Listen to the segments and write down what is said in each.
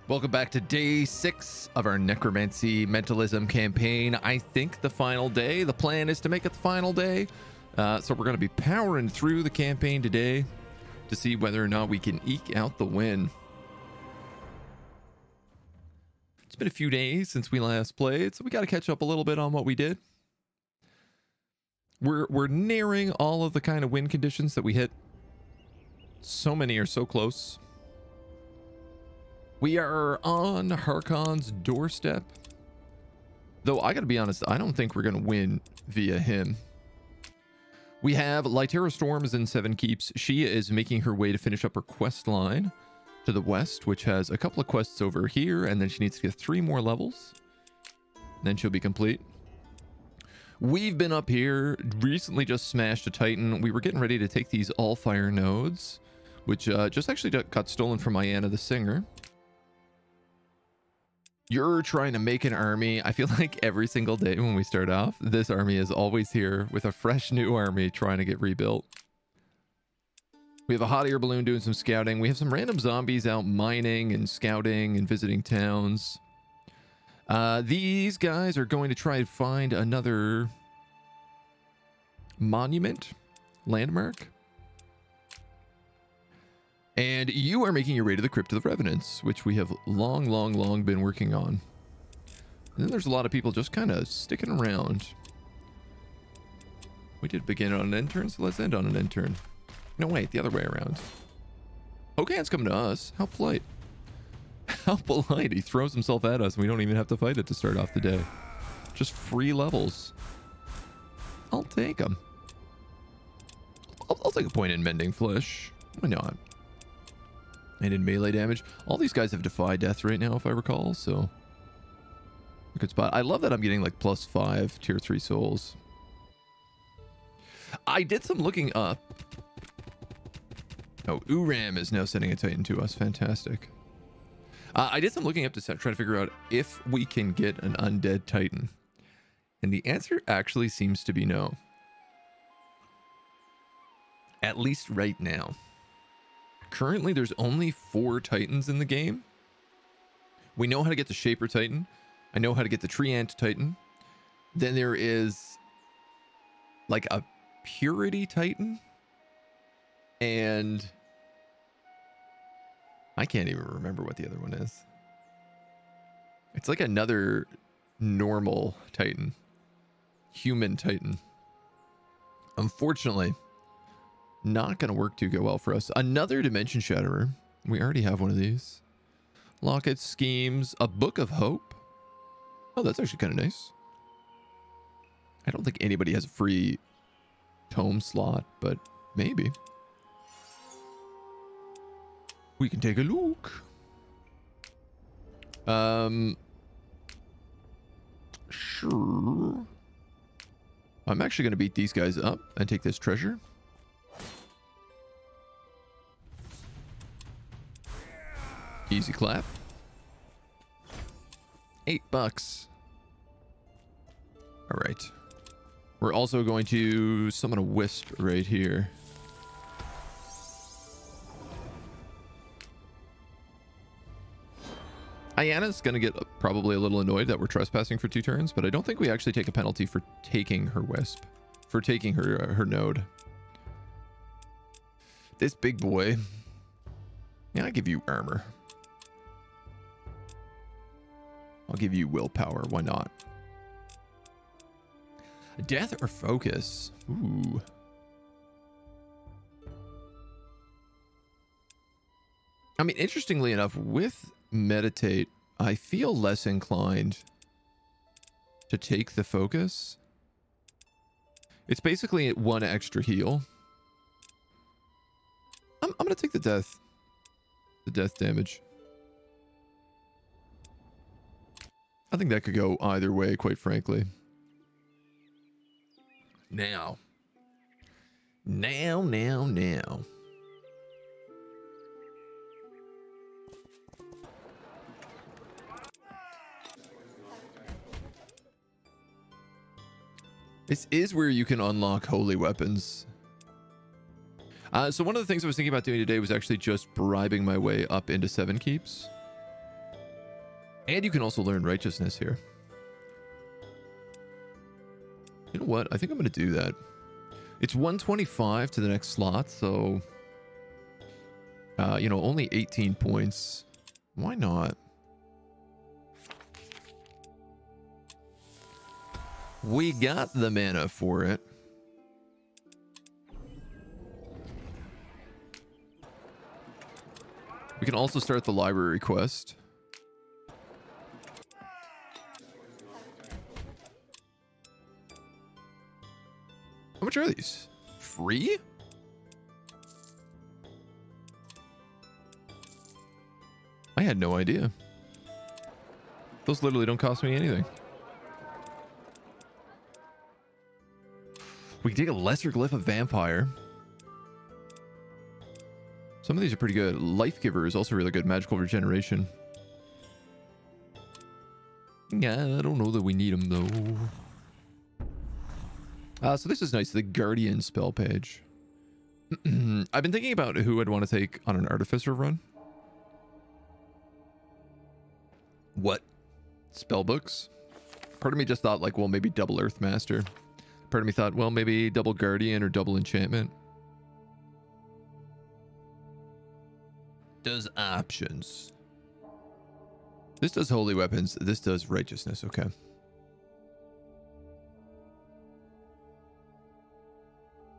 Welcome back to day 6 of our Necromancy Mentalism campaign. I think the final day. The plan is to make it the final day. So we're going to be powering through the campaign today to see whether or not we can eke out the win. It's been a few days since we last played, so we got to catch up a little bit on what we did. We're nearing all of the kind of win conditions that we hit. So many are so close. We are on Harkon's doorstep. Though I gotta be honest, I don't think we're gonna win via him. We have Lytera Storms in 7 keeps. She is making her way to finish up her quest line to the west, which has a couple of quests over here, and then she needs to get 3 more levels. Then she'll be complete. We've been up here, recently just smashed a Titan. We were getting ready to take these Allfire nodes, which just actually got stolen from Iana the Singer. You're trying to make an army. I feel like every single day when we start off, this army is always here with a fresh new army trying to get rebuilt. We have a hot air balloon doing some scouting. We have some random zombies out mining and scouting and visiting towns. These guys are going to try and find another monument, landmark. And you are making your way to the Crypt of the Revenants, which we have long been working on. And then there's a lot of people just kind of sticking around. We did begin on an end turn, so let's end on an end turn. No, wait, the other way around. Hokan's coming to us. How polite. How polite. He throws himself at us and we don't even have to fight it to start off the day. Just free levels. I'll take them. I'll take a point in Mending Flesh. Why not? And in melee damage. All these guys have Defy Death right now, if I recall, so a good spot. I love that I'm getting like +5 tier 3 souls. I did some looking up. Oh, Uram is now sending a Titan to us. Fantastic. I did some looking up to try to figure out if we can get an undead Titan. And the answer actually seems to be no. At least right now. Currently, there's only 4 Titans in the game. We know how to get the Shaper Titan. I know how to get the Treant Titan. Then there is like a Purity Titan. And I can't even remember what the other one is. It's like another normal Titan. Human Titan. Unfortunately, not going to work too well for us. Another Dimension Shatterer. We already have one of these. Locket Schemes. A Book of Hope. Oh, that's actually kind of nice. I don't think anybody has a free tome slot, but maybe. We can take a look. Sure. I'm actually going to beat these guys up and take this treasure. Easy clap. $8. All right. We're also going to summon a wisp right here. Iana's going to get probably a little annoyed that we're trespassing for 2 turns, but I don't think we actually take a penalty for taking her wisp, for taking her node. This big boy. Yeah, I give you armor. I'll give you willpower. Why not? Death or focus? Ooh. I mean, interestingly enough, with meditate, I feel less inclined to take the focus. It's basically 1 extra heal. I'm gonna take the death damage. I think that could go either way, quite frankly. Now. This is where you can unlock holy weapons. So one of the things I was thinking about doing today was actually just bribing my way up into 7 keeps. And you can also learn righteousness here. You know what? I think I'm going to do that. It's 125 to the next slot, so... you know, only 18 points. Why not? We got the mana for it. We can also start the library quest. How much are these? Free? I had no idea. Those literally don't cost me anything. We can take a lesser glyph of vampire. Some of these are pretty good. Life Giver is also really good. Magical regeneration. Yeah, I don't know that we need them though. So this is nice. The Guardian spell page. I've been thinking about who I'd want to take on an Artificer run. What? Spellbooks? Part of me just thought like, well, maybe double Earthmaster. Part of me thought, well, maybe double Guardian or double Enchantment. Does options. This does holy weapons. This does righteousness. Okay.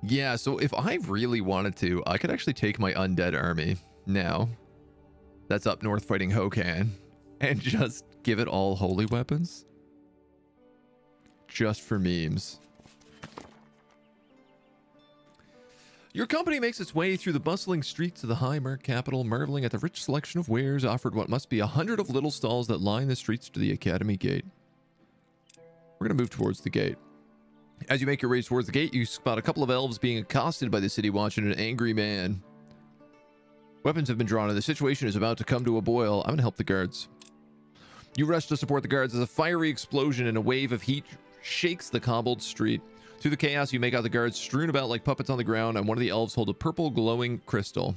Yeah, so if I really wanted to, I could actually take my undead army now. That's up north fighting Hokan. And just give it all holy weapons. Just for memes. Your company makes its way through the bustling streets of the Highmark capital, marveling at the rich selection of wares offered what must be 100 of little stalls that line the streets to the Academy Gate. We're going to move towards the gate. As you make your way towards the gate, you spot a couple of elves being accosted by the city watch and an angry man. Weapons have been drawn and the situation is about to come to a boil. I'm going to help the guards. You rush to support the guards as a fiery explosion and a wave of heat shakes the cobbled street. Through the chaos, you make out the guards strewn about like puppets on the ground, and one of the elves holds a purple glowing crystal.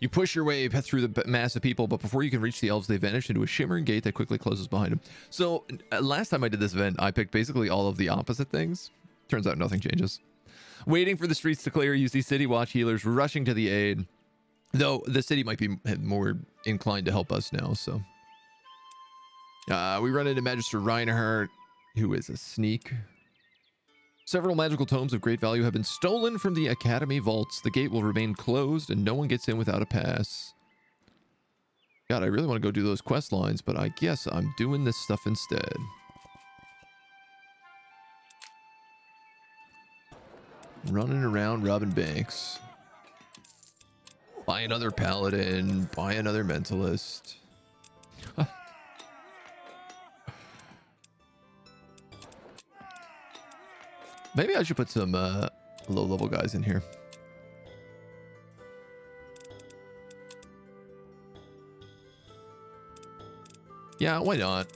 You push your way through the mass of people, but before you can reach the elves, they vanish into a shimmering gate that quickly closes behind them. So, last time I did this event, I picked basically all of the opposite things. Turns out nothing changes. Waiting for the streets to clear, you see City Watch healers rushing to the aid. Though, the city might be more inclined to help us now, so... we run into Magister Reinhardt, who is a sneak. Several magical tomes of great value have been stolen from the Academy vaults. The gate will remain closed and no one gets in without a pass. God, I really want to go do those quest lines, but I guess I'm doing this stuff instead. Running around robbing banks. Buy another paladin. Buy another mentalist. Maybe I should put some low-level guys in here. Yeah, why not?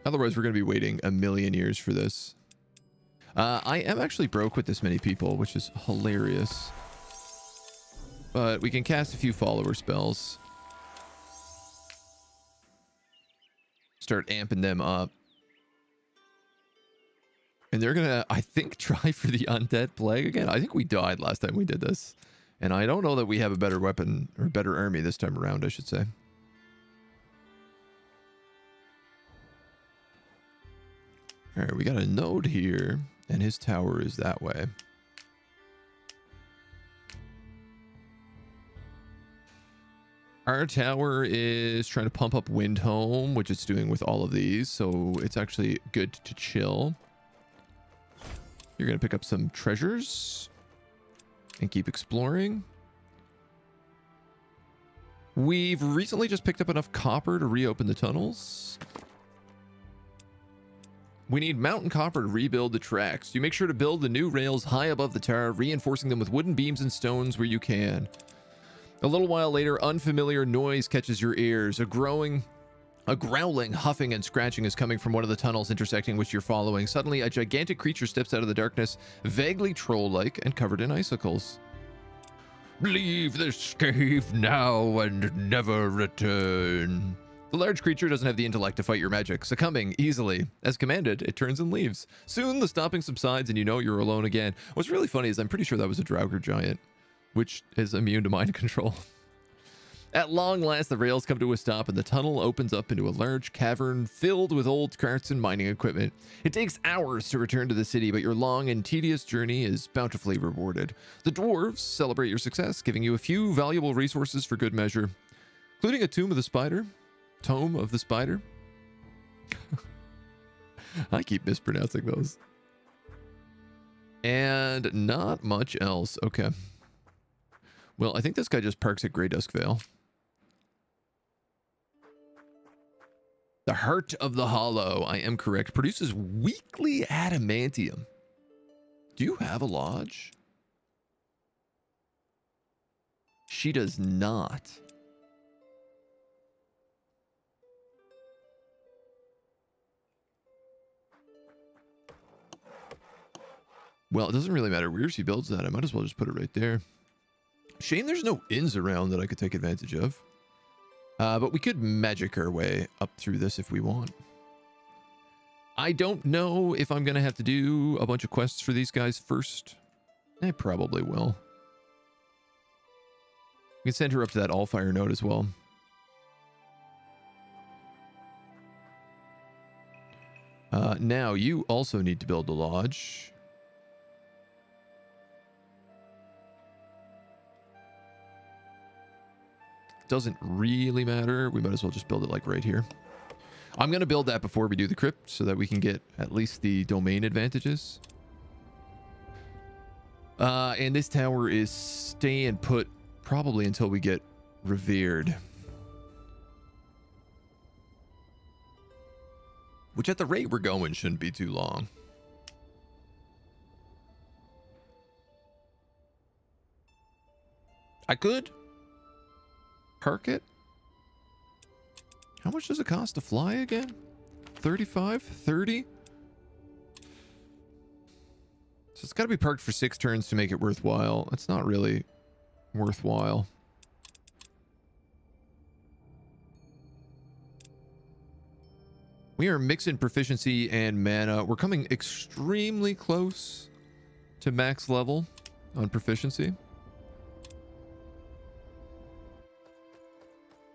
Otherwise, we're going to be waiting a million years for this. I am actually broke with this many people, which is hilarious. But we can cast a few follower spells. Start amping them up. And they're going to, I think, try for the Undead Plague again. I think we died last time we did this. And I don't know that we have a better weapon, or better army this time around, I should say. Alright, we got a node here. And his tower is that way. Our tower is trying to pump up Windhome, which it's doing with all of these. So it's actually good to chill. You're going to pick up some treasures and keep exploring. We've recently just picked up enough copper to reopen the tunnels. We need mountain copper to rebuild the tracks. You make sure to build the new rails high above the tower, reinforcing them with wooden beams and stones where you can. A little while later, unfamiliar noise catches your ears. A growling, huffing, and scratching is coming from one of the tunnels intersecting which you're following. Suddenly, a gigantic creature steps out of the darkness, vaguely troll-like and covered in icicles. Leave this cave now and never return. The large creature doesn't have the intellect to fight your magic, succumbing easily. As commanded, it turns and leaves. Soon, the stomping subsides and you know you're alone again. What's really funny is I'm pretty sure that was a Draugr giant, which is immune to mind control. At long last, the rails come to a stop and the tunnel opens up into a large cavern filled with old carts and mining equipment. It takes hours to return to the city, but your long and tedious journey is bountifully rewarded. The dwarves celebrate your success, giving you a few valuable resources for good measure, including a Tome of the Spider. I keep mispronouncing those. And not much else. Okay. Well, I think this guy just parks at Grey Dusk Vale. The Heart of the Hollow, I am correct, produces weekly adamantium. Do you have a lodge? She does not. Well, it doesn't really matter where she builds that. I might as well just put it right there. Shame there's no inns around that I could take advantage of. But we could magic our way up through this if we want. I don't know if I'm going to have to do a bunch of quests for these guys first. I probably will. We can send her up to that Allfire node as well. Now, you also need to build a lodge. Doesn't really matter. We might as well just build it like right here. I'm going to build that before we do the crypt so that we can get at least the domain advantages. And this tower is staying put probably until we get revered. Which at the rate we're going shouldn't be too long. I could park it. How much does it cost to fly again? 35? 30? So it's got to be parked for 6 turns to make it worthwhile. It's not really worthwhile. We are mixing proficiency and mana. We're coming extremely close to max level on proficiency,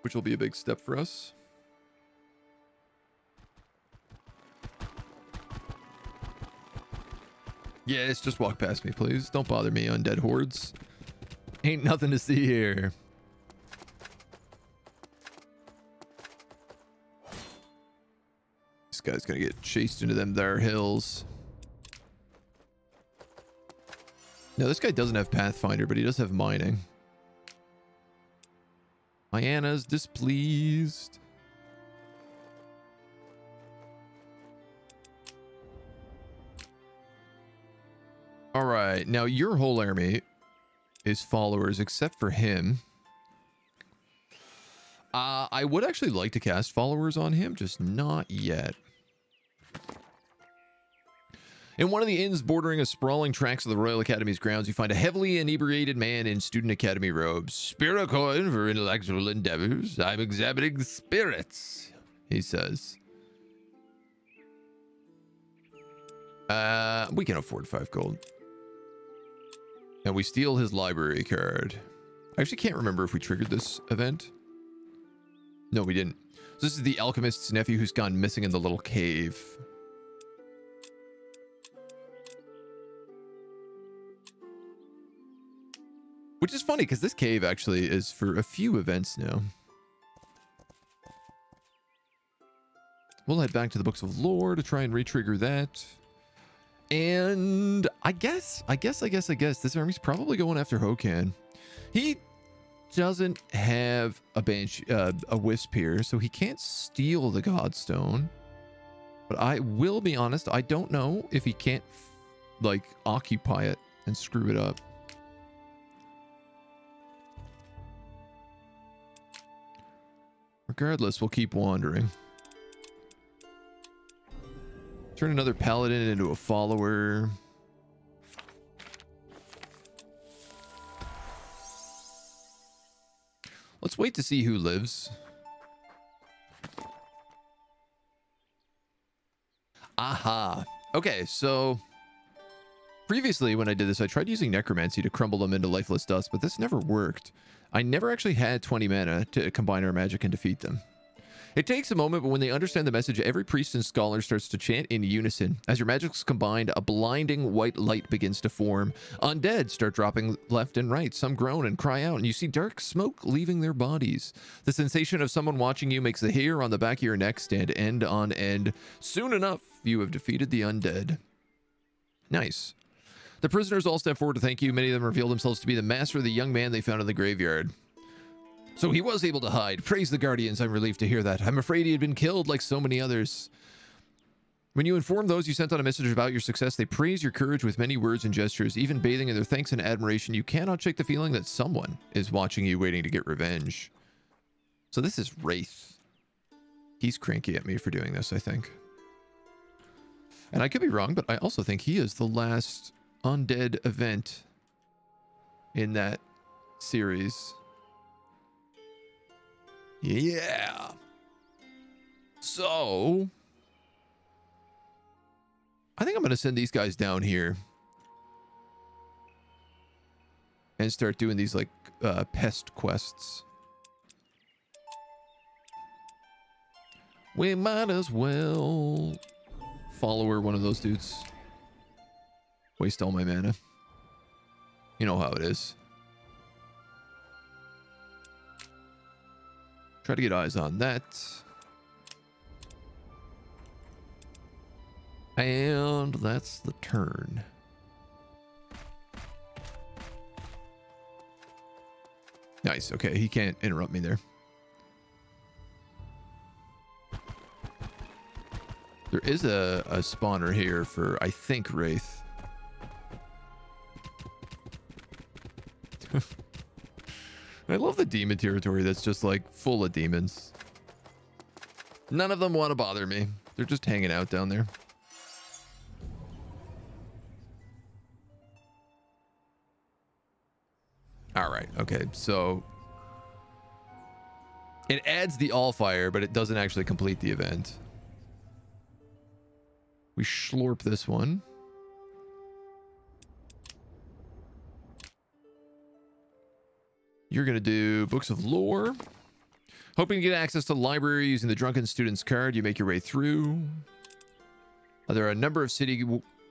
which will be a big step for us. Yes, just walk past me, please. Don't bother me, undead hordes. Ain't nothing to see here. This guy's gonna get chased into them there hills. No, this guy doesn't have Pathfinder, but he does have mining. Diana's displeased. All right, now your whole army is followers except for him. I would actually like to cast followers on him, just not yet. In one of the inns bordering a sprawling tracts of the Royal Academy's grounds, you find a heavily inebriated man in student academy robes. Spirit coin for intellectual endeavors. I'm examining the spirits, he says. We can afford 5 gold. And we steal his library card. I actually can't remember if we triggered this event. No, we didn't. So this is the alchemist's nephew who's gone missing in the little cave. Which is funny because this cave actually is for a few events now. We'll head back to the Books of Lore to try and re-trigger that. And I guess this army's probably going after Hokan. He doesn't have a Banshee, a Wisp here, so he can't steal the Godstone. But I will be honest, I don't know if he can't, like, occupy it and screw it up. Regardless, we'll keep wandering. Turn another paladin into a follower. Let's wait to see who lives. Aha. Okay, so previously when I did this, I tried using Necromancy to crumble them into lifeless dust, but this never worked. I never actually had 20 mana to combine our magic and defeat them. It takes a moment, but when they understand the message, every priest and scholar starts to chant in unison. As your magic's combined, a blinding white light begins to form. Undead start dropping left and right. Some groan and cry out, and you see dark smoke leaving their bodies. The sensation of someone watching you makes the hair on the back of your neck stand end on end. Soon enough, you have defeated the undead. Nice. The prisoners all step forward to thank you. Many of them reveal themselves to be the master of the young man they found in the graveyard. So he was able to hide. Praise the Guardians. I'm relieved to hear that. I'm afraid he had been killed like so many others. When you inform those you sent on a message about your success, they praise your courage with many words and gestures, even bathing in their thanks and admiration. You cannot shake the feeling that someone is watching you, waiting to get revenge. So this is Wraith. He's cranky at me for doing this, I think. And I could be wrong, but I also think he is the last undead event in that series. Yeah. So I think I'm going to send these guys down here and start doing these like pest quests. We might as well follower one of those dudes. Waste all my mana. You know how it is. Try to get eyes on that. And that's the turn. Nice. Okay, he can't interrupt me there. There is a spawner here for, I think, Wraith. I love the demon territory that's just like full of demons. None of them want to bother me. They're just hanging out down there. All right. Okay. So it adds the Allfire, but it doesn't actually complete the event. We schlorp this one. You're going to do Books of Lore. Hoping to get access to the library using the Drunken Student's card. You make your way through. There are a number of city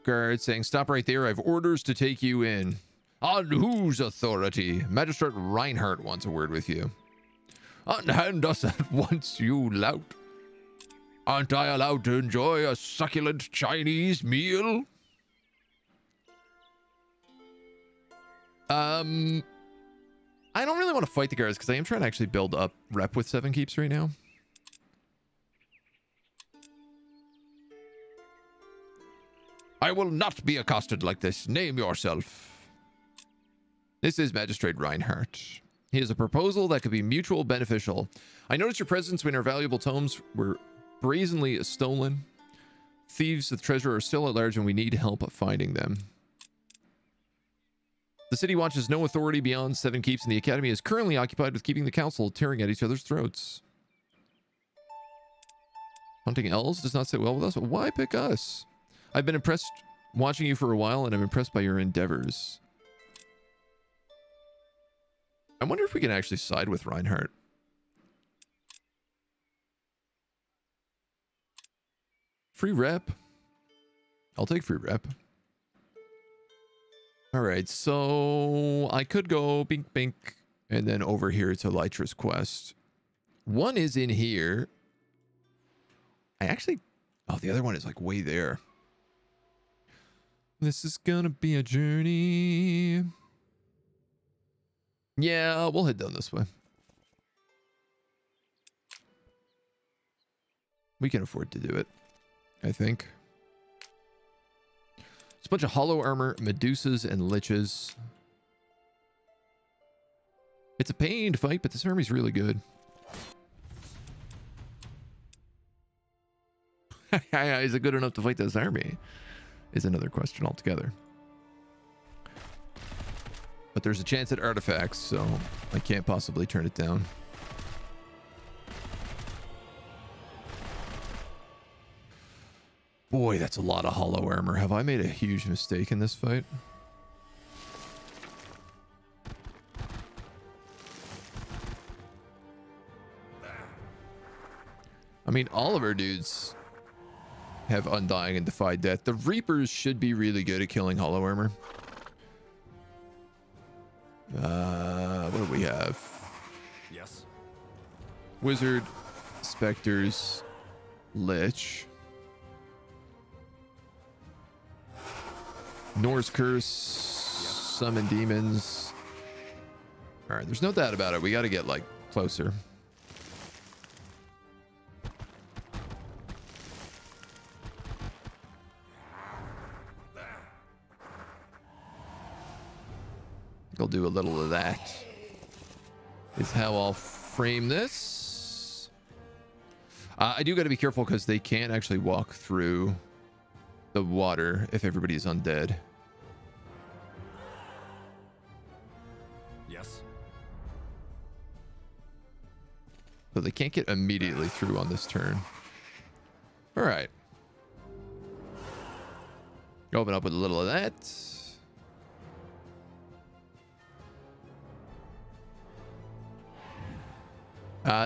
guards saying, stop right there. I have orders to take you in. On whose authority? Magistrate Reinhardt wants a word with you. Unhand us at once, you lout. Aren't I allowed to enjoy a succulent Chinese meal? I don't really want to fight the guards because I am trying to actually build up rep with 7 keeps right now. I will not be accosted like this. Name yourself. This is Magistrate Reinhardt. He has a proposal that could be mutual beneficial. I noticed your presence when our valuable tomes were brazenly stolen. Thieves with treasure are still at large and we need help finding them. The city watch has no authority beyond 7 keeps, and the academy is currently occupied with keeping the council tearing at each other's throats. Hunting elves does not sit well with us. Why pick us? I've been impressed watching you for a while, and I'm impressed by your endeavors. I wonder if we can actually side with Reinhardt. Free rep. I'll take free rep. All right, so I could go bink bink and then over here to Lytra's quest. One is in here. I actually, oh, the other one is like way there. This is gonna be a journey. Yeah, we'll head down this way. We can afford to do it, I think. It's a bunch of hollow armor, Medusas, and Liches. It's a pain to fight, but this army's really good. Is it good enough to fight this army? Is another question altogether. But there's a chance at artifacts, so I can't possibly turn it down. Boy, that's a lot of hollow armor. Have I made a huge mistake in this fight? I mean, all of our dudes have Undying and Defy Death. The Reapers should be really good at killing hollow armor. What do we have? Yes. Wizard, Spectres, Lich. Norse Curse, Summon Demons. All right, there's no doubt about it. We got to get, like, closer. I'll do a little of that. Is how I'll frame this. I do got to be careful because they can't actually walk through the water if everybody is undead. Yes. So they can't get immediately through on this turn. All right. Open up with a little of that.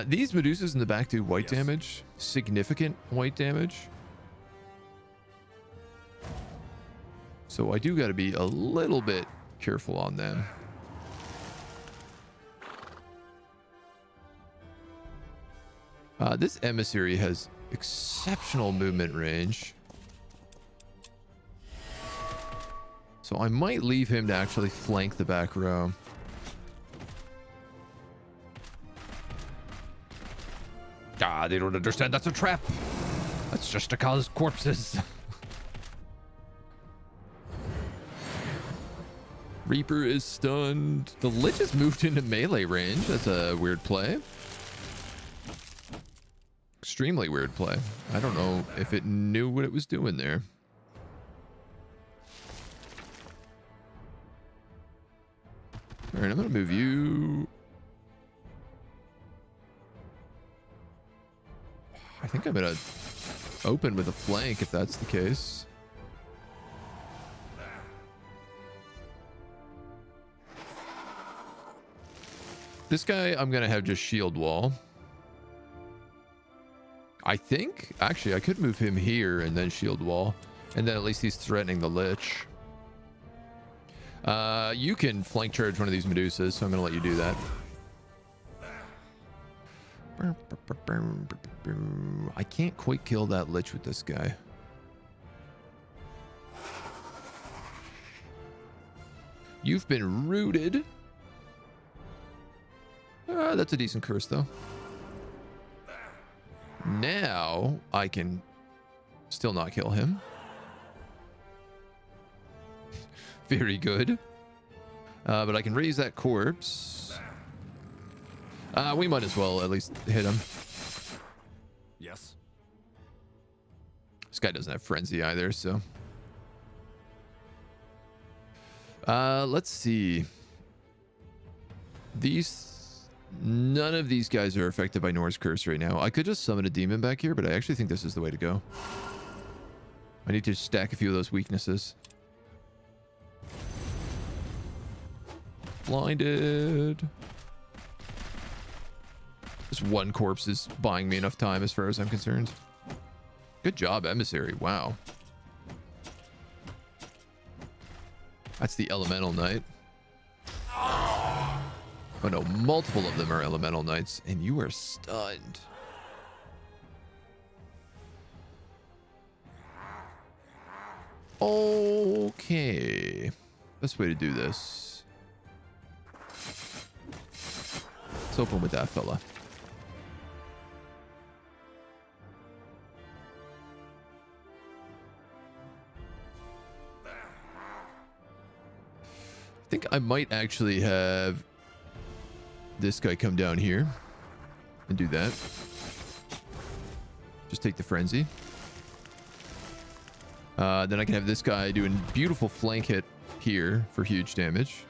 These Medusas in the back do white damage. Significant white damage. So I do got to be a little bit careful on them. This emissary has exceptional movement range. So I might leave him to actually flank the back row. Ah, they don't understand. That's a trap. That's just to cause corpses. Reaper is stunned. The Lich has moved into melee range. That's a weird play. Extremely weird play. I don't know if it knew what it was doing there. All right, I'm going to move you. I think I'm going to open with a flank if that's the case. This guy, I'm going to have just shield wall. I think, actually, I could move him here and then shield wall. And then at least he's threatening the Lich. You can flank charge one of these Medusas, so I'm going to let you do that. I can't quite kill that Lich with this guy. You've been rooted. That's a decent curse, though. Now I can still not kill him. Very good. But I can raise that corpse. We might as well at least hit him. Yes. This guy doesn't have frenzy either, so. Let's see. None of these guys are affected by Norse Curse right now. I could just summon a demon back here, but I actually think this is the way to go. I need to stack a few of those weaknesses. Blinded. This one corpse is buying me enough time as far as I'm concerned. Good job, Emissary. Wow. That's the Elemental Knight. Oh no, multiple of them are Elemental Knights, and you are stunned. Okay. Best way to do this. Let's open with that fella. I think I might actually have this guy come down here and do that. Just take the frenzy. Then I can have this guy doing beautiful flank hit here for huge damage.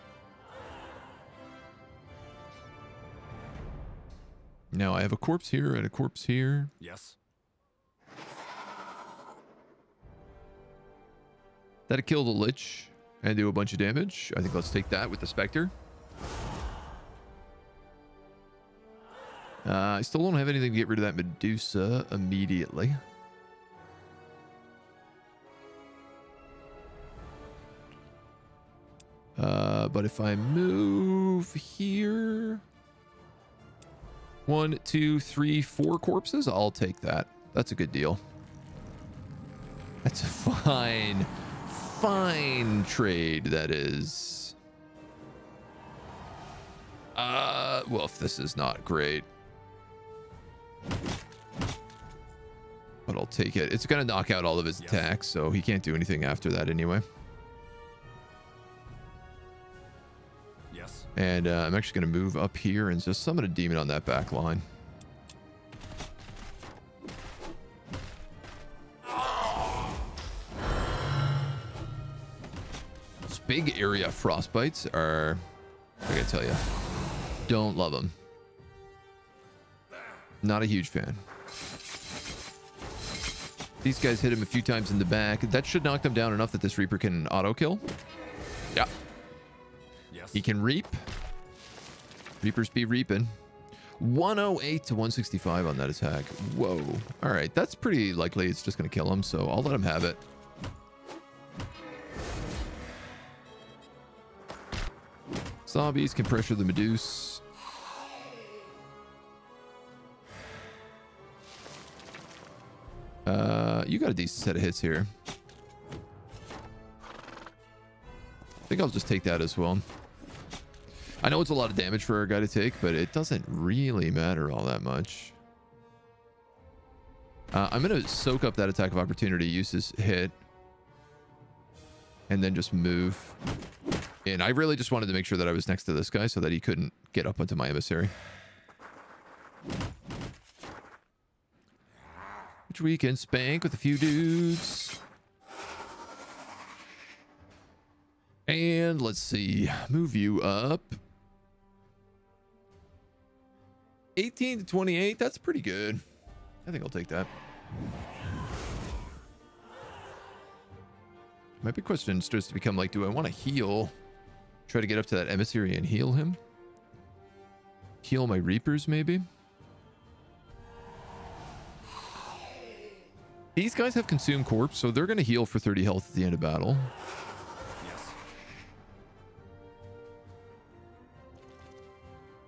Now I have a corpse here and a corpse here. Yes. That'll kill the Lich and do a bunch of damage. I think let's take that with the Spectre. I still don't have anything to get rid of that Medusa immediately. But if I move here... 1, 2, 3, 4 corpses, I'll take that. That's a good deal. That's a fine trade, that is. Well, if this is not great. But I'll take it. It's going to knock out all of his attacks, so he can't do anything after that anyway. Yes. And I'm actually going to move up here and just summon a demon on that back line. Those big area frostbites are, I gotta tell you, don't love them. Not a huge fan. These guys hit him a few times in the back. That should knock them down enough that this Reaper can auto kill. Yeah. Yes. He can reap. Reapers be reaping. 108 to 165 on that attack. Whoa. All right. That's pretty likely it's just going to kill him, so I'll let him have it. Zombies can pressure the Medusa. You got a decent set of hits here. I think I'll just take that as well. I know it's a lot of damage for a guy to take, but it doesn't really matter all that much. I'm going to soak up that attack of opportunity, use his hit, and then just move. And I really just wanted to make sure that I was next to this guy so that he couldn't get up onto my emissary. Which we can spank with a few dudes. And let's see. Move you up. 18 to 28. That's pretty good. I think I'll take that. My big question starts to become like, do I want to heal? Try to get up to that emissary and heal him? Heal my Reapers, maybe? These guys have consumed corpse, so they're going to heal for 30 health at the end of battle. Yes.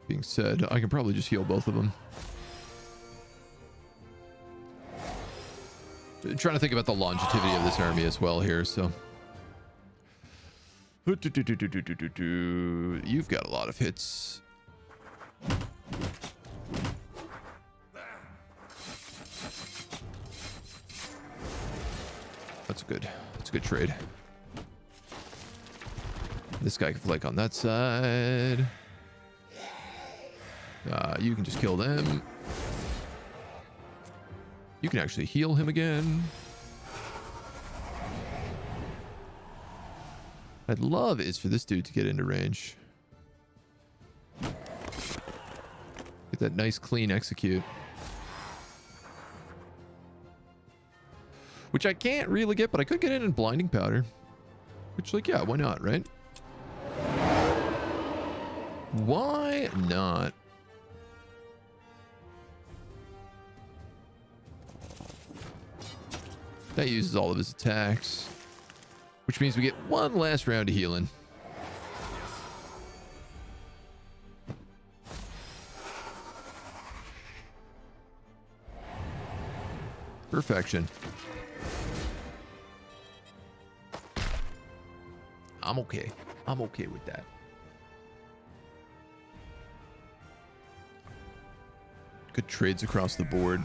Being said, I can probably just heal both of them. Trying to think about the longevity of this army as well here, so. You've got a lot of hits. That's a good trade. This guy can flank on that side. You can just kill them. You can actually heal him again. I'd love is for this dude to get into range. Get that nice clean execute. Which I can't really get, but I could get in blinding powder. Which, like, yeah, why not, right? Why not? That uses all of his attacks. Which means we get one last round of healing. Perfection. I'm okay. I'm okay with that. Good trades across the board.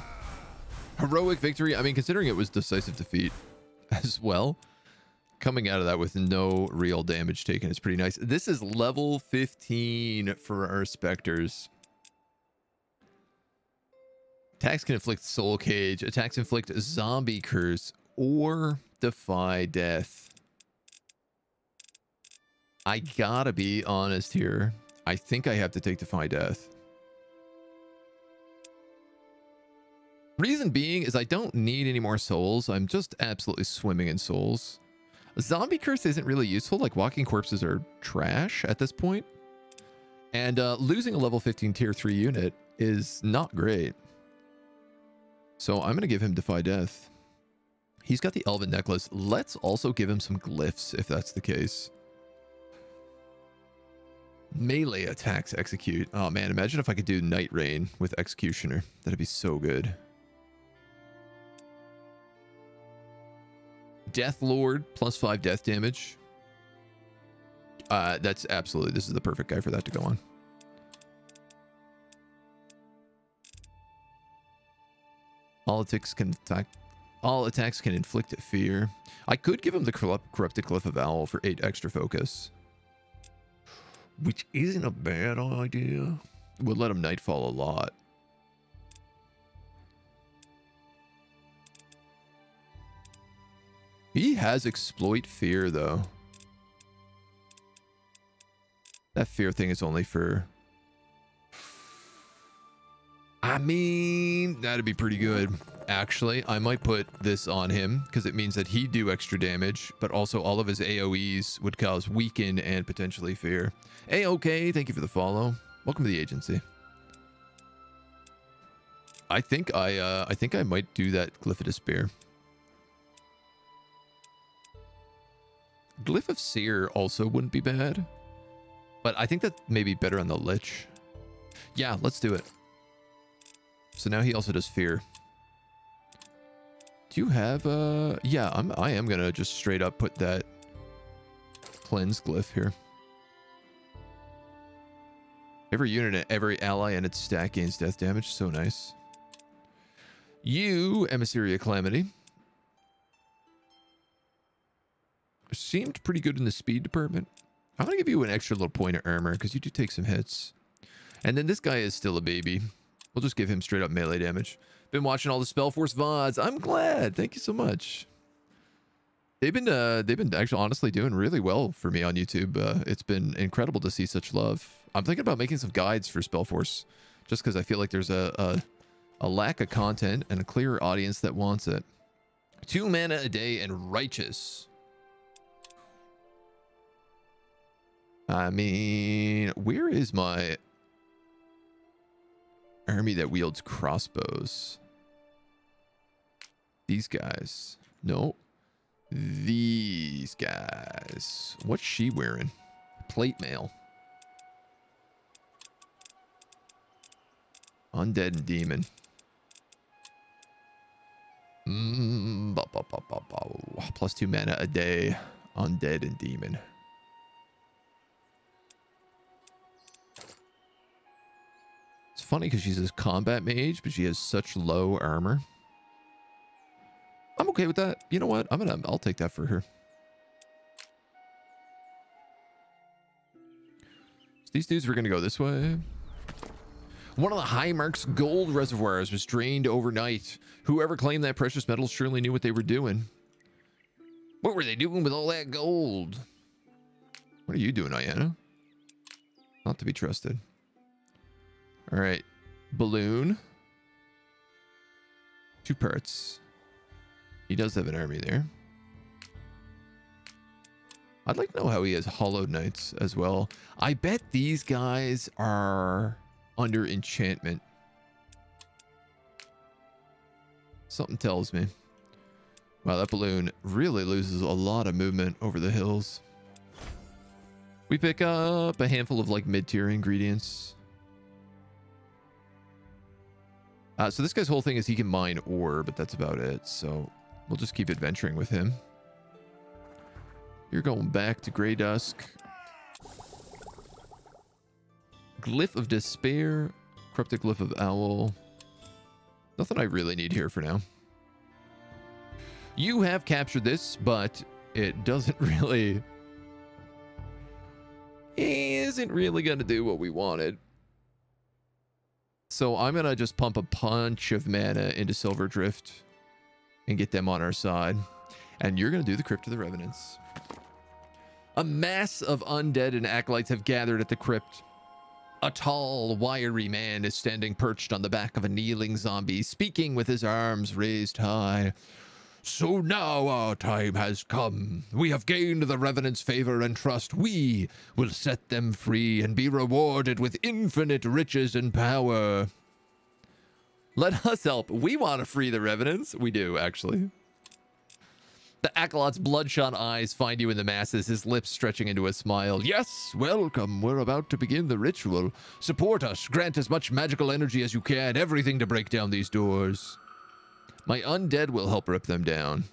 Heroic victory. I mean, considering it was decisive defeat as well, coming out of that with no real damage taken is pretty nice. This is level 15 for our Spectres. Attacks can inflict soul cage. Attacks inflict zombie curse or defy death. I gotta be honest here. I think I have to take defy death. Reason being is I don't need any more souls. I'm just absolutely swimming in souls. Zombie curse isn't really useful. Like, walking corpses are trash at this point. And losing a level 15 tier 3 unit is not great. So I'm going to give him Defy Death. He's got the Elven Necklace. Let's also give him some glyphs if that's the case. Melee attacks execute. Oh man, imagine if I could do Night Rain with Executioner. That'd be so good. Death Lord, +5 death damage. That's absolutely, this is the perfect guy for that to go on. All attacks can inflict fear. I could give him the corrupted Glyph of Owl for 8 extra focus, which isn't a bad idea. Would let him Nightfall a lot. He has exploit fear though. That fear thing is only for... I mean, that'd be pretty good. Actually, I might put this on him because it means that he'd do extra damage, but also all of his AoEs would cause weaken and potentially fear. A-okay, thank you for the follow. Welcome to the agency. I think I might do that Glyph of Despair. Glyph of Seer also wouldn't be bad. But I think that may be better on the Lich. Yeah, let's do it. So now he also does fear. Do you have yeah, I am gonna just straight up put that cleanse glyph here. Every unit, every ally and its stack gains death damage. So nice. You, Emissary of Calamity, seemed pretty good in the speed department. I'm going to give you an extra little point of armor because you do take some hits. And then this guy is still a baby. We'll just give him straight up melee damage. Been watching all the Spellforce VODs. I'm glad. Thank you so much. They've been actually honestly doing really well for me on YouTube. It's been incredible to see such love. I'm thinking about making some guides for Spellforce just because I feel like there's a lack of content and a clear audience that wants it. 2 mana a day and righteous. I mean, where is my army that wields crossbows? These guys. No. These guys. What's she wearing? Plate mail. Undead and demon. +2 mana a day. Undead and demon. It's funny because she's a combat mage, but she has such low armor. I'm okay with that. You know what? I'll take that for her. So these dudes were gonna go this way. One of the High Mark's gold reservoirs was drained overnight. Whoever claimed that precious metal surely knew what they were doing. What were they doing with all that gold? What are you doing, Ayana? Not to be trusted. All right, balloon. 2 parts. He does have an army there. I'd like to know how he has Hollow Knights as well. I bet these guys are under enchantment. Something tells me. Wow, that balloon really loses a lot of movement over the hills. We pick up a handful of like mid-tier ingredients. So this guy's whole thing is he can mine ore, but that's about it. So we'll just keep adventuring with him. You're going back to Grey Dusk. Glyph of Despair. Corrupted Glyph of Owl. Nothing I really need here for now. You have captured this, but it doesn't really... isn't really going to do what we wanted. So I'm going to just pump a bunch of mana into Silver Drift and get them on our side. And you're going to do the Crypt of the Revenants. A mass of undead and acolytes have gathered at the crypt. A tall, wiry man is standing perched on the back of a kneeling zombie, speaking with his arms raised high. So now our time has come. We have gained the Revenant's favor and trust. We will set them free and be rewarded with infinite riches and power. Let us help. We want to free the Revenants. We do, actually. The Acolyte's bloodshot eyes find you in the masses, his lips stretching into a smile. Yes, welcome. We're about to begin the ritual. Support us. Grant as much magical energy as you can. Everything to break down these doors. My undead will help rip them down.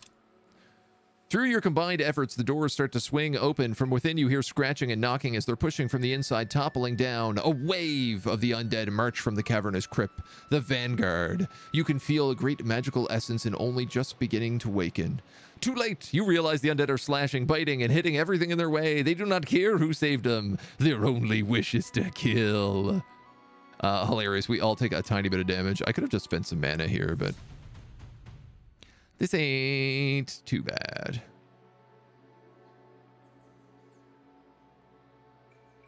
Through your combined efforts, the doors start to swing open. From within, you hear scratching and knocking as they're pushing from the inside, toppling down. A wave of the undead emerge from the cavernous crypt. The Vanguard. You can feel a great magical essence and only just beginning to waken. Too late. You realize the undead are slashing, biting, and hitting everything in their way. They do not care who saved them. Their only wish is to kill. Hilarious. We all take a tiny bit of damage. I could have just spent some mana here, but this ain't too bad.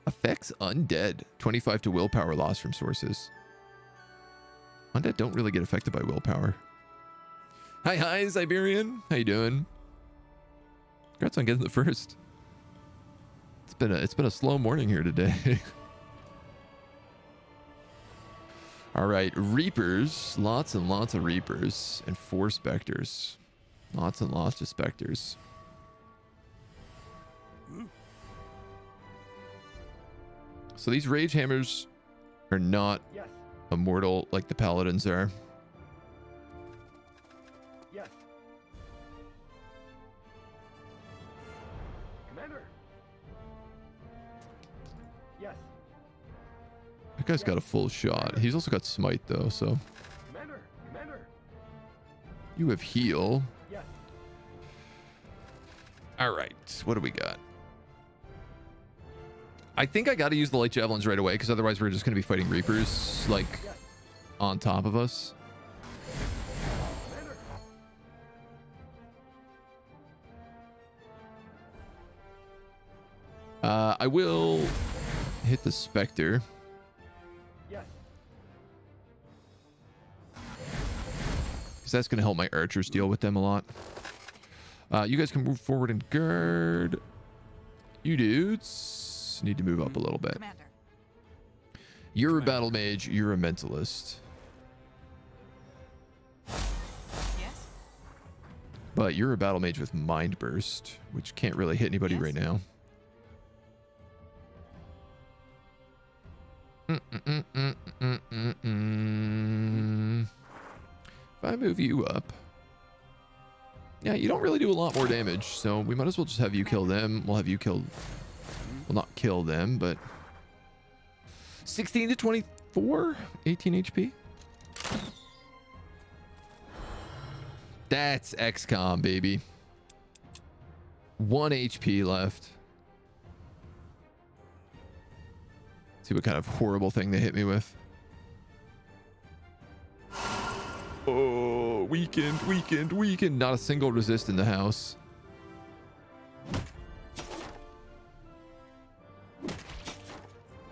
Affects undead. 25 to willpower loss from sources. Undead don't really get affected by willpower. Hi, Siberian. How you doing? Congrats on getting the first. It's been a slow morning here today. All right, Reapers. Lots and lots of Reapers. And 4 Spectres. Lots and lots of Spectres. So these Rage Hammers are not immortal like the Paladins are. Yes. Commander. Yes. That guy's got a full shot. He's also got smite though, so. Commander. You have heal. Yes. All right, what do we got? I think I got to use the light javelins right away because otherwise we're just going to be fighting Reapers like on top of us. I will hit the Spectre. Yes. Because that's going to help my archers deal with them a lot. You guys can move forward and guard. You dudes need to move up a little bit. Commander. You're a battle mage. You're a mentalist. Yes. But you're a battle mage with mind burst, which can't really hit anybody right now. If I move you up, yeah, you don't really do a lot more damage, so we might as well just have you kill them. We'll have you kill, well, not kill them, but 16 to 24, 18 HP. That's XCOM, baby. 1 HP left. See what kind of horrible thing they hit me with. Oh, weakened. Not a single resist in the house.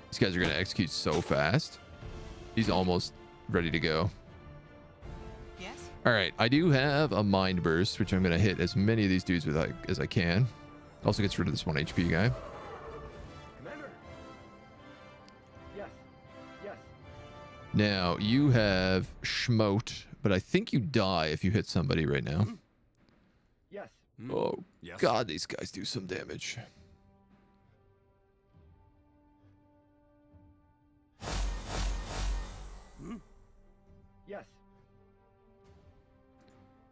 These guys are going to execute so fast. He's almost ready to go. Yes. All right, I do have a mind burst, which I'm going to hit as many of these dudes with as I can. Also gets rid of this 1 HP guy. Commander. Yes. Now, you have Schmote, but I think you die if you hit somebody right now. Yes. Oh, Yes. God, these guys do some damage. Yes.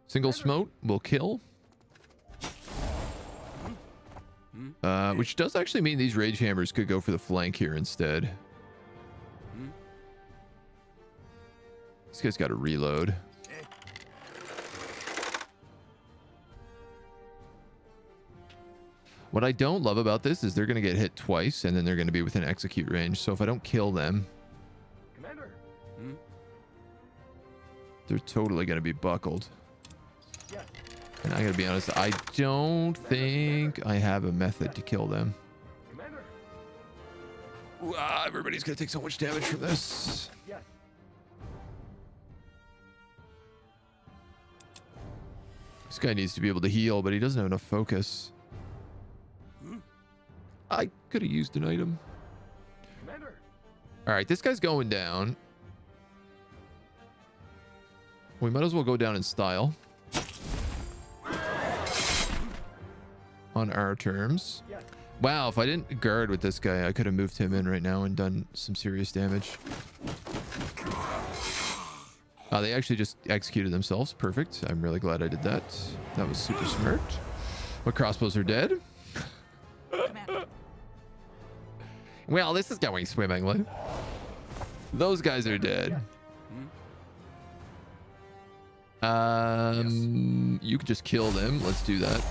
Single Smote will kill. Which does actually mean these Rage Hammers could go for the flank here instead. This guy's got to reload. What I don't love about this is they're going to get hit twice and then they're going to be within execute range. So if I don't kill them, Commander. they're totally going to be buckled. Yes. And I got to be honest, I don't think I have a method to kill them. Commander. Ooh, everybody's going to take so much damage from this. Yes. These This guy needs to be able to heal, but he doesn't have enough focus. I could have used an item. Commander. All right, this guy's going down. We might as well go down in style. On our terms. Yes. Wow, if I didn't guard with this guy, I could have moved him in right now and done some serious damage. They actually just executed themselves. Perfect. I'm really glad I did that. That was super smart. My crossbows are dead. Commander. Well, this is going swimmingly. Those guys are dead. You could just kill them. Let's do that.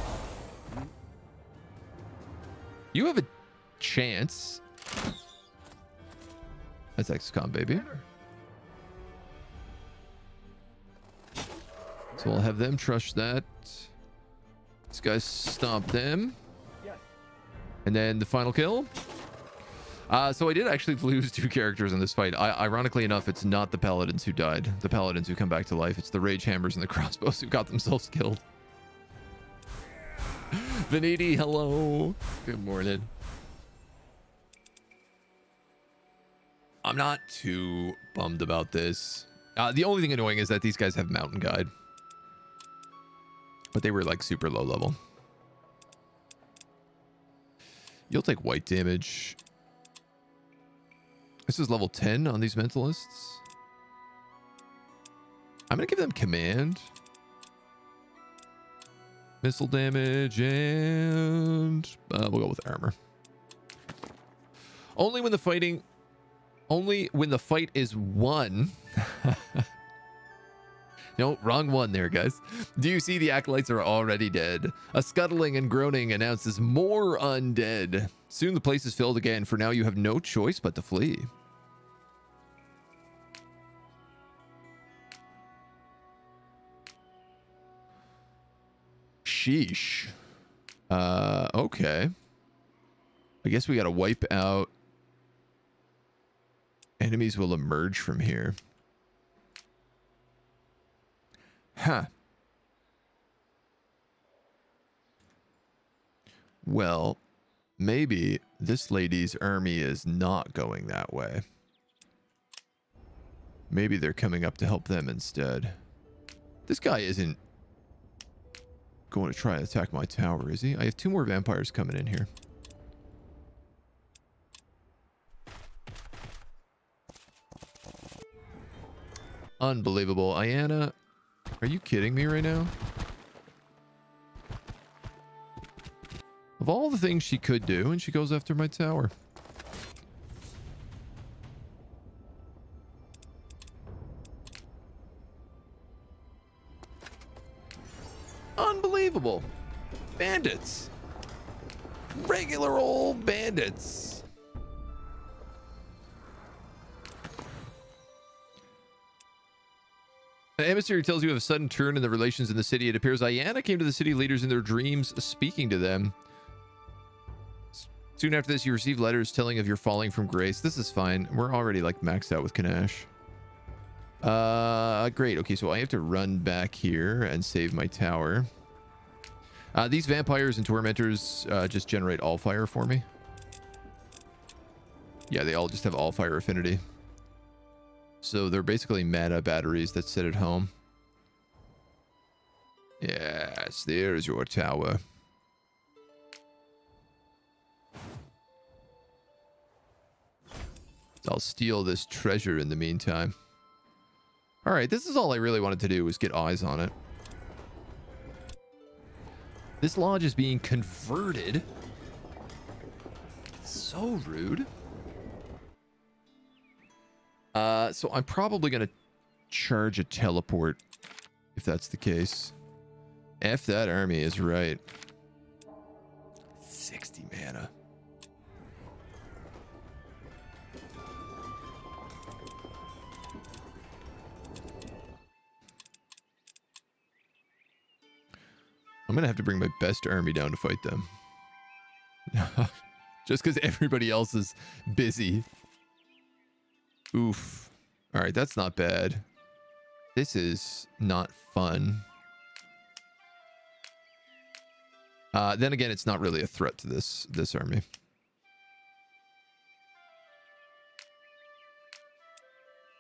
You have a chance. That's XCOM, baby. So we'll have them trust that. These guys stomp them. Yes. And then the final kill. So I did actually lose 2 characters in this fight. Ironically enough, it's not the paladins who died. The paladins who come back to life. It's the rage hammers and the crossbows who got themselves killed. Vanity, hello. Good morning. I'm not too bummed about this. The only thing annoying is that these guys have mountain guide. But they were like super low level. You'll take white damage. This is level 10 on these mentalists. I'm going to give them command. Missile damage, and we'll go with armor. Only when the fight is won. No, wrong one there, guys. Do you see the acolytes are already dead? A scuttling and groaning announces more undead. Soon the place is filled again. For now, you have no choice but to flee. Sheesh. Okay. I guess we gotta wipe out. Enemies will emerge from here. Huh. Well, maybe this lady's army is not going that way. Maybe they're coming up to help them instead. This guy isn't going to try and attack my tower, is he? I have 2 more vampires coming in here. Unbelievable. Ayanna, are you kidding me right now? Of all the things she could do, and she goes after my tower. Unbelievable. Bandits. Regular old bandits. An emissary tells you of a sudden turn in the relations in the city. It appears Ayanna came to the city leaders in their dreams, speaking to them. Soon after this, you receive letters telling of your falling from grace. This is fine. We're already like maxed out with Kanash. Great. Okay, so I have to run back here and save my tower. These vampires and tormentors just generate Allfire for me. Yeah, they all just have Allfire affinity. So they're basically mana batteries that sit at home. Yes, there's your tower. I'll steal this treasure in the meantime. All right, this is all I really wanted to do, was get eyes on it. This lodge is being converted. It's so rude. So I'm probably going to charge a teleport if that's the case. F that army is right. 60 mana. I'm going to have to bring my best army down to fight them. Just because everybody else is busy. Oof. All right, that's not bad. This is not fun. Then again, it's not really a threat to this army.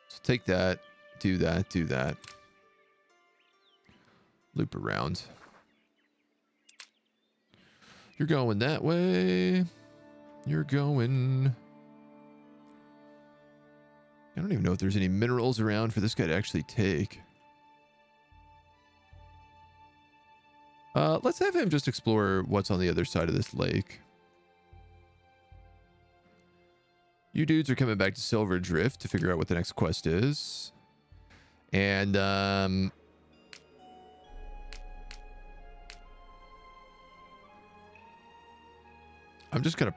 So take that, do that, do that. Loop around. You're going that way. You're going... I don't even know if there's any minerals around for this guy to actually take. Let's have him just explore what's on the other side of this lake. You dudes are coming back to Silver Drift to figure out what the next quest is. And, I'm just gonna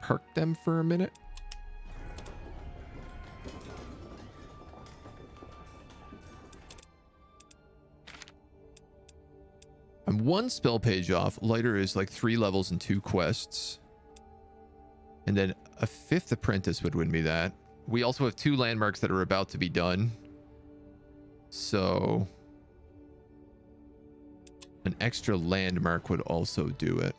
park them for a minute. I'm one spell page off. Lighter is like 3 levels and 2 quests. And then a 5th apprentice would win me that. We also have 2 landmarks that are about to be done. So an extra landmark would also do it.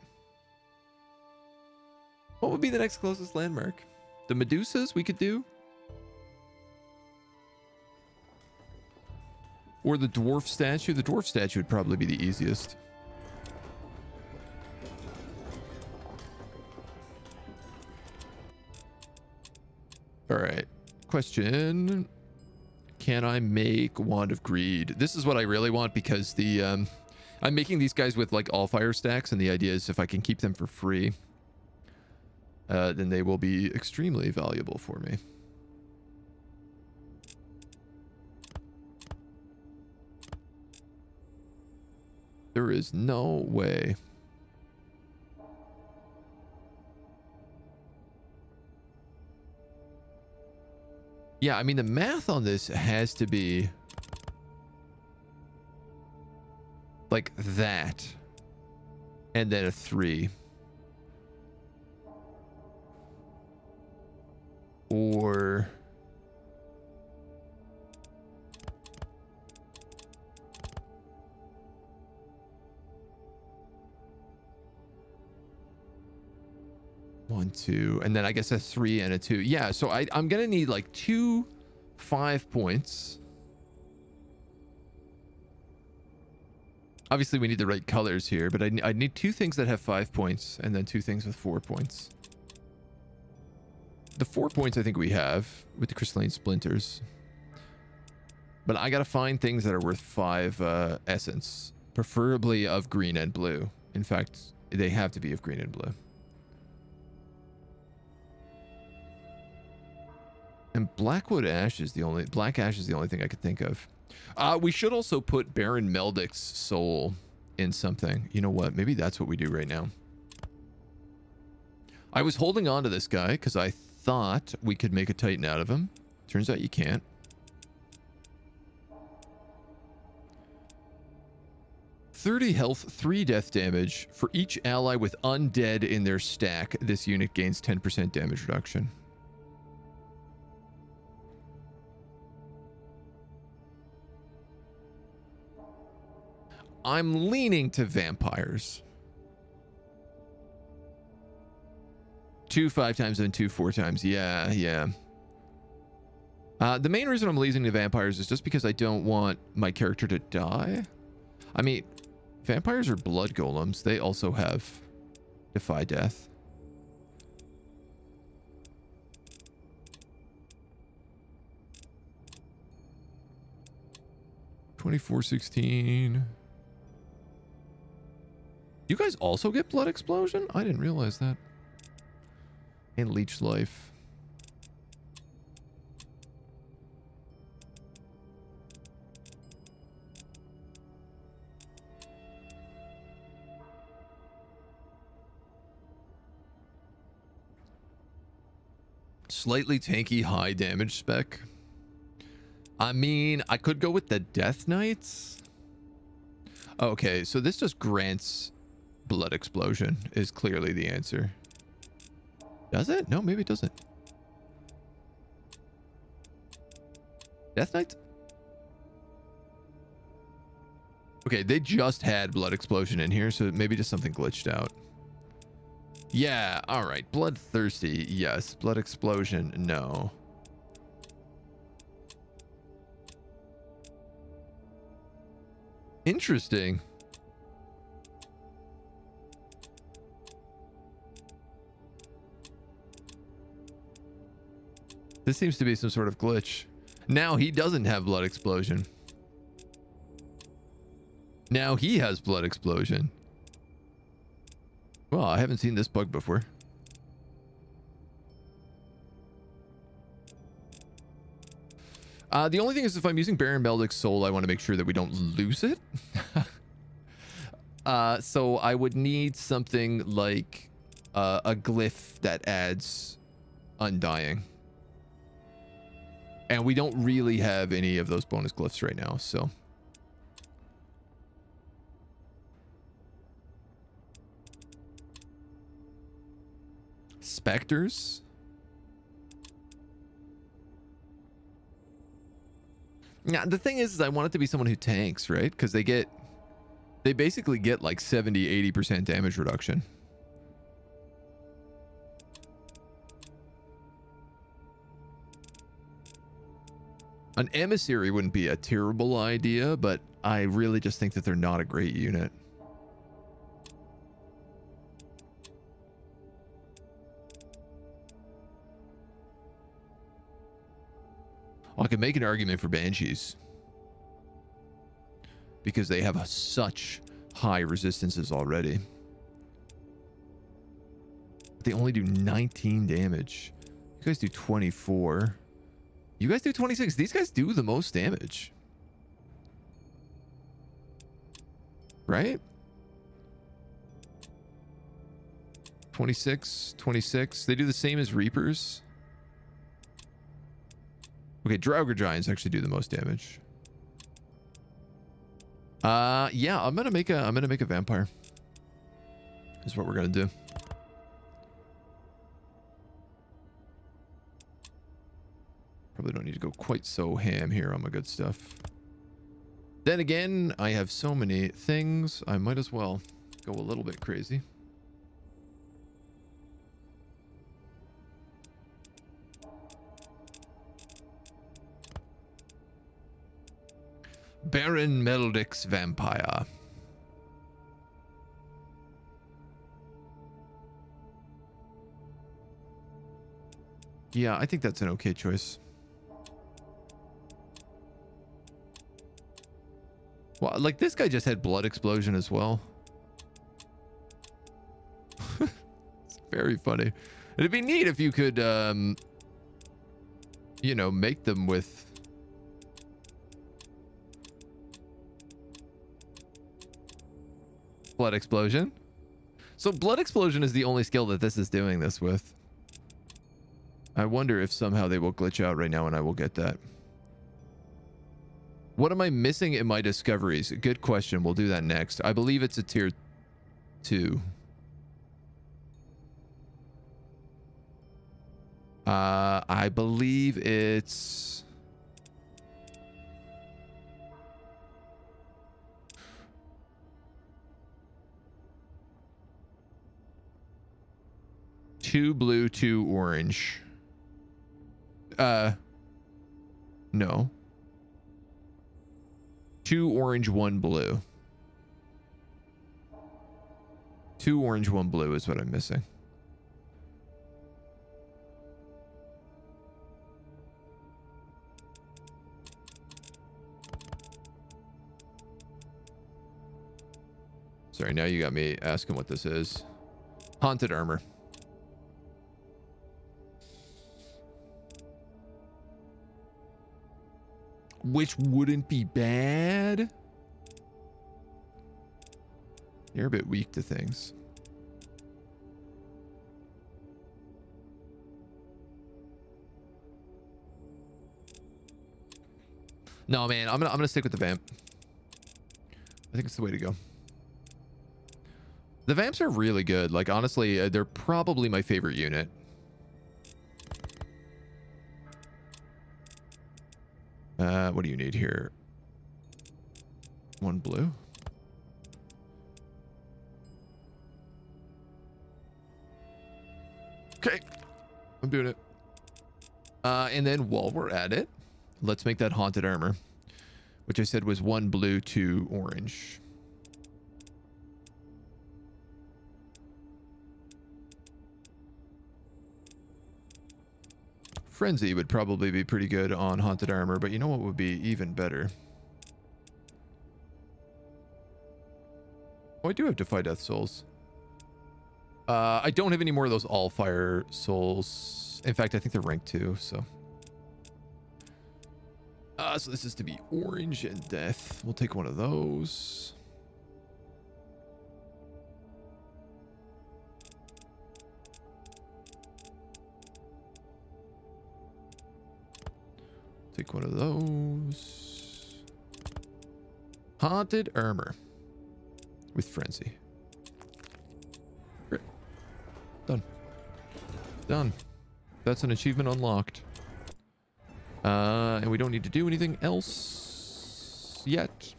What would be the next closest landmark? The Medusas we could do? Or the dwarf statue? The dwarf statue would probably be the easiest. All right. Question. Can I make Wand of Greed? This is what I really want because the I'm making these guys with like Allfire stacks, and the idea is if I can keep them for free, then they will be extremely valuable for me. There is no way. Yeah, I mean, the math on this has to be like that. And then a 3. Or... One, 2, and then I guess a 3 and a 2. Yeah, so I'm gonna need like 2 5 points. Obviously, we need the right colors here, but I need 2 things that have 5 points, and then 2 things with 4 points. The 4 points I think we have with the crystalline splinters, but I gotta find things that are worth 5 essence, preferably of green and blue. In fact, they have to be of green and blue. And Blackwood Ash is the only... Black Ash is the only thing I could think of. We should also put Baron Meldick's soul in something. You know what? Maybe that's what we do right now. I was holding on to this guy because I thought we could make a Titan out of him. Turns out you can't. "30 health, 3 death damage. For each ally with undead in their stack, this unit gains 10% damage reduction." I'm leaning to vampires. 2 5 times and 2 4 times. Yeah, yeah. The main reason I'm leaning to vampires is just because I don't want my character to die. I mean, vampires are blood golems. They also have defy death. $24.16. You guys also get blood explosion? I didn't realize that. And leech life. Slightly tanky high damage spec. I mean, I could go with the Death Knights. Okay, so this just grants blood explosion is clearly the answer. Does it? No, maybe it doesn't. Death Knights? Okay, they just had blood explosion in here, so maybe just something glitched out. Yeah, all right. Bloodthirsty, yes. Blood explosion, no. Interesting. This seems to be some sort of glitch. Now he doesn't have blood explosion. Now he has blood explosion. Well, I haven't seen this bug before. The only thing is if I'm using Baron Meldic's soul, I want to make sure that we don't lose it. So I would need something like a glyph that adds undying. And we don't really have any of those bonus glyphs right now, so. Spectres? Now, the thing is I want it to be someone who tanks, right? Because they basically get like 70-80% damage reduction. An emissary wouldn't be a terrible idea, but I really just think that they're not a great unit. I could make an argument for Banshees because they have such high resistances already. They only do 19 damage. You guys do 24. You guys do 26. These guys do the most damage. Right? 26, 26. They do the same as Reapers. Okay, Draugr Giants actually do the most damage. Yeah, I'm gonna make a vampire. Is what we're gonna do. Probably don't need to go quite so ham here on my good stuff. Then again, I have so many things, I might as well go a little bit crazy. Baron Meldic's vampire. Yeah, I think that's an okay choice. Well, like this guy just had blood explosion as well. It's very funny. It'd be neat if you could, you know, make them with blood explosion. So blood explosion is the only skill that this is doing this with. I wonder if somehow they will glitch out right now and I will get that. What am I missing in my discoveries? Good question. We'll do that next. I believe it's a tier 2. I believe it's... two blue, 2 orange. No. 2 orange, 1 blue. 2 orange, 1 blue is what I'm missing. Sorry, now you got me asking what this is. Haunted armor. Which wouldn't be bad. You're a bit weak to things. No, man, I'm gonna stick with the vamp. I think it's the way to go. The vamps are really good. Like, honestly, they're probably my favorite unit. What do you need here? 1 blue? I'm doing it. And then while we're at it, let's make that haunted armor, which I said was 1 blue, 2 orange. Frenzy would probably be pretty good on haunted armor, but you know what would be even better? Oh, I do have Defy Death Souls. I don't have any more of those Allfire souls. In fact, I think they're rank 2, so. So this is to be orange and death. We'll take one of those. Take one of those. Haunted armor with frenzy. Great. Done. Done. That's an achievement unlocked. And we don't need to do anything else yet.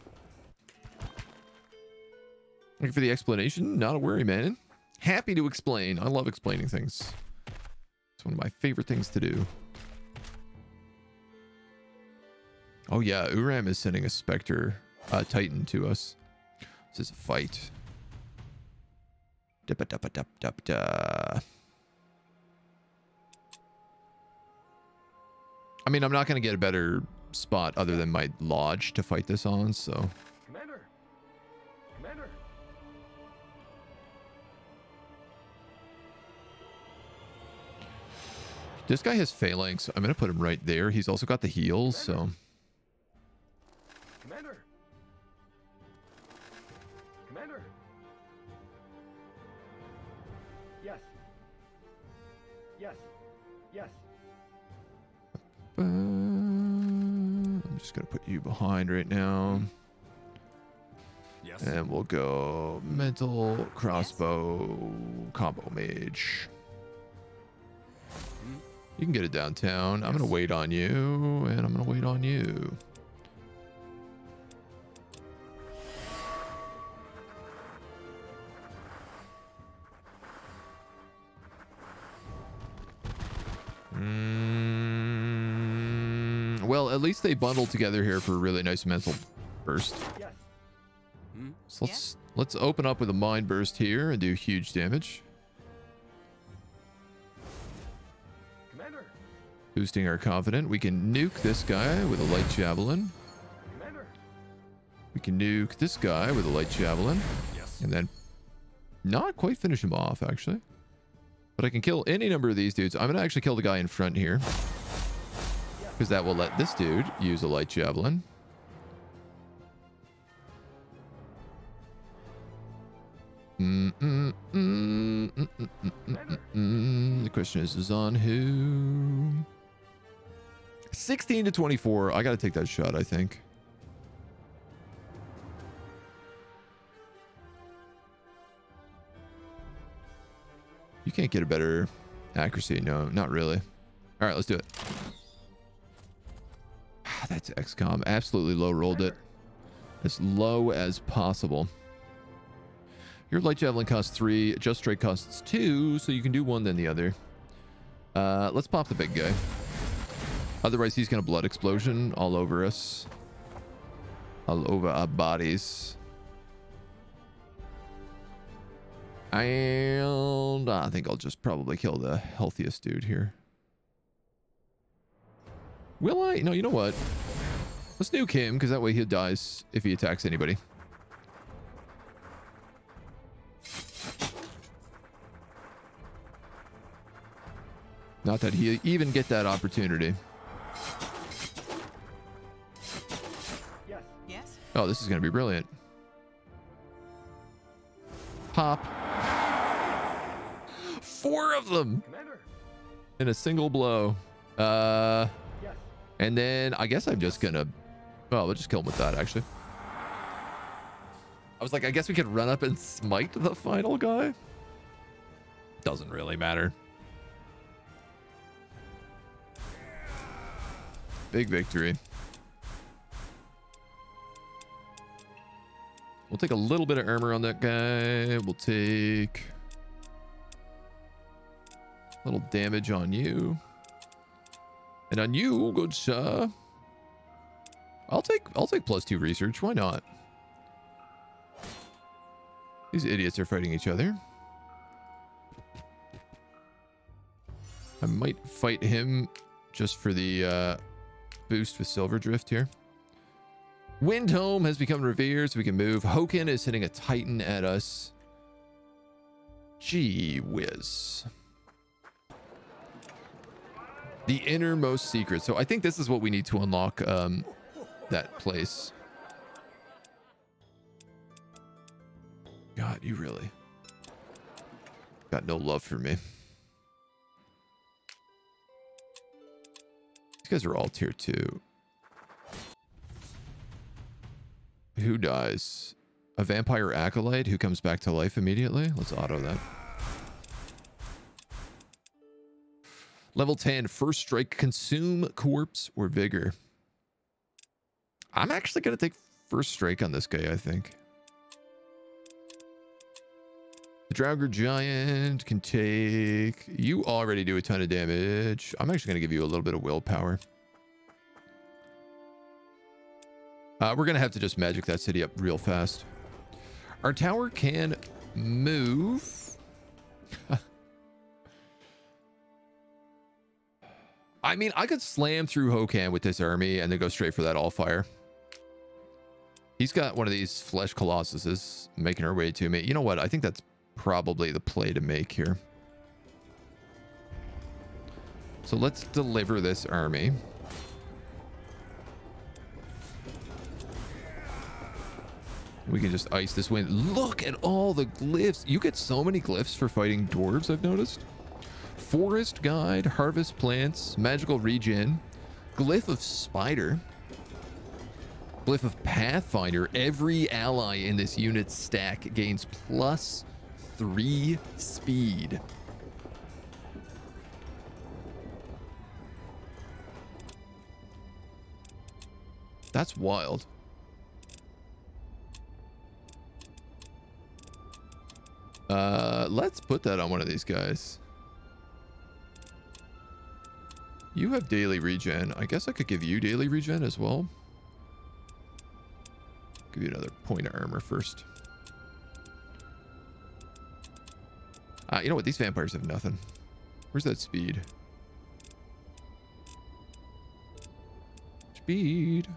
Thank you for the explanation. Not a worry, man. Happy to explain. I love explaining things. It's one of my favorite things to do. Oh yeah, Uram is sending a Spectre Titan to us. This is a fight. Da-ba-da-ba-da-ba-da. I mean, I'm not going to get a better spot other than my lodge to fight this on, so. Commander. Commander. This guy has phalanx. I'm going to put him right there. He's also got the heals, so. Commander. Commander. Yes. Yes. Yes. I'm just going to put you behind right now. Yes. And we'll go mental, crossbow, combo mage. You can get it downtown. I'm going to wait on you, and I'm going to wait on you. Well, at least they bundle together here for a really nice mental burst. Yes. So let's open up with a mind burst here and do huge damage. Commander. Boosting our confident. We can nuke this guy with a light javelin. Commander. We can nuke this guy with a light javelin. Yes. And then not quite finish him off, actually. But I can kill any number of these dudes. I'm going to actually kill the guy in front here. Because that will let this dude use a light javelin. The question is on who? 16 to 24. I got to take that shot, I think. You can't get a better accuracy. No, not really. All right, let's do it. That's XCOM. Absolutely low rolled it. As low as possible. Your light javelin costs 3. Just straight costs 2. So you can do one then the other. Let's pop the big guy. Otherwise, he's going to blood explosion all over us. All over our bodies. And I think I'll just probably kill the healthiest dude here. Will I? No, you know what? Let's nuke him, because that way he dies if he attacks anybody. Not that he even get that opportunity. Yes. Yes. Oh, this is going to be brilliant. Pop. 4 of them Commander. in a single blow. Yes. And then I guess I'm just gonna, well, we'll just kill him with that, actually. I was like, I guess we could run up and smite the final guy. Doesn't really matter. Big victory. We'll take a little bit of armor on that guy. We'll take Little damage on you. And on you, good sir. I'll take +2 research. Why not? These idiots are fighting each other. I might fight him just for the boost with Silver Drift here. Windhome has become revered, so we can move. Hoken is hitting a Titan at us. Gee whiz. The innermost secret. So I think this is what we need to unlock that place. God, you really got no love for me. These guys are all tier 2. Who dies? A vampire acolyte who comes back to life immediately? Let's auto that. Level 10, first strike, consume corpse or vigor. I'm actually going to take first strike on this guy, I think. The Draugr Giant can take... You already do a ton of damage. I'm actually going to give you a little bit of willpower. We're going to have to just magic that city up real fast. Our tower can move. I mean, I could slam through Hokan with this army and then go straight for that Allfire. He's got one of these flesh colossuses making her way to me. You know what? I think that's probably the play to make here. So let's deliver this army. We can just ice this wind. Look at all the glyphs. You get so many glyphs for fighting dwarves, I've noticed. Forest Guide, Harvest Plants, Magical Regen, Glyph of Spider, Glyph of Pathfinder. Every ally in this unit stack gains +3 speed. That's wild. Let's put that on one of these guys. You have daily regen. I guess I could give you daily regen as well. Give you another point of armor first. You know what? These vampires have nothing. Where's that speed? Speed.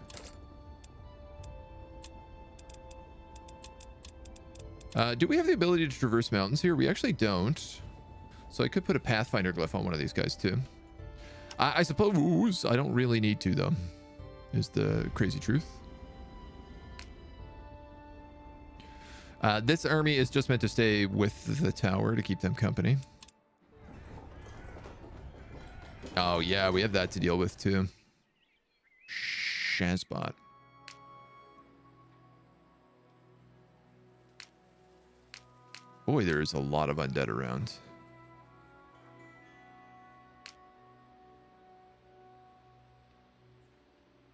Do we have the ability to traverse mountains here? We actually don't. So I could put a Pathfinder glyph on one of these guys too. I suppose I don't really need to, though, is the crazy truth. This army is just meant to stay with the tower to keep them company. Oh, yeah, we have that to deal with, too. Shazbot. Boy, there's a lot of undead around.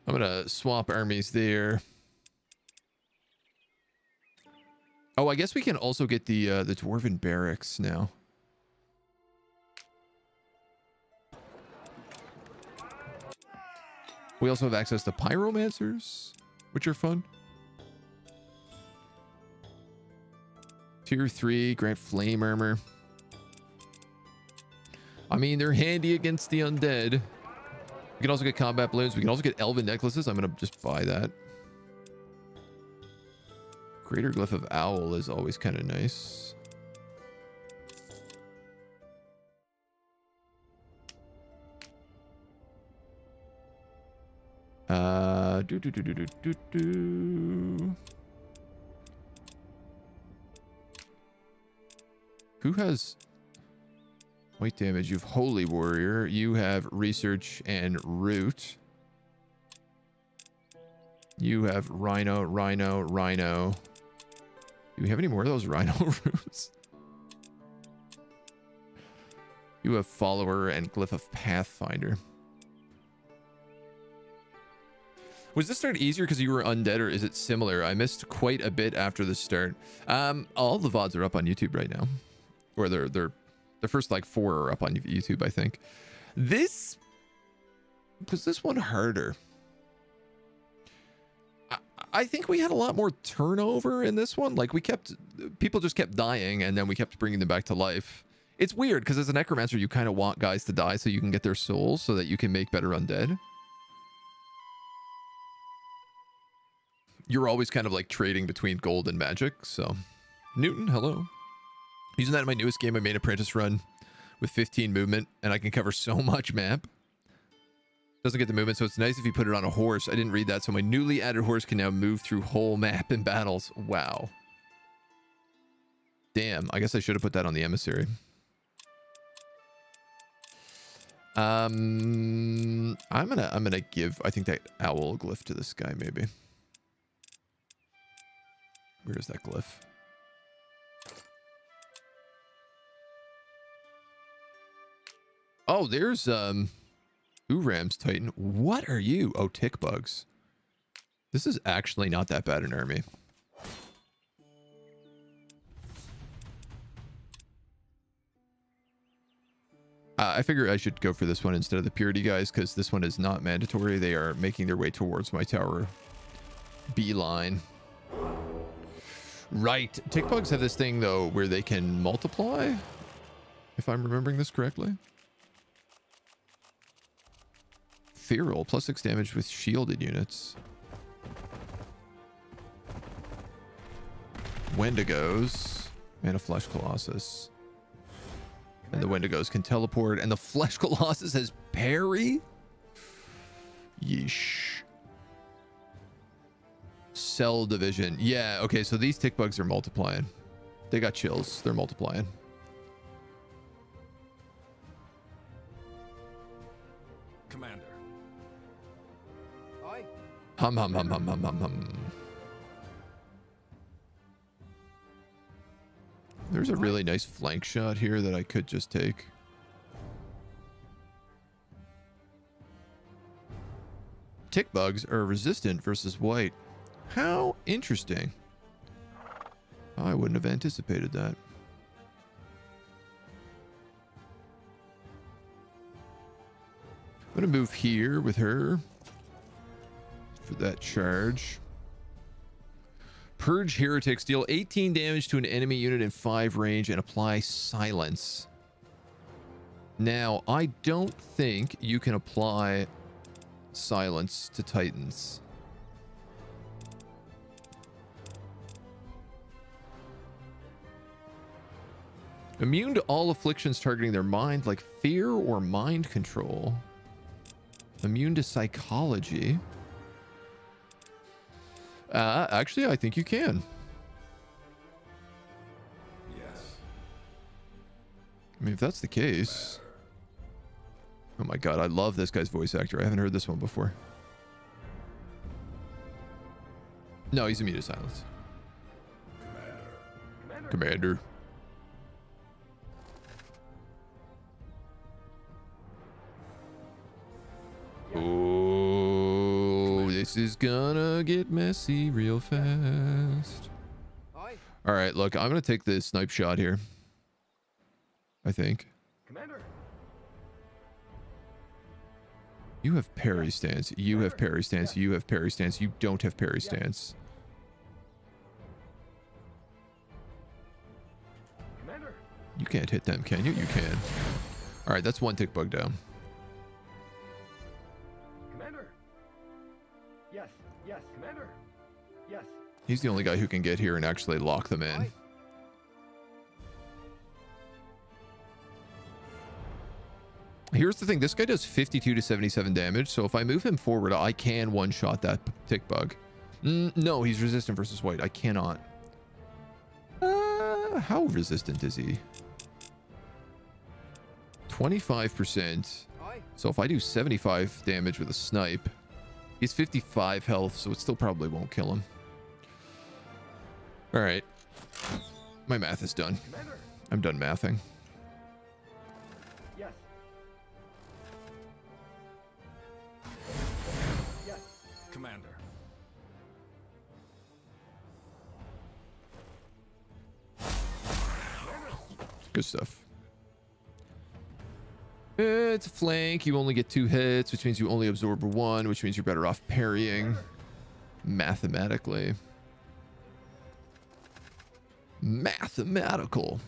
I'm gonna swap armies there. Oh, I guess we can also get the dwarven barracks now. We also have access to pyromancers, which are fun. Tier 3, grant flame armor. I mean, they're handy against the undead. We can also get combat balloons. We can also get elven necklaces. I'm going to just buy that. Greater Glyph of Owl is always kind of nice. Who has white damage? You have Holy Warrior. You have Research and Root. You have Rhino, Rhino, Rhino. Do we have any more of those Rhino roots? You have Follower and Glyph of Pathfinder. Was this start easier because you were undead, or is it similar? I missed quite a bit after the start. All the VODs are up on YouTube right now. Or they're The first like 4 are up on YouTube, I think. Was this one harder? I think we had a lot more turnover in this one. Like people just kept dying and then we kept bringing them back to life. It's weird because as a necromancer, you kind of want guys to die so you can get their souls so that you can make better undead. You're always kind of like trading between gold and magic. So Newton, hello. Using that in my newest game, I made apprentice run with 15 movement and I can cover so much map. Doesn't get the movement, so it's nice if you put it on a horse. I didn't read that, so my newly added horse can now move through whole map in battles. Wow. Damn, I guess I should have put that on the emissary. I'm gonna give, I think, that owl glyph to this guy, maybe. Where is that glyph? Oh, there's Uram's Titan. What are you? Oh, tick bugs. This is actually not that bad an army. I figure I should go for this one instead of the purity guys because this one is not mandatory. They are making their way towards my tower. Beeline. Right. Tick bugs have this thing though where they can multiply, if I'm remembering this correctly. Feral, +6 damage with shielded units. Wendigos. And a Flesh Colossus. And the Wendigos can teleport. And the Flesh Colossus has parry? Yeesh. Cell division. Yeah, okay, so these tick bugs are multiplying. They got chills. They're multiplying. Commander. Hum, hum, hum, hum, hum, hum, hum. There's a really nice flank shot here that I could just take. Tick bugs are resistant versus white. How interesting. I wouldn't have anticipated that. I'm going to move here with her for that charge. Purge heretics, deal 18 damage to an enemy unit in 5 range and apply silence. Now, I don't think you can apply silence to Titans. Immune to all afflictions targeting their mind, like fear or mind control. Immune to psychology. Actually, I think you can. Yes. I mean, if that's the case. Oh my god, I love this guy's voice actor. I haven't heard this one before. No, he's immune to silence. Commander. Oh, this is gonna get messy real fast. All right, look, I'm gonna take the snipe shot here. I think. Commander. You have parry stance. You have parry stance. You have parry stance. You don't have parry stance. Commander. You can't hit them, can you? You can. All right, that's one tick bug down. Commander. Yes. Yes. Commander. Yes. He's the only guy who can get here and actually lock them in. Here's the thing. This guy does 52 to 77 damage. So if I move him forward, I can one-shot that tick bug. No, he's resistant versus white. I cannot. How resistant is he? 25%. So if I do 75 damage with a snipe, he's 55 health, so it still probably won't kill him. All right. My math is done. Commander. I'm done mathing. Yes. Yes. Commander. Good stuff. It's a flank. You only get 2 hits, which means you only absorb 1, which means you're better off parrying. Mathematically. Mathematical.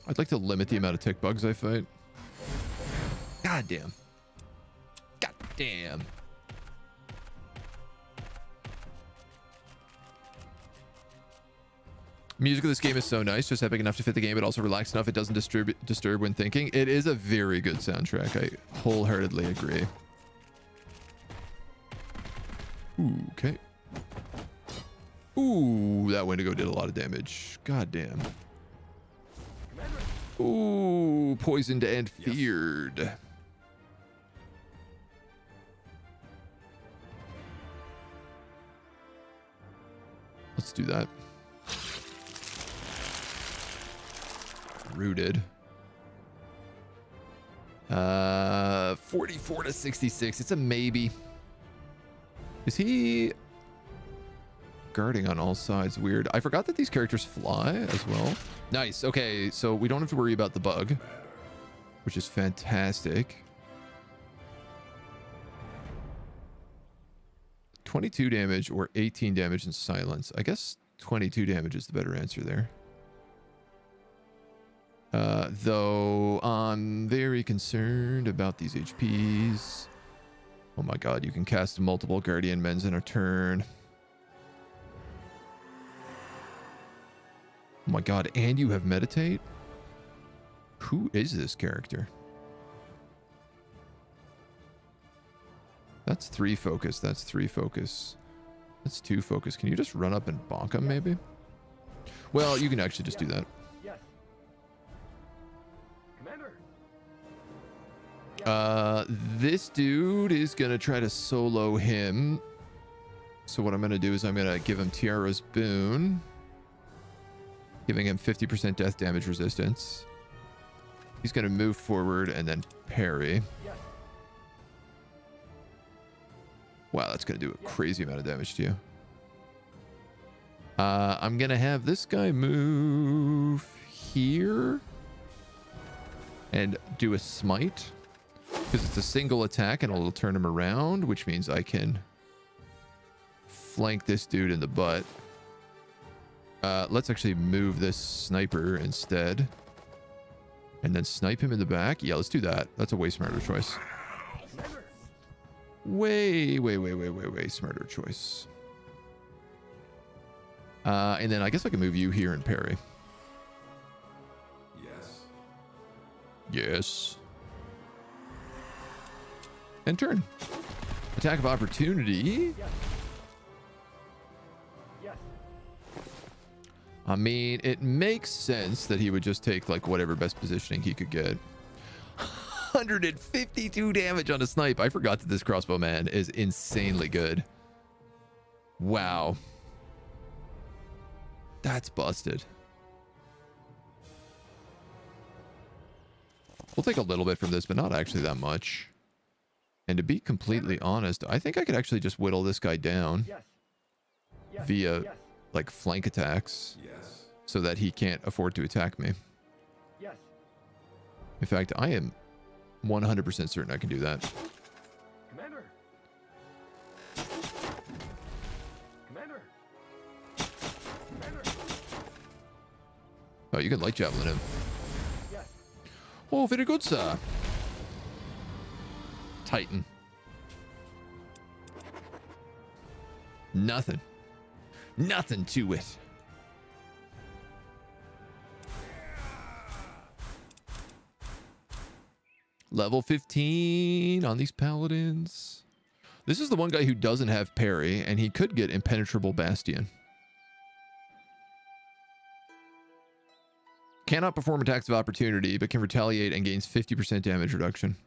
I'd like to limit the amount of tick bugs I fight. God damn. God damn. Music of this game is so nice, just epic enough to fit the game, but also relaxed enough it doesn't disturb when thinking. It is a very good soundtrack. I wholeheartedly agree. Ooh, okay. Ooh, that Wendigo did a lot of damage. God damn. Ooh, poisoned and feared. Let's do that. Rooted. 44 to 66. It's a maybe. Is he guarding on all sides? Weird. I forgot that these characters fly as well. Nice. Okay, so we don't have to worry about the bug, which is fantastic. 22 damage or 18 damage in silence. I guess 22 damage is the better answer there. Though I'm very concerned about these HPs. Oh my god, you can cast multiple Guardian Mens in a turn. Oh my god, and you have Meditate? Who is this character? That's 3 focus. That's 3 focus. That's 2 focus. Can you just run up and bonk him, maybe? Well, you can actually just do that. Yes. Commander. This dude is gonna try to solo him. So what I'm gonna do is I'm gonna give him Tiara's Boon, giving him 50% death damage resistance. He's gonna move forward and then parry. Yes. Wow, that's gonna do a crazy amount of damage to you. I'm gonna have this guy move here and do a smite, because it's a single attack and it'll turn him around, which means I can flank this dude in the butt. Let's actually move this sniper instead and then snipe him in the back. Yeah, let's do that. That's a way smarter choice. Way smarter choice. And then I guess I can move you here and parry. Yes. Yes. And turn. Attack of opportunity. Yes. Yes. I mean, it makes sense that he would just take like whatever best positioning he could get. 152 damage on a snipe. I forgot that this crossbow man is insanely good. Wow. That's busted. We'll take a little bit from this, but not actually that much. And to be completely honest, I think I could actually just whittle this guy down Yes. Yes. via Yes. like flank attacks Yes. so that he can't afford to attack me. Yes. In fact, I am 100% certain I can do that. Commander. Commander. Commander. Oh, you can light javelin him. Yes. Oh, very good, sir. Titan. Nothing. Nothing to it. Level 15 on these paladins. This is the one guy who doesn't have parry, and he could get impenetrable bastion. Cannot perform attacks of opportunity, but can retaliate and gains 50% damage reduction.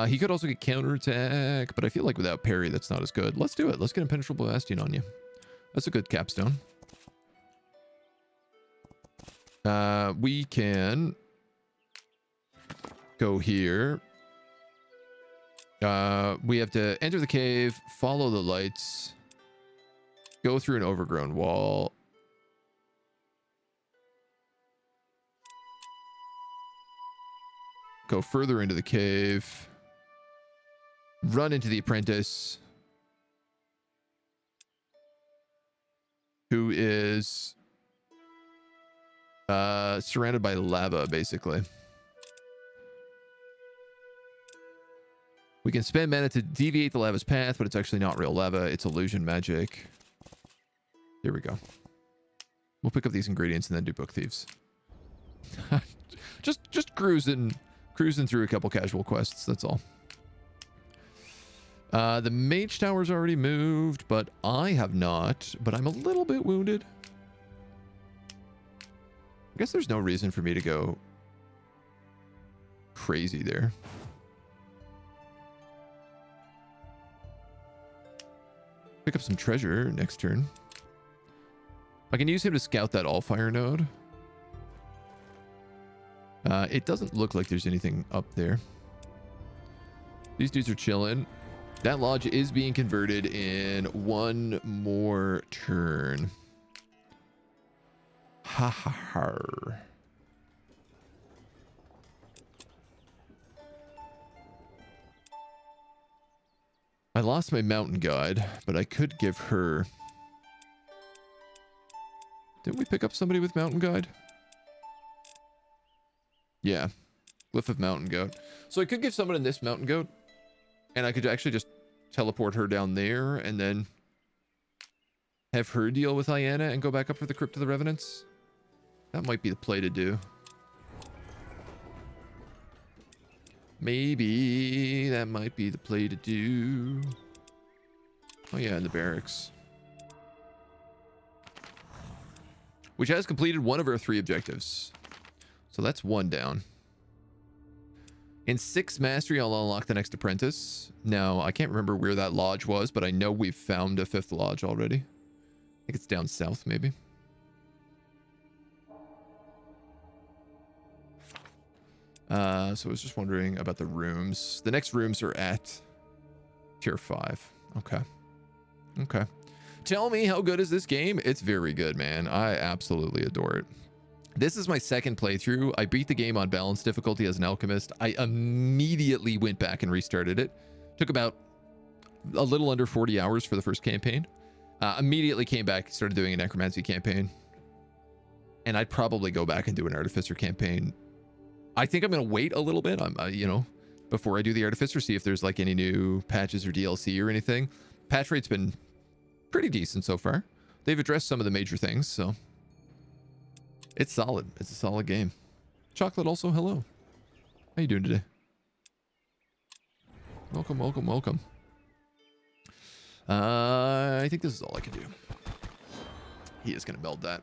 He could also get counterattack, but I feel like without parry, that's not as good. Let's do it. Let's get impenetrable bastion on you. That's a good capstone. We can go here. We have to enter the cave, follow the lights, go through an overgrown wall. go further into the cave. Run into the apprentice, who is surrounded by lava, basically. We can spend mana to deviate the lava's path, but it's actually not real lava. It's illusion magic. There we go. We'll pick up these ingredients and then do book thieves. just cruising through a couple casual quests. That's all. The mage tower's already moved, but I have not. But I'm a little bit wounded. I guess there's no reason for me to go crazy there. Pick up some treasure next turn. I can use him to scout that Allfire node. It doesn't look like there's anything up there. These dudes are chilling. That lodge is being converted in one more turn. Ha ha ha. I lost my mountain guide, but I could give her... Didn't we pick up somebody with mountain guide? Yeah. Glyph of mountain goat. So I could give someone in this mountain goat, and I could actually just teleport her down there and then have her deal with Iana and go back up for the Crypt of the Revenants. That might be the play to do. Maybe that might be the play to do. Oh yeah, in the barracks. Which has completed one of our 3 objectives. So that's 1 down. In 6 mastery, I'll unlock the next apprentice. Now, I can't remember where that lodge was, but I know we've found a 5th lodge already. I think it's down south, maybe. So I was just wondering about the rooms. The next rooms are at tier 5. Okay. Okay. Tell me, how good is this game? It's very good, man. I absolutely adore it. This is my 2nd playthrough. I beat the game on balanced difficulty as an alchemist. I immediately went back and restarted it. Took about a little under 40 hours for the first campaign. Immediately came back, started doing a necromancy campaign. And I'd probably go back and do an artificer campaign. I think I'm going to wait a little bit, you know, before I do the artificer, see if there's like any new patches or DLC or anything. Patch rate's been pretty decent so far. They've addressed some of the major things, so it's solid. It's a solid game. Chocolate also, hello. How you doing today? Welcome, welcome, welcome. I think this is all I can do. He is going to meld that.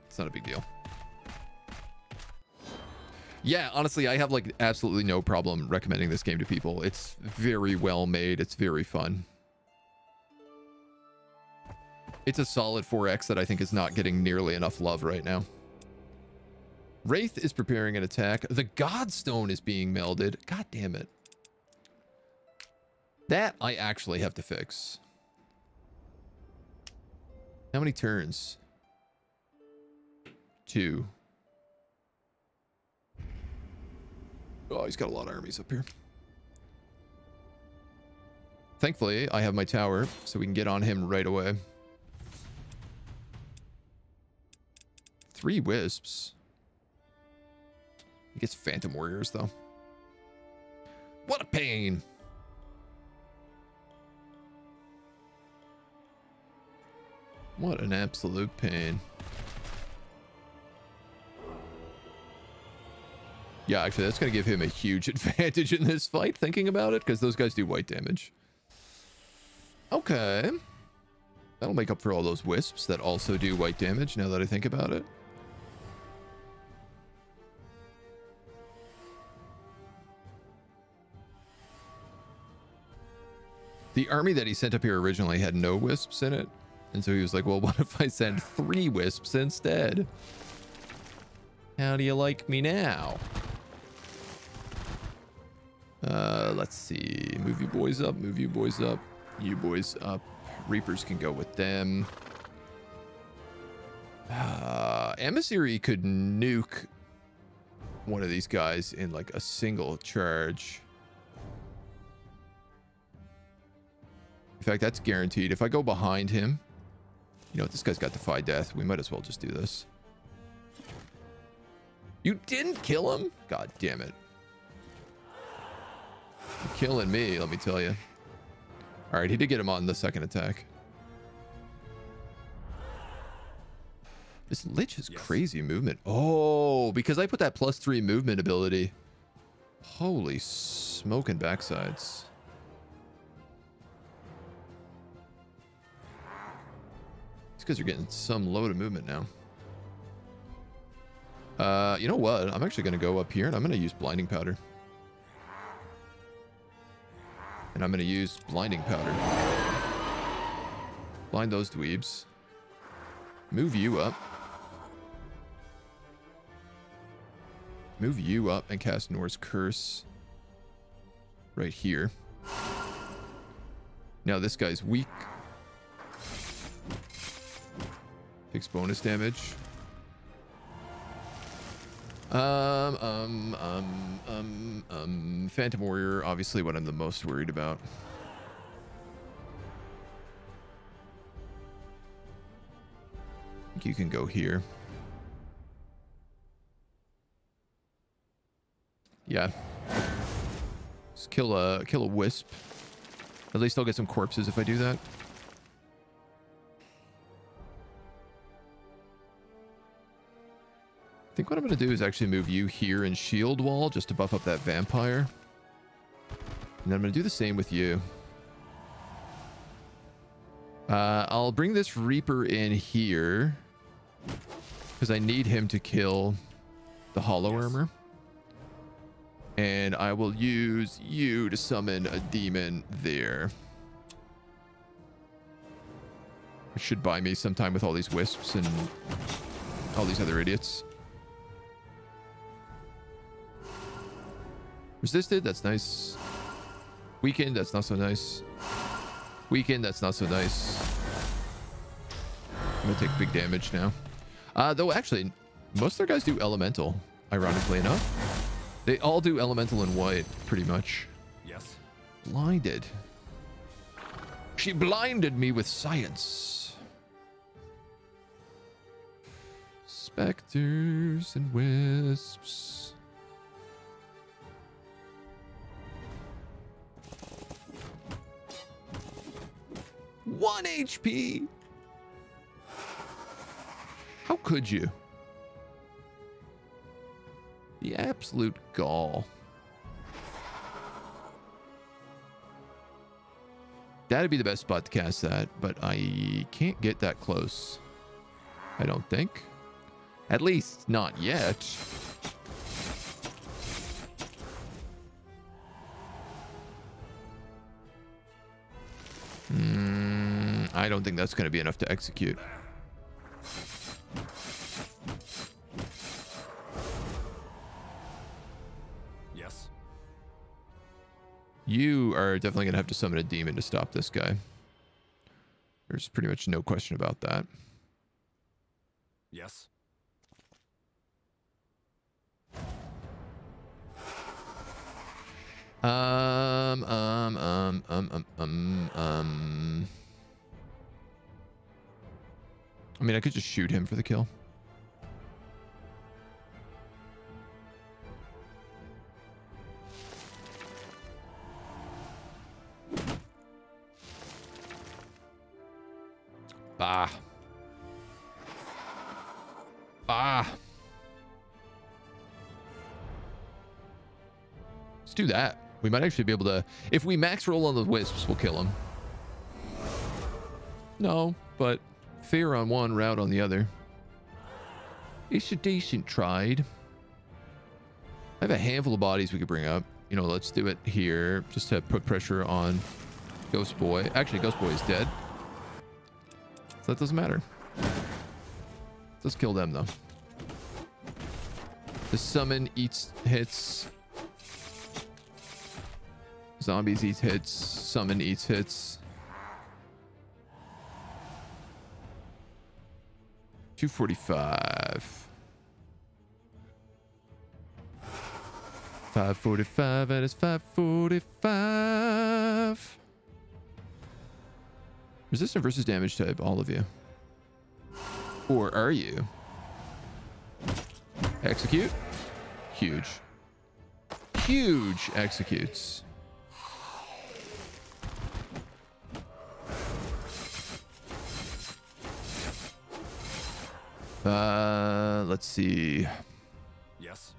It's not a big deal. Yeah, honestly, I have like absolutely no problem recommending this game to people. It's very well made. It's very fun. It's a solid 4X that I think is not getting nearly enough love right now. Wraith is preparing an attack. The Godstone is being melded. God damn it. That I actually have to fix. How many turns? 2. Oh, he's got a lot of armies up here. Thankfully, I have my tower, so we can get on him right away. 3 wisps. He gets phantom warriors, though. What a pain! What an absolute pain. Yeah, actually, that's going to give him a huge advantage in this fight, thinking about it, because those guys do white damage. Okay. That'll make up for all those wisps that also do white damage, now that I think about it. The army that he sent up here originally had no wisps in it, and so he was like, well, what if I send 3 wisps instead? How do you like me now? Let's see. Move you boys up. Move you boys up. You boys up. Reapers can go with them. Emissary could nuke one of these guys in like a single charge. In fact, that's guaranteed. If I go behind him, you know what? This guy's got Defy Death. We might as well just do this. You didn't kill him? God damn it. You're killing me, let me tell you. All right, he did get him on the second attack. This Lich has crazy movement. Oh, because I put that +3 movement ability. Holy smoking backsides. These guys are getting some load of movement now. You know what? I'm actually going to go up here and I'm going to use Blinding Powder. And I'm going to use Blinding Powder. Blind those dweebs. Move you up. Move you up and cast Nor's Curse. Right here. Now this guy's weak. Takes bonus damage. Phantom Warrior, obviously what I'm the most worried about. I think you can go here. Yeah. Just kill a wisp. At least I'll get some corpses if I do that. I think what I'm going to do is actually move you here and shield wall just to buff up that vampire. And then I'm going to do the same with you. I'll bring this Reaper in here because I need him to kill the Hollow Armor. And I will use you to summon a demon there. It should buy me some time with all these wisps and all these other idiots. Resisted, that's nice. Weakened, that's not so nice. Weakened, that's not so nice. I'm gonna take big damage now. Though actually, most of their guys do elemental, ironically enough. They all do elemental in white, pretty much. Yes. Blinded. She blinded me with science. Specters and wisps. One HP. How could you? The absolute gall. That'd be the best spot to cast that, but I can't get that close. I don't think. At least not yet. I don't think that's going to be enough to execute. Yes. You are definitely going to have to summon a demon to stop this guy. There's pretty much no question about that. Yes. I mean, I could just shoot him for the kill. Bah. Bah. Let's do that. We might actually be able to... If we max roll on the wisps, we'll kill him. No, but fair on one, route on the other. It's a decent trade. I have a handful of bodies we could bring up. You know, let's do it here just to put pressure on Ghost Boy. Actually, Ghost Boy is dead. So that doesn't matter. Let's kill them, though. The summon eats hits. Zombies eats hits. Summon eats hits. 245. 545, that is 545. Resistant versus damage type, all of you. Or are you? Execute. Huge. Huge executes. Let's see. Yes.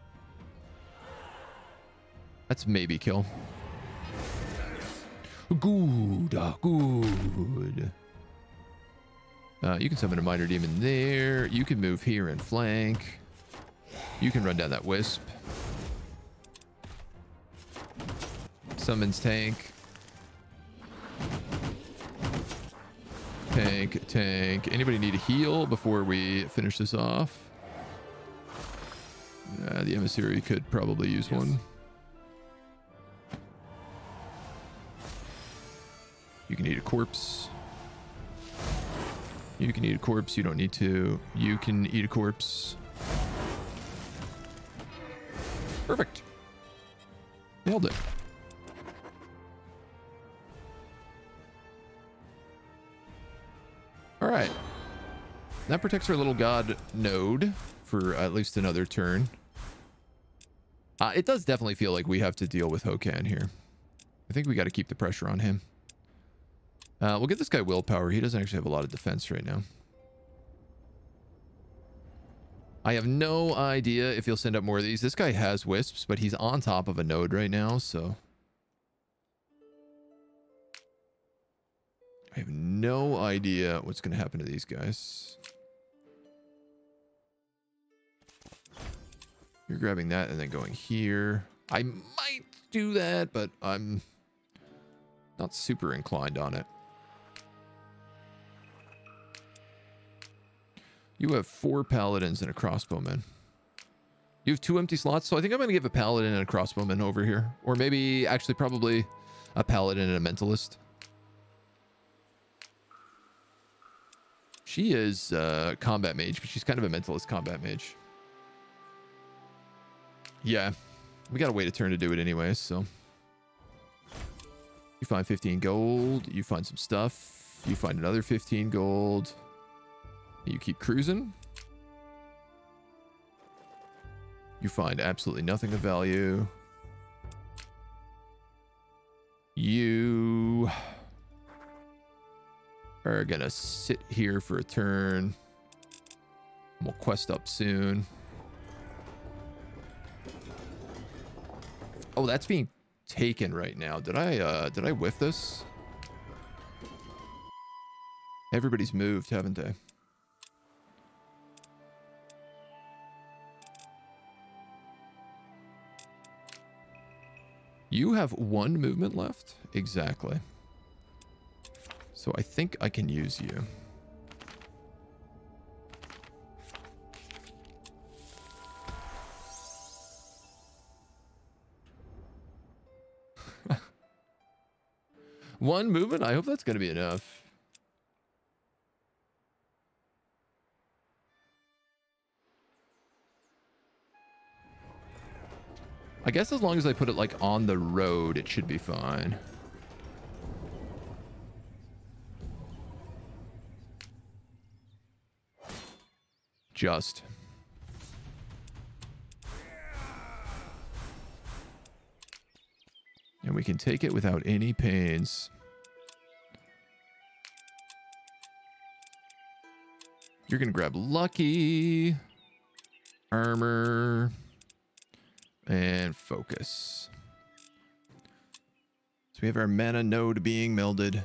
That's maybe kill. Yes. Good. Good. You can summon a minor demon there. You can move here and flank. You can run down that wisp. Summons tank. Tank. Anybody need a heal before we finish this off? The emissary could probably use one. You can eat a corpse. You can eat a corpse. You don't need to. You can eat a corpse. Perfect. Nailed it. All right. That protects our little god node for at least another turn. It does definitely feel like we have to deal with Hokan here. I think we got to keep the pressure on him. We'll get this guy willpower. He doesn't actually have a lot of defense right now. I have no idea if he'll send up more of these. This guy has wisps, but he's on top of a node right now, so... I have no idea what's going to happen to these guys. You're grabbing that and then going here. I might do that, but I'm not super inclined on it. You have 4 paladins and a crossbowman. You have 2 empty slots, so I think I'm going to give a paladin and a crossbowman over here. Or maybe, actually, probably a paladin and a mentalist. She is combat mage, but she's kind of a mentalist combat mage. Yeah, we got to wait a turn to do it anyways, so. You find 15 gold. You find some stuff. You find another 15 gold. You keep cruising. You find absolutely nothing of value. You are gonna sit here for a turn. We'll quest up soon. Oh, that's being taken right now. Did I whiff this? Everybody's moved, haven't they? You have 1 movement left? Exactly. So I think I can use you. One movement? I hope that's going to be enough. I guess as long as I put it like on the road, it should be fine. Just. And we can take it without any pains. You're going to grab lucky, armor, and focus. So we have our mana node being melded.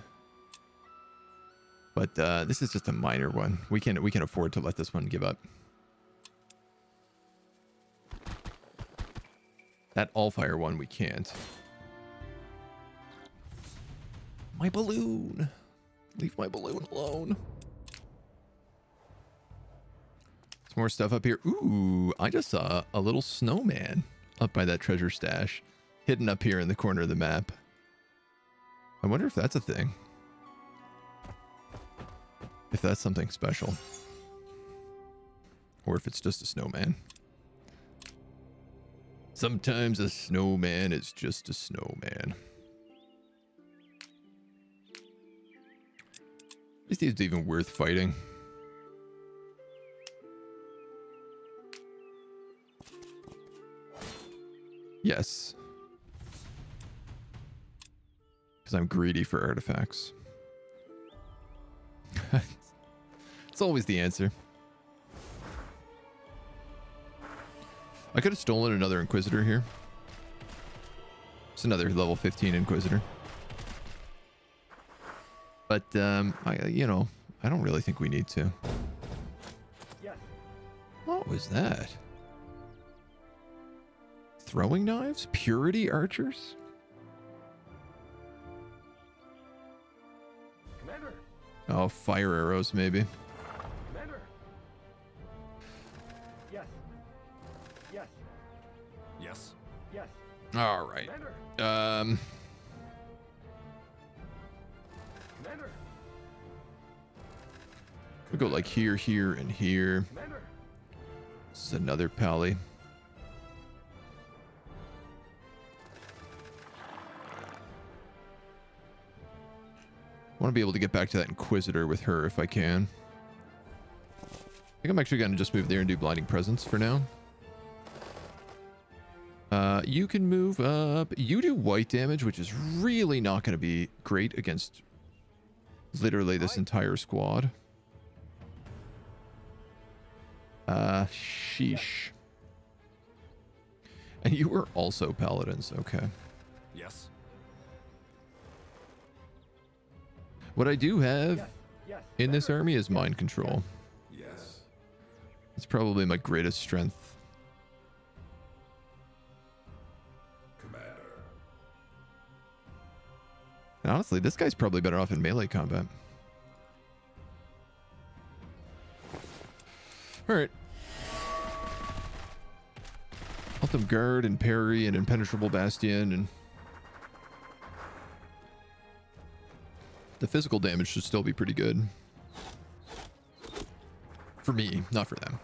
But this is just a minor one. We can afford to let this one give up. That Allfire one we can't. My balloon. Leave my balloon alone. Some more stuff up here. Ooh, I just saw a little snowman up by that treasure stash, hidden up here in the corner of the map. I wonder if that's a thing. If that's something special. Or if it's just a snowman. Sometimes a snowman is just a snowman. Is these even worth fighting? Yes. Because I'm greedy for artifacts. It's always the answer. I could have stolen another Inquisitor here. It's another level 15 Inquisitor. But, you know, I don't really think we need to. Yes. What was that? Throwing knives? Purity archers? Commander. Oh, fire arrows, maybe. Commander. Yes. Yes. Yes. Yes. All right. Commander. Commander. We'll go like here, here, and here. Commander. This is another pally. I want to be able to get back to that Inquisitor with her if I can. I think I'm actually going to just move there and do Blinding Presence for now. You can move up. You do white damage, which is really not going to be great against literally this entire squad. Sheesh. And you were also paladins. Okay. Yes. What I do have Yes. Yes. in this Commander. army is mind control. Yes. It's probably my greatest strength. Commander. And honestly, this guy's probably better off in melee combat. Alright. Let them guard and parry and impenetrable bastion, and the physical damage should still be pretty good. For me, not for them.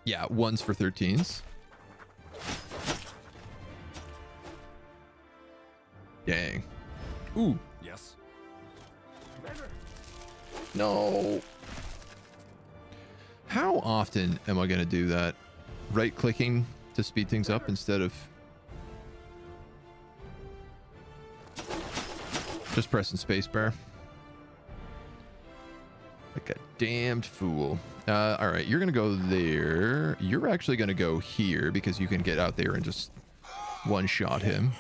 Yeah, 1s for 13s. Dang. Ooh. Yes. Commander. No. How often am I going to do that? Right-clicking to speed things up instead of just pressing spacebar? Like a damned fool. All right, you're going to go there. You're actually going to go here because you can get out there and just one-shot him.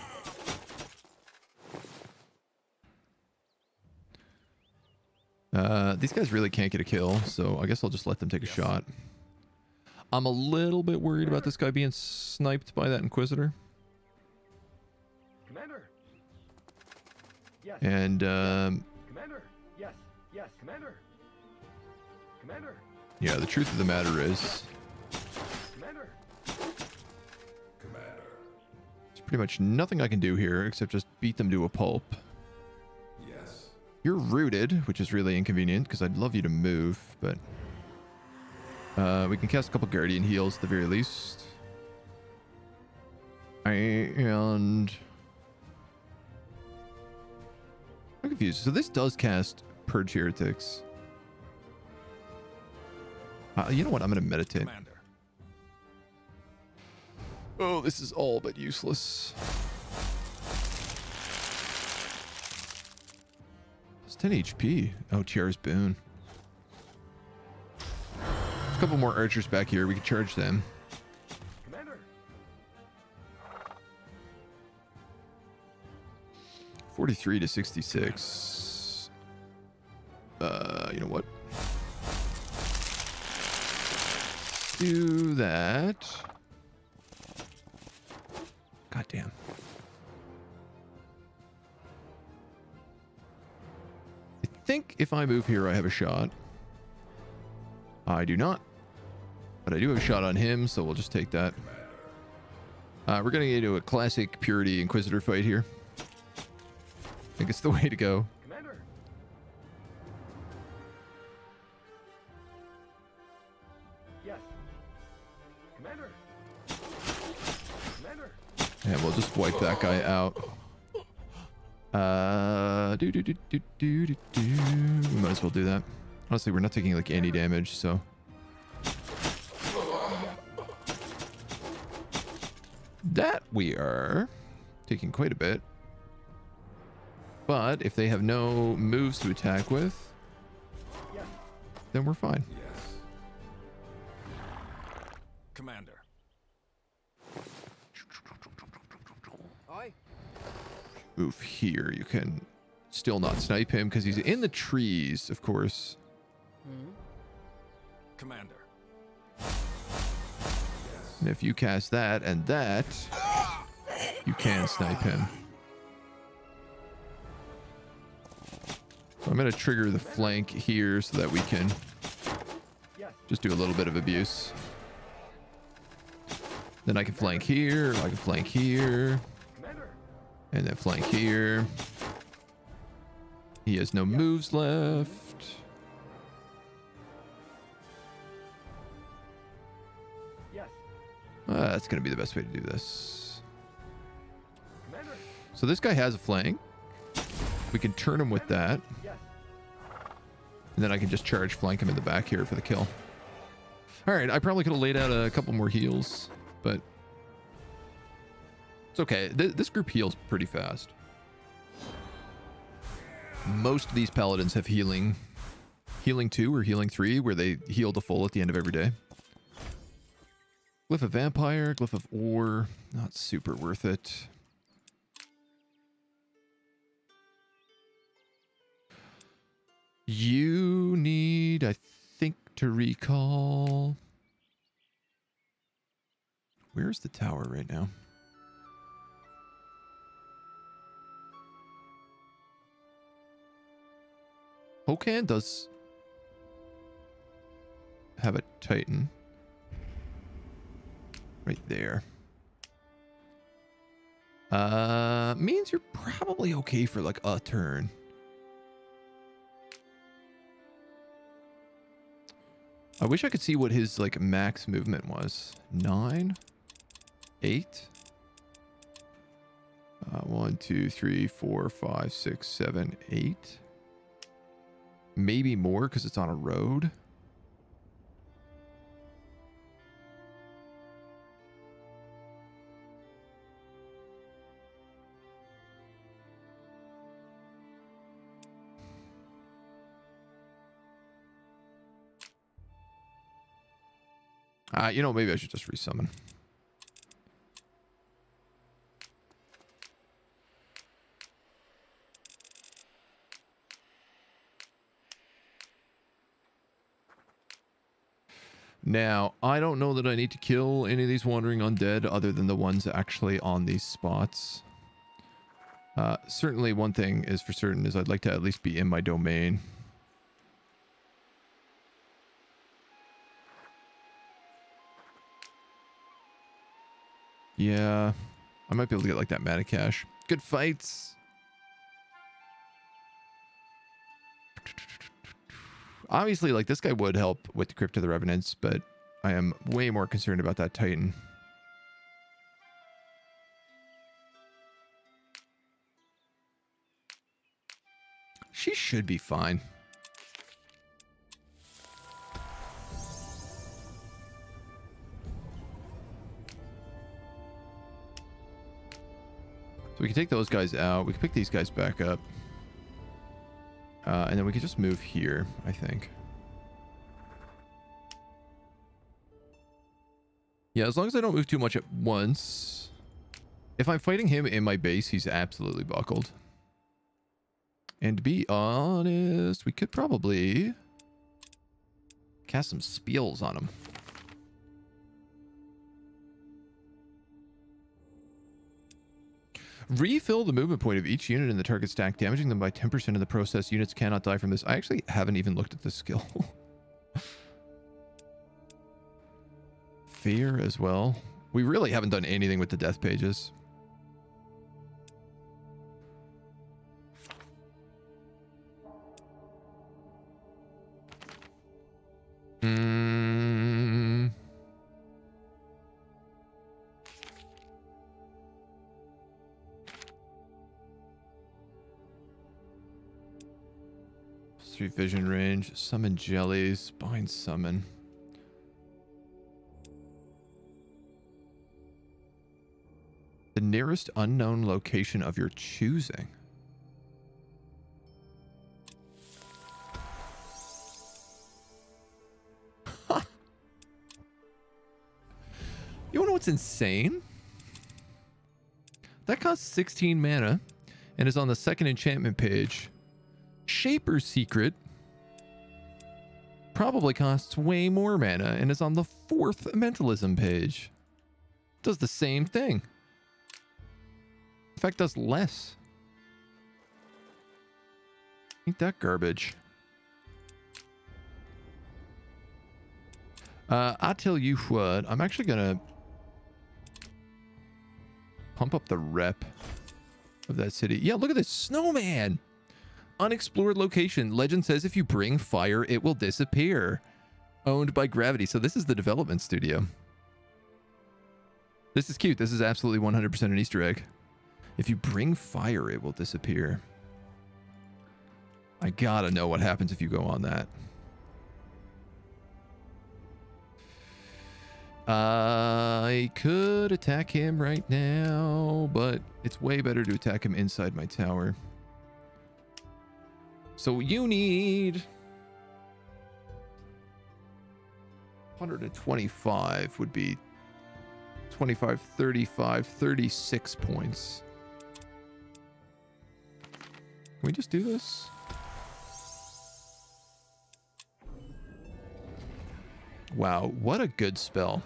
These guys really can't get a kill, so I guess I'll just let them take a shot. I'm a little bit worried about this guy being sniped by that Inquisitor. Commander. Yes. And, Commander. Yes. Yes. Commander. Commander. yeah, the truth of the matter is, Commander. Commander. there's pretty much nothing I can do here except just beat them to a pulp. Yes. You're rooted, which is really inconvenient because I'd love you to move, but we can cast a couple Guardian heals at the very least. And I'm confused. So this does cast Purge Heretics. You know what? I'm going to meditate. Commander. Oh, this is all but useless. It's 10 HP. Oh, Tiara's Boon. There's a couple more archers back here. We can charge them. Commander. 43 to 66. You know what? Do that. God damn. I think if I move here, I have a shot. I do not. But I do have a shot on him, so we'll just take that. We're going to get into a classic Purity Inquisitor fight here. I think it's the way to go. Commander. Yes. wipe that guy out. We might as well do that. Honestly, we're not taking like any damage, so. That we are taking quite a bit. But if they have no moves to attack with, then we're fine. Yes. Commander. Aye. Move here. You can still not snipe him because he's in the trees, of course. Commander. And if you cast that and that, you can snipe him. So I'm going to trigger the flank here so that we can just do a little bit of abuse. Then I can flank here, I can flank here, and then flank here. He has no moves left. That's going to be the best way to do this. So this guy has a flank. We can turn him with that. And then I can just charge flank him in the back here for the kill. All right, I probably could have laid out a couple more heals, but it's okay. This group heals pretty fast. Most of these paladins have healing 2 or healing 3, where they heal to full at the end of every day. Glyph of Vampire, Glyph of Ore, not super worth it. You need, I think, to recall. Where's the tower right now? Hokan does have a Titan. Right there. Means you're probably okay for like a turn. I wish I could see what his like max movement was. 9, 8. 1, 2, 3, 4, 5, 6, 7, 8. Maybe more because it's on a road. You know, maybe I should just resummon. Now, I don't know that I need to kill any of these wandering undead other than the ones actually on these spots. Certainly one thing is for certain is I'd like to at least be in my domain. Yeah, I might be able to get like that mana cash. Good fights. Obviously, like this guy would help with the Crypt of the Revenants, but I am way more concerned about that Titan. She should be fine. So we can take those guys out. We can pick these guys back up. And then we can just move here, I think. Yeah, as long as I don't move too much at once. If I'm fighting him in my base, he's absolutely buckled. And to be honest, we could probably cast some spells on him. Refill the movement point of each unit in the target stack, damaging them by 10% in the process. Units cannot die from this. I actually haven't even looked at this skill. Fear as well. We really haven't done anything with the death pages. +3 vision range. Summon jellies. Bind summon. The nearest unknown location of your choosing. You wanna know what's insane? That costs 16 mana and is on the second enchantment page. Shaper's Secret probably costs way more mana and is on the 4th mentalism page. Does the same thing. In fact, does less. Ain't that garbage? I tell you what, I'm actually gonna pump up the rep of that city. Yeah, look at this snowman. Unexplored location. Legend says if you bring fire, it will disappear. Owned by Gravity. So this is the development studio. This is cute. This is absolutely 100% an Easter egg. If you bring fire, it will disappear. I gotta know what happens if you go on that. I could attack him right now, but it's way better to attack him inside my tower. So you need 125 would be 25, 35, 36 points. Can we just do this? Wow, what a good spell.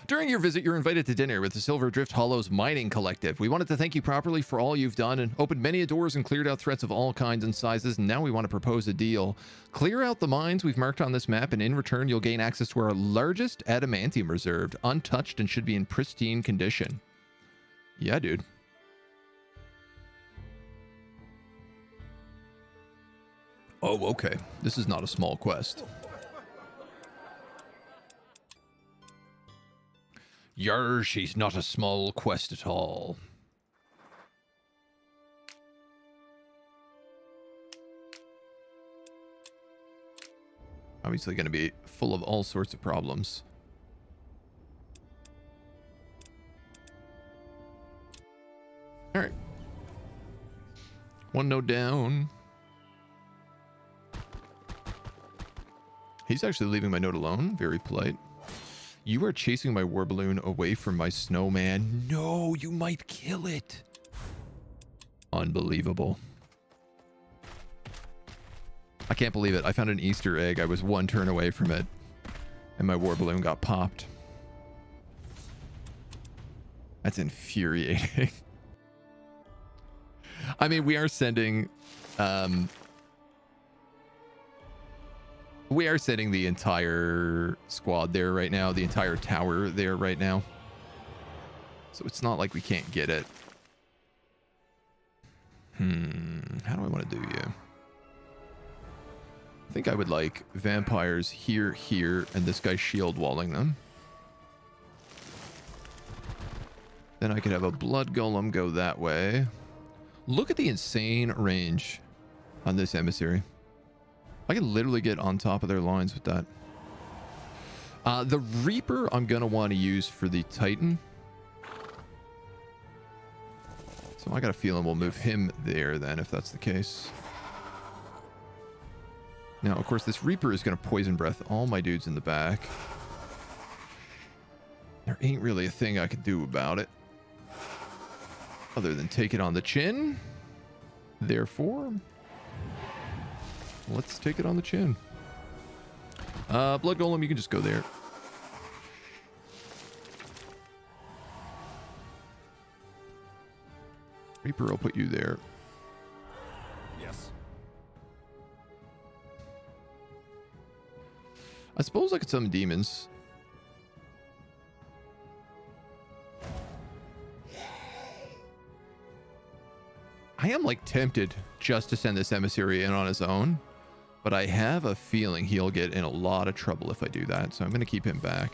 During your visit, you're invited to dinner with the Silver Drift Hollows Mining Collective. We wanted to thank you properly for all you've done and opened many doors and cleared out threats of all kinds and sizes. And now we want to propose a deal. Clear out the mines we've marked on this map, and in return, you'll gain access to our largest adamantium reserved, untouched and should be in pristine condition. Yeah, dude. Oh, okay. This is not a small quest. Yar, she's not a small quest at all. Obviously going to be full of all sorts of problems. All right. One node down. He's actually leaving my node alone. Very polite. You are chasing my war balloon away from my snowman. No, you might kill it. Unbelievable. I can't believe it. I found an Easter egg. I was one turn away from it, and my war balloon got popped. That's infuriating. I mean, we are sending... we are sending the entire squad there right now, the entire tower there right now. So it's not like we can't get it. How do I want to do you? I think I would like vampires here, here, and this guy shield walling them. Then I could have a blood golem go that way. Look at the insane range on this emissary. I can literally get on top of their lines with that. The Reaper I'm going to want to use for the Titan. So I got a feeling we'll move him there then, if that's the case. Now, of course, this Reaper is going to poison breath all my dudes in the back. There ain't really a thing I can do about it, other than take it on the chin. Therefore... let's take it on the chin. Blood Golem, you can just go there. Reaper, I'll put you there. Yes. I suppose I could summon demons. I am like tempted just to send this emissary in on his own, but I have a feeling he'll get in a lot of trouble if I do that, so I'm going to keep him back.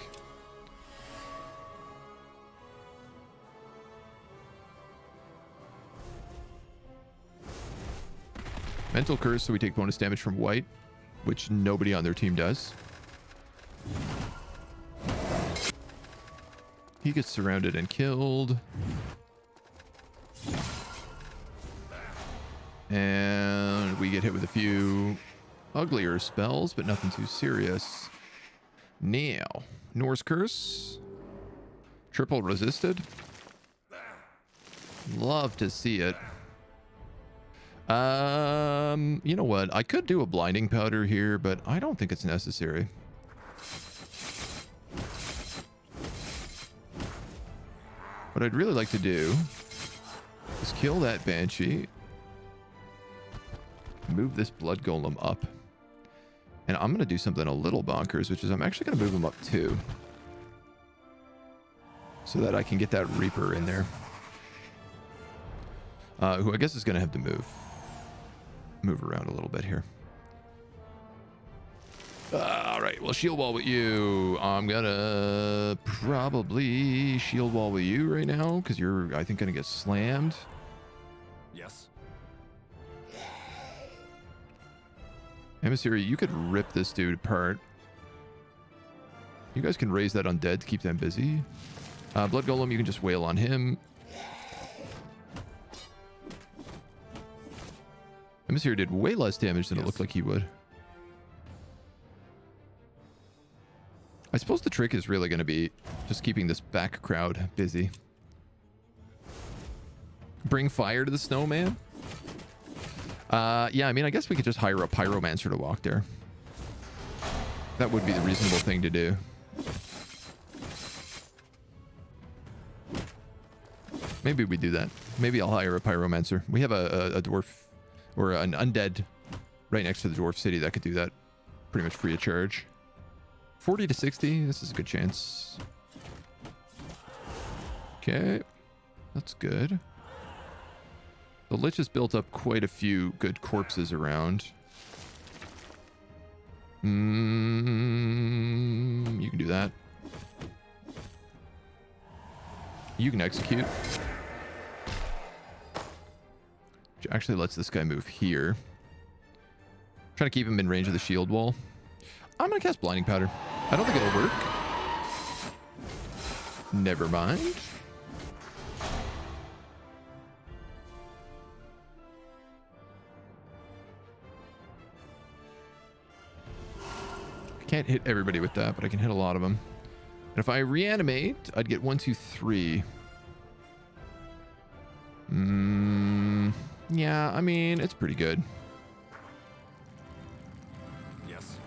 Mental curse, so we take bonus damage from white, which nobody on their team does. He gets surrounded and killed. And we get hit with a few uglier spells, but nothing too serious. Now, Norse Curse. Triple resisted. Love to see it. You know what? I could do a blinding powder here, but I don't think it's necessary. What I'd really like to do is kill that Banshee. Move this Blood Golem up. And I'm going to do something a little bonkers, which is I'm actually going to move him up too. So that I can get that Reaper in there. Who I guess is going to have to move around a little bit here. All right, well, shield wall with you. I'm going to probably shield wall with you right now because you're, I think, going to get slammed. Yes. Emissary, you could rip this dude apart. You guys can raise that undead to keep them busy. Blood Golem, you can just wail on him. Emissary did way less damage than it looked like he would. I suppose the trick is really going to be just keeping this back crowd busy. Bring fire to the snowman? Yeah, I mean, I guess we could just hire a pyromancer to walk there. That would be the reasonable thing to do. Maybe we do that. Maybe I'll hire a pyromancer. We have a dwarf or an undead right next to the dwarf city that could do that pretty much free of charge. 40 to 60. This is a good chance. Okay. That's good. The Lich has built up quite a few good corpses around. You can do that. You can execute. Which actually lets this guy move here. Trying to keep him in range of the shield wall. I'm going to cast Blinding Powder. I don't think it'll work. Never mind. I can't hit everybody with that, but I can hit a lot of them. And if I reanimate, I'd get 1, 2, 3. Yeah, I mean, it's pretty good. Yes.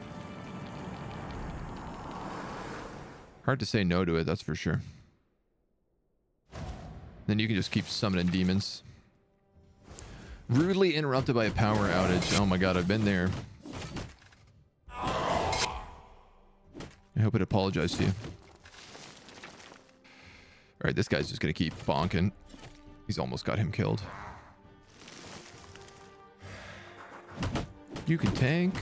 Hard to say no to it, that's for sure. Then you can just keep summoning demons. Rudely interrupted by a power outage. Oh my god, I've been there. I hope it apologized to you. Alright, this guy's just gonna keep bonking. He's almost got him killed. You can tank.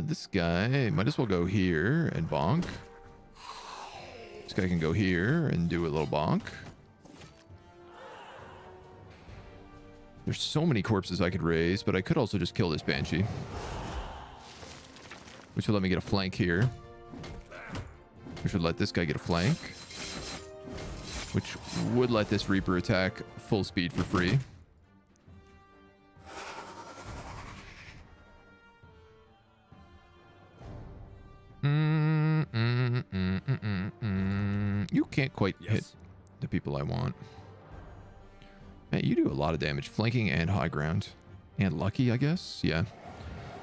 This guy might as well go here and bonk. This guy can go here and do a little bonk. There's so many corpses I could raise, but I could also just kill this Banshee. Which would let me get a flank here. Which would let this guy get a flank. Which would let this Reaper attack full speed for free. You can't quite hit the people I want. Man, you do a lot of damage. Flanking and high ground. And lucky, I guess? Yeah.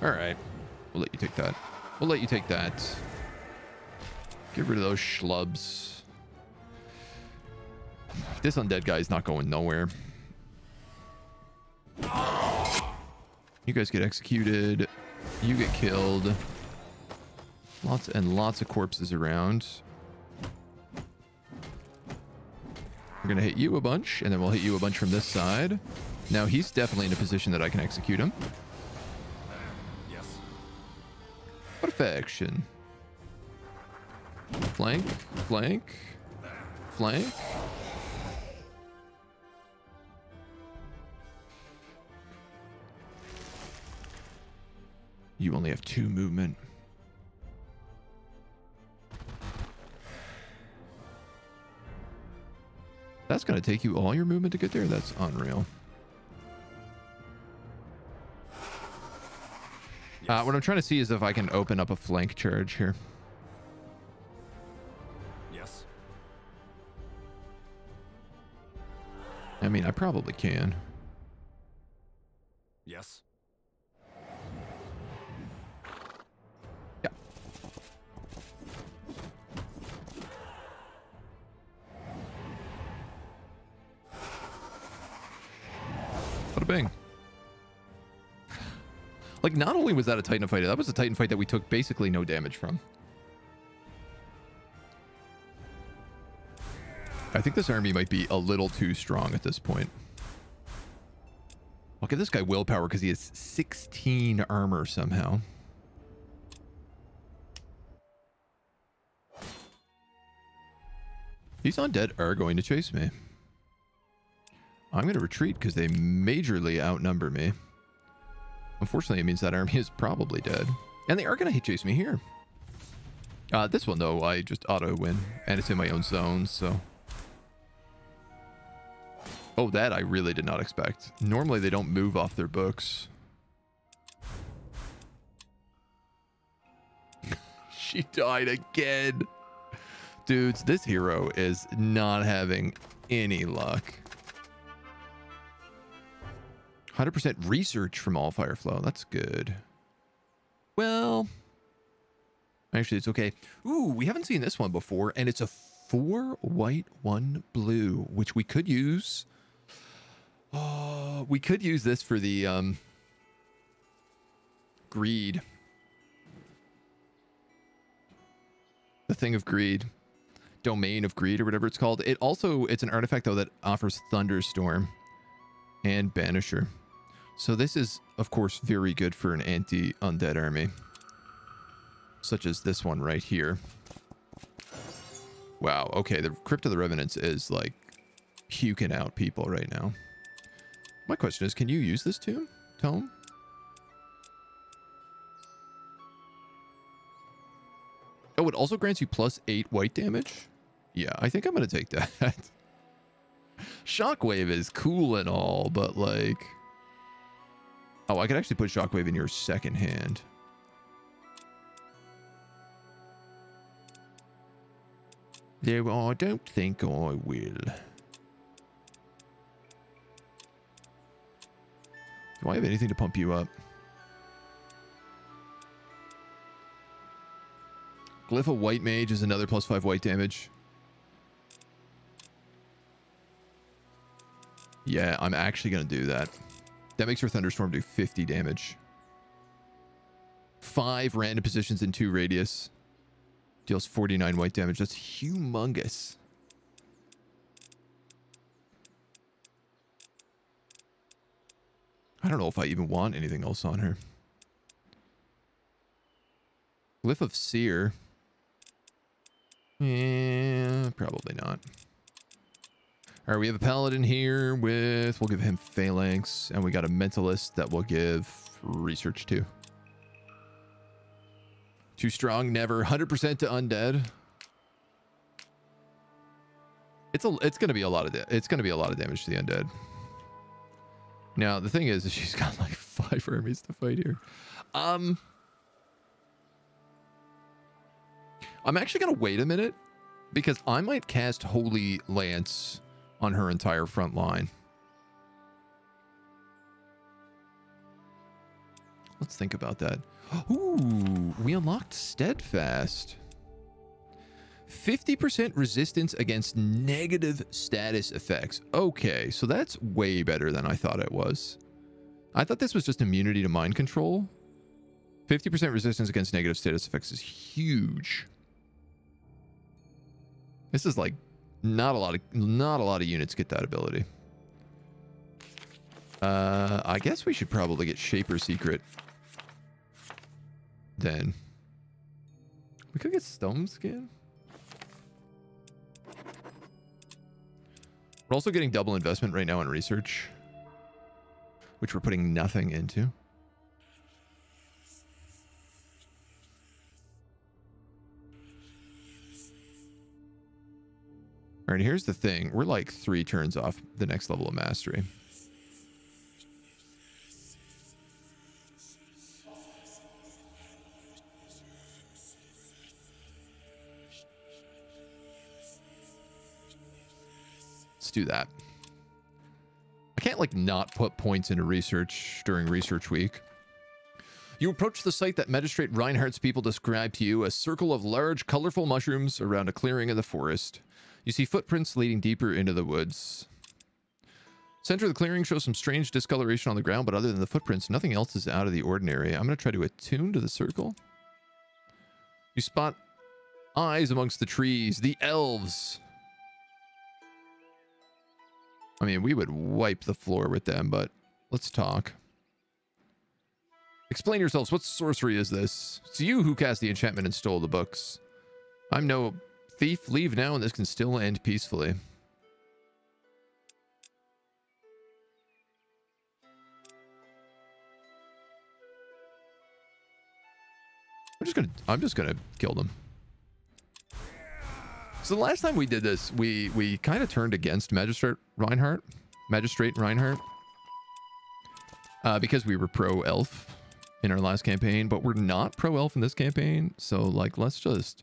Alright. We'll let you take that. We'll let you take that. Get rid of those schlubs. This undead guy is not going nowhere. You guys get executed. You get killed. Lots and lots of corpses around. We're going to hit you a bunch, and then we'll hit you a bunch from this side. Now, he's definitely in a position that I can execute him. Yes. Perfection. Flank, flank, flank. You only have 2 movement. That's going to take you all your movement to get there? That's unreal. What I'm trying to see is if I can open up a flank charge here. Yes. I mean, I probably can. Yes. Yeah. Bada bing. Like, not only was that a Titan fight, that was a Titan fight that we took basically no damage from. I think this army might be a little too strong at this point. I'll give this guy willpower because he has 16 armor somehow. These undead are going to chase me. I'm going to retreat because they majorly outnumber me. Unfortunately, it means that army is probably dead. And they are going to chase me here. This one, though, I just auto-win. And it's in my own zone, so... Oh, that I really did not expect. Normally, they don't move off their books. She died again. Dudes, this hero is not having any luck. 100% research from Allfire flow. That's good. Well, actually, it's okay. Ooh, we haven't seen this one before, and it's a 4 white, 1 blue, which we could use. Oh, we could use this for the greed. The thing of greed. Domain of greed, or whatever it's called. It's an artifact, though, that offers Thunderstorm and Banisher. So this is, of course, very good for an anti-undead army. Such as this one right here. Wow, okay, the Crypt of the Revenants is, like, puking out people right now. My question is, can you use this tome? Oh, it also grants you +8 white damage? Yeah, I think I'm going to take that. Shockwave is cool and all, but like... Oh, I could actually put Shockwave in your second hand. There, I don't think I will. Do I have anything to pump you up? Glyph of White Mage is another +5 white damage. Yeah, I'm actually going to do that. That makes your Thunderstorm do 50 damage. 5 random positions in 2 radius. Deals 49 white damage. That's humongous. I don't know if I even want anything else on her. Glyph of Seer. Yeah, probably not. All right, we have a paladin here with... We'll give him Phalanx. And we got a mentalist that we'll give research to. Too strong, never. 100% to undead. It's going to be a lot of damage to the undead. Now, the thing is she's got like 5 armies to fight here. I'm actually going to wait a minute because I might cast Holy Lance on her entire front line. Let's think about that. Ooh, we unlocked Steadfast. 50% resistance against negative status effects. Okay, so that's way better than I thought it was. I thought this was just immunity to mind control. 50% resistance against negative status effects is huge. This is like not a lot of units get that ability. I guess we should probably get Shaper Secret. Then we could get Stone Skin. We're also getting double investment right now in research, which we're putting nothing into. All right, here's the thing. We're like 3 turns off the next level of mastery. Let's do that. I can't like not put points into research during research week. You approach the site that Magistrate Reinhardt's people describe to you, a circle of large, colorful mushrooms around a clearing in the forest. You see footprints leading deeper into the woods. Center of the clearing shows some strange discoloration on the ground, but other than the footprints, nothing else is out of the ordinary. I'm going to try to attune to the circle. You spot eyes amongst the trees, the elves. I mean, we would wipe the floor with them, but let's talk. Explain yourselves. What sorcery is this? It's you who cast the enchantment and stole the books. I'm no thief. Leave now, and this can still end peacefully. I'm just gonna kill them. So the last time we did this, we kind of turned against Magistrate Reinhardt, because we were pro-elf in our last campaign, but we're not pro-elf in this campaign. So like, let's just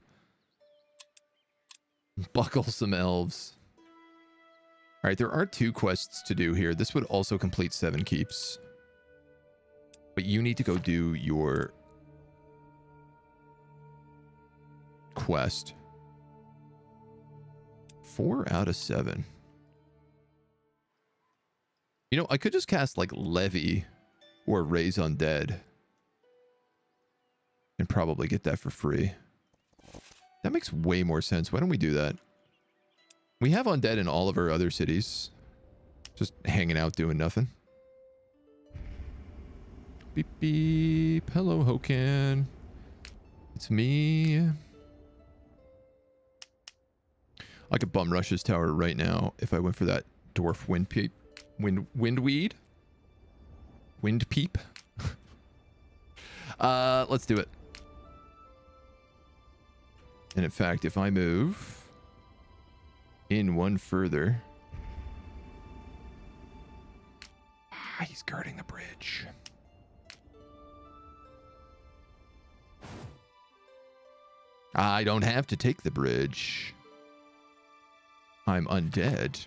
buckle some elves. All right, there are 2 quests to do here. This would also complete 7 keeps, but you need to go do your quest. 4 out of 7. You know, I could just cast like Levy or Raise Undead and probably get that for free. That makes way more sense. Why don't we do that? We have undead in all of our other cities. Just hanging out doing nothing. Beep beep. Hello, Hokan. It's me. I could bum rush his tower right now if I went for that dwarf wind peep. Windweed? Wind peep? Let's do it. And in fact, if I move in 1 further. He's guarding the bridge. I don't have to take the bridge. I'm undead.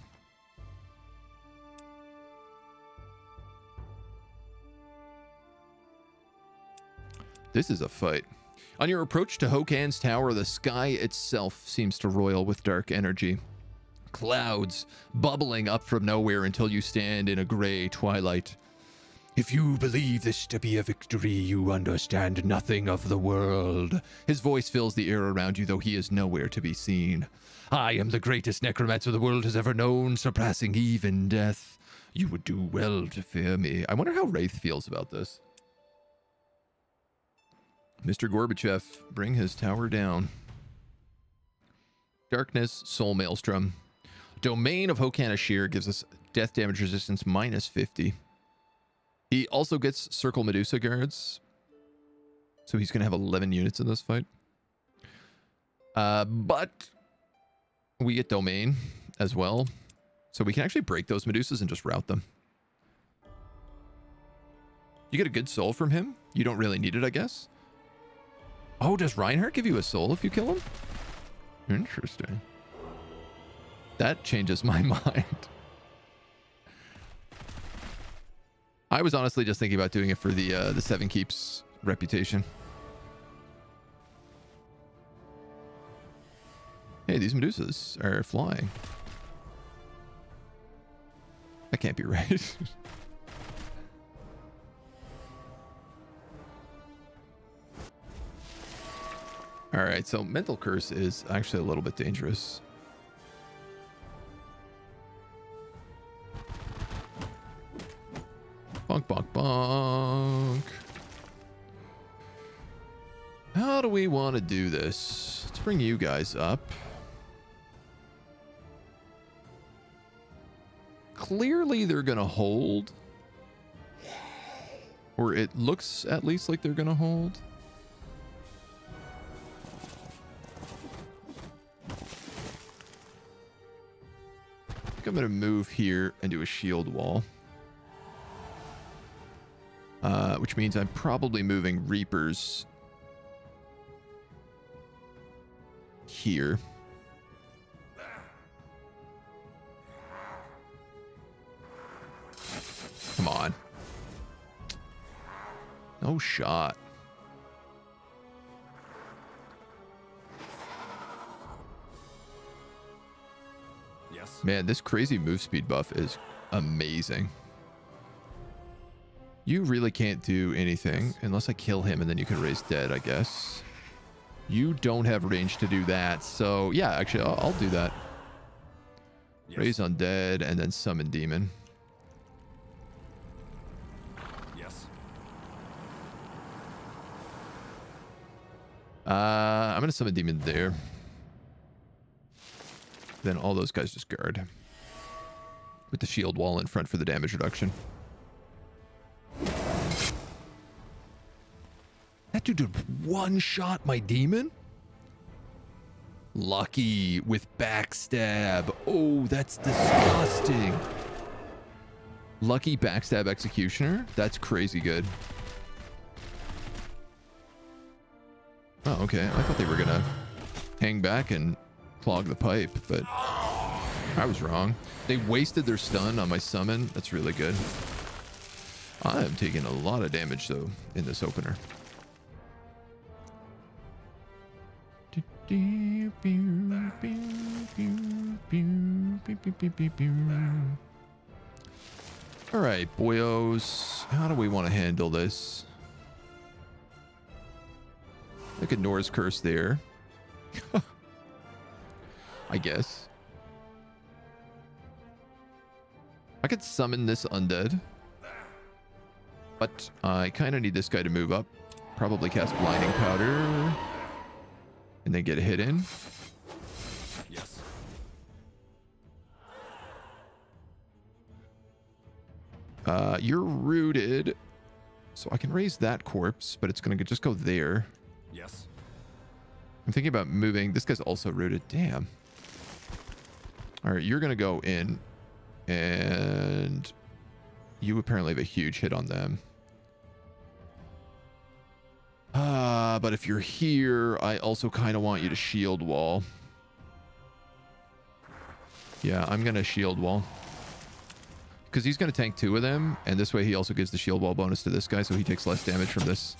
This is a fight. On your approach to Hokan's tower, the sky itself seems to roil with dark energy. Clouds bubbling up from nowhere until you stand in a gray twilight. If you believe this to be a victory, you understand nothing of the world. His voice fills the air around you, though he is nowhere to be seen. I am the greatest necromancer the world has ever known, surpassing even death. You would do well to fear me. I wonder how Wraith feels about this. Mr. Gorbachev, bring his tower down. Darkness, Soul Maelstrom. Domain of Hokan Ashir gives us death damage resistance -50. He also gets Circle Medusa guards. So he's going to have 11 units in this fight. But we get Domain as well. So we can actually break those Medusas and just route them. You get a good soul from him. You don't really need it, I guess. Oh, does Reinhardt give you a soul if you kill him? Interesting. That changes my mind. I was honestly just thinking about doing it for the 7 keeps reputation. Hey, these Medusas are flying. That can't be right. All right, so Mental Curse is actually a little bit dangerous. Bonk, bonk, bonk. How do we want to do this? Let's bring you guys up. Clearly they're going to hold. Or it looks at least like they're going to hold. think I'm going to move here and do a shield wall. Which means I'm probably moving Reapers here. Come on. No shot. Yes. Man, this crazy move speed buff is amazing. You really can't do anything unless I kill him and then you can raise dead, I guess. You don't have range to do that. So, yeah, actually, I'll do that. Yes. Raise undead and then summon demon. Yes. I'm going to summon demon there. Then all those guys just guard. With the shield wall in front for the damage reduction. That dude did one shot my demon? Lucky with backstab. Oh, that's disgusting. Lucky backstab executioner? That's crazy good. Oh, okay. I thought they were gonna hang back and clog the pipe, but I was wrong. They wasted their stun on my summon. That's really good. I am taking a lot of damage, though, in this opener. All right, boyos. How do we want to handle this? Look at Nora's curse there. I guess. I could summon this undead. But I kind of need this guy to move up. Probably cast Blinding Powder. And then get a hit in. Yes. You're rooted. So I can raise that corpse, but it's going to just go there. Yes. I'm thinking about moving. This guy's also rooted. Damn. All right, you're going to go in. And you apparently have a huge hit on them. But if you're here, I also kind of want you to shield wall. Yeah, I'm going to shield wall. Because he's going to tank 2 of them. And this way he also gives the shield wall bonus to this guy. So he takes less damage from this.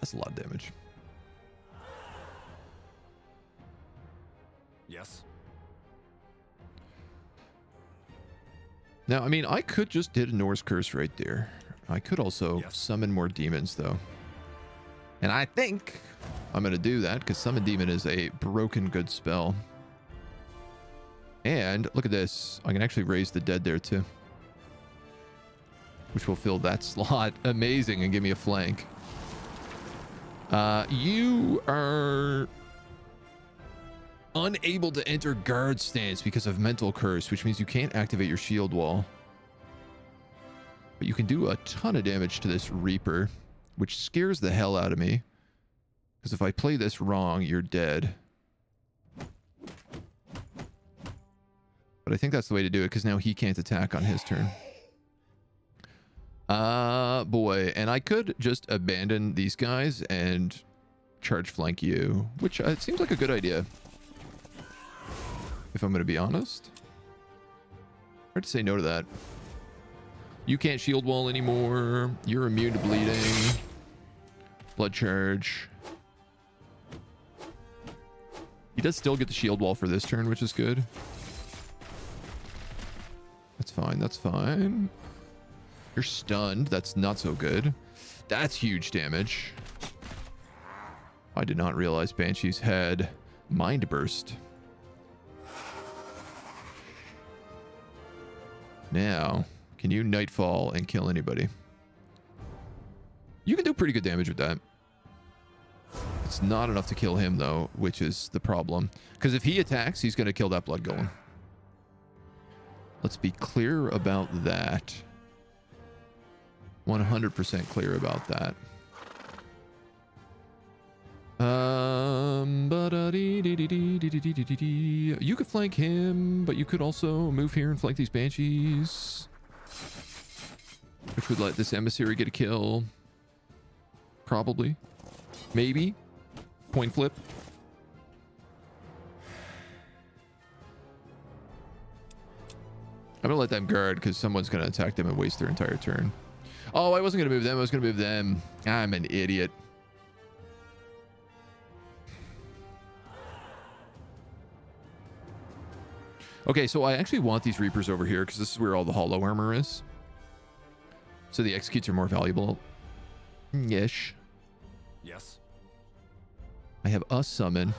That's a lot of damage. Yes. Now, I mean, I could just hit a Norse Curse right there. I could also summon more demons, though. And I think I'm going to do that, because Summon Demon is a broken good spell. And look at this. I can actually raise the dead there, too. Which will fill that slot. Amazing, and give me a flank. You are unable to enter guard stance because of mental curse, which means you can't activate your shield wall. But you can do a ton of damage to this Reaper, which scares the hell out of me. Because if I play this wrong, you're dead. But I think that's the way to do it, because now he can't attack on his turn. Boy. And I could just abandon these guys and charge flank you, which it seems like a good idea. If I'm going to be honest. Hard to say no to that. You can't shield wall anymore. You're immune to bleeding. Blood charge. He does still get the shield wall for this turn, which is good. That's fine. That's fine. You're stunned. That's not so good. That's huge damage. I did not realize Banshees had Mind Burst. Now, can you Nightfall and kill anybody? You can do pretty good damage with that. It's not enough to kill him, though, which is the problem. Because if he attacks, he's going to kill that Blood Golem. Let's be clear about that. 100% clear about that. You could flank him, but you could also move here and flank these banshees, which would let this emissary get a kill. Probably. Maybe. Point flip. I'm gonna let them guard because someone's gonna attack them and waste their entire turn. Oh, I wasn't gonna move them. I was gonna move them. I'm an idiot. Okay, so I actually want these Reapers over here because this is where all the hollow armor is. So the executes are more valuable. Ish. Yes. I have a summon.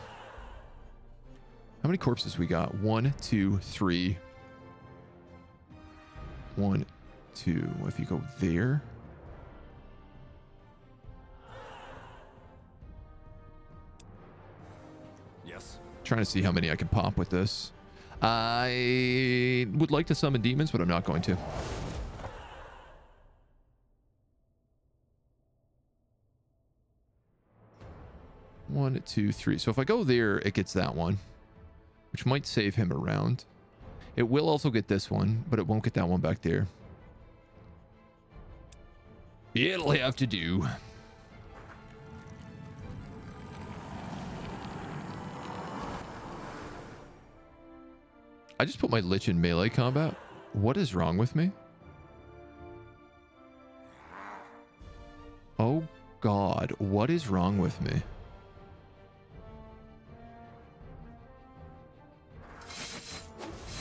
How many corpses we got? 1, 2, 3. 1, 2. If you go there. Yes. Trying to see how many I can pop with this. I would like to summon demons, but I'm not going to. One, 2, 3. So if I go there, it gets that one, which might save him a round. It will also get this one, but it won't get that one back there. It'll have to do. I just put my Lich in melee combat. What is wrong with me? Oh God, what is wrong with me?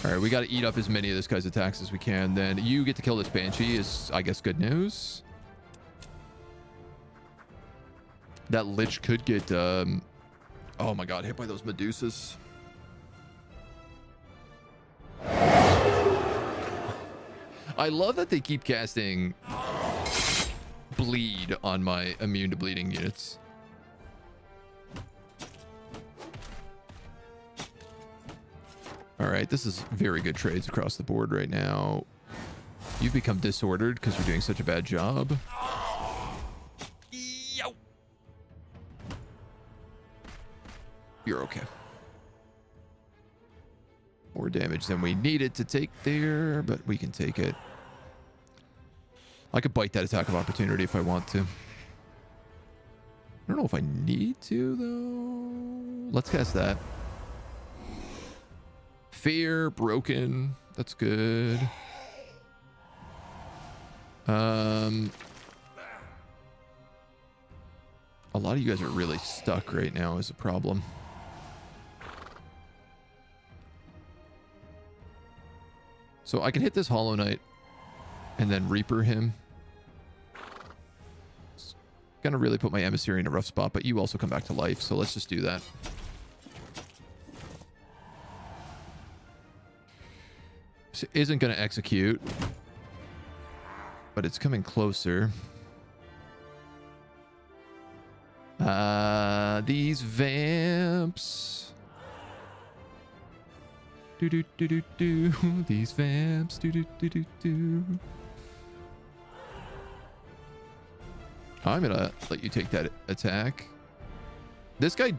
All right, we got to eat up as many of this guy's attacks as we can. Then you get to kill this Banshee is, I guess, good news. That Lich could get, oh my God, hit by those Medusas. I love that they keep casting bleed on my immune to bleeding units. All right, this is very good trades across the board right now. You've become disordered because you're doing such a bad job. Yo. You're okay. More damage than we needed to take there, but we can take it. I could bite that attack of opportunity if I want to. I don't know if I need to, though. Let's cast that. Fear, broken. That's good. A lot of you guys are really stuck right now is a problem. So I can hit this Hollow Knight and then Reaper him. It's gonna really put my emissary in a rough spot, but you also come back to life, so let's just do that. This isn't gonna execute, but it's coming closer. These vamps. Do do do do do. These vamps. Do do do do do. I'm gonna let you take that attack. This guy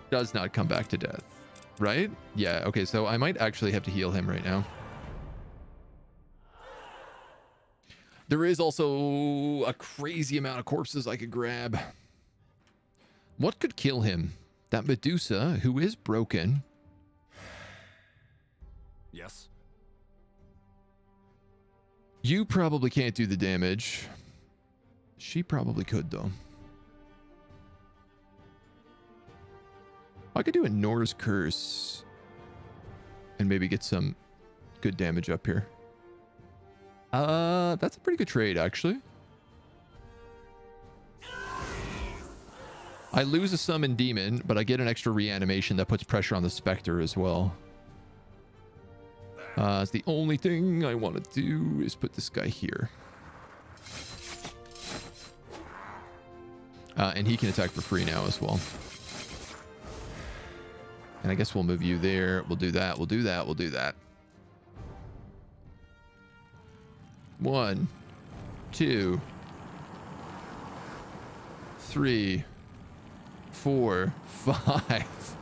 does not come back to death, right? Yeah. Okay. So I might actually have to heal him right now. There is also a crazy amount of corpses I could grab. What could kill him? That Medusa, who is broken. Yes. You probably can't do the damage. She probably could, though. I could do a Nor's Curse and maybe get some good damage up here. That's a pretty good trade, actually. I lose a summon demon, but I get an extra reanimation that puts pressure on the Spectre as well. It's the only thing I want to do is put this guy here. And he can attack for free now as well. And I guess we'll move you there. We'll do that. We'll do that. We'll do that. 1, 2, 3, 4, 5.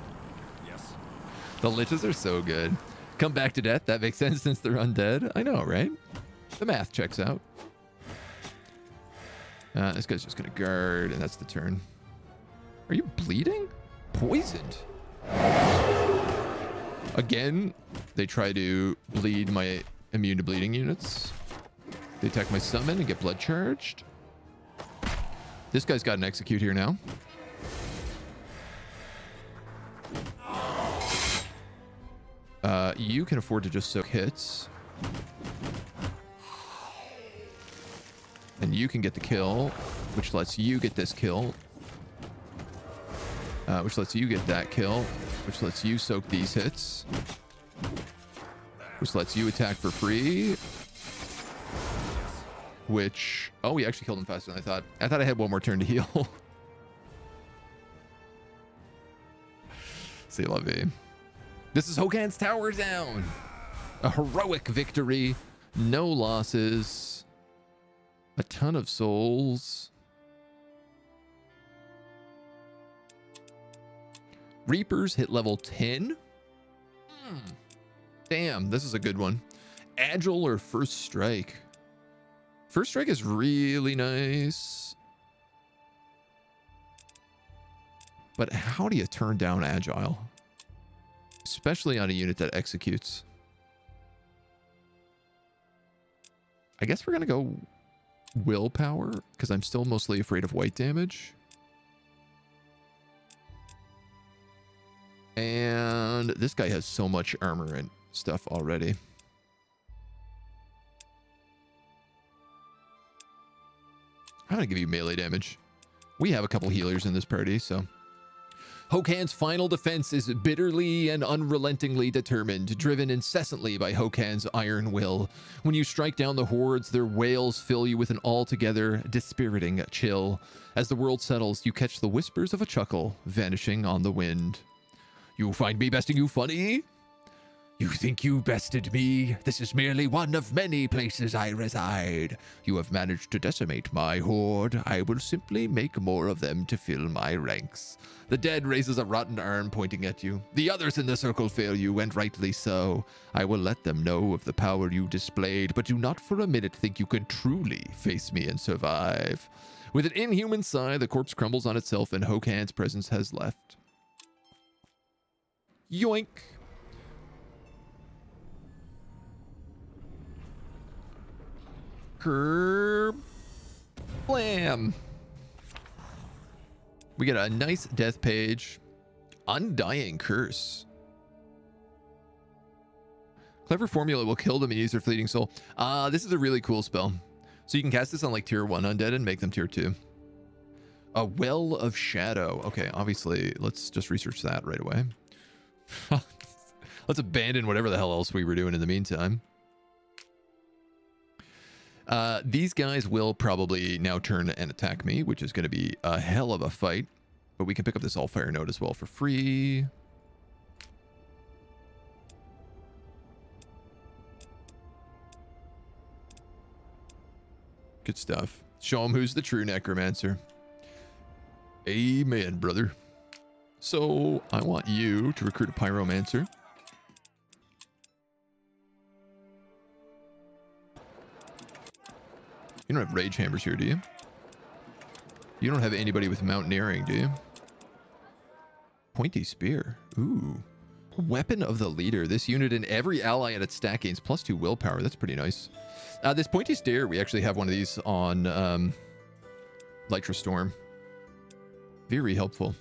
The liches are so good. Come back to death. That makes sense since they're undead. I know, right? The math checks out. This guy's just going to guard, and that's the turn. Are you bleeding? Poisoned. Again, they try to bleed my immune to bleeding units. They attack my summon and get blood charged. This guy's got an execute here now. You can afford to just soak hits. And you can get the kill, which lets you get this kill. Which lets you get that kill. Which lets you soak these hits. Which lets you attack for free. Which... Oh, we actually killed him faster than I thought. I thought I had one more turn to heal. C'est la vie. This is Hokan's Tower down. A heroic victory. No losses. A ton of souls. Reapers hit level 10. Damn, this is a good one. Agile or First Strike? First Strike is really nice. But how do you turn down Agile? Especially on a unit that executes. I guess we're going to go Willpower, because I'm still mostly afraid of white damage. And this guy has so much armor and stuff already. I'm going to give you melee damage. We have a couple healers in this party, so... Hokan's final defense is bitterly and unrelentingly determined, driven incessantly by Hokan's iron will. When you strike down the hordes, their wails fill you with an altogether dispiriting chill. As the world settles, you catch the whispers of a chuckle vanishing on the wind. You find me besting you funny? You think you bested me? This is merely one of many places I reside. You have managed to decimate my horde. I will simply make more of them to fill my ranks. The dead raises a rotten arm pointing at you. The others in the circle fail you, and rightly so. I will let them know of the power you displayed, but do not for a minute think you can truly face me and survive. With an inhuman sigh, the corpse crumbles on itself and Hokan's presence has left. Yoink! Kerb. Blam. We get a nice death page. Undying Curse. Clever formula will kill them and use their fleeting soul. This is a really cool spell. So you can cast this on like tier 1 undead and make them tier 2. A Well of Shadow. Okay, obviously, let's just research that right away. Let's abandon whatever the hell else we were doing in the meantime. These guys will probably now turn and attack me, which is going to be a hell of a fight. But we can pick up this Allfire node as well for free. Good stuff. Show them who's the true necromancer. Amen, brother. So I want you to recruit a pyromancer. You don't have rage hammers here, do you? You don't have anybody with mountaineering, do you? Pointy spear. Ooh. Weapon of the leader. This unit and every ally at its stack gains +2 willpower. That's pretty nice. This pointy spear, we actually have one of these on Lytra Storm. Very helpful.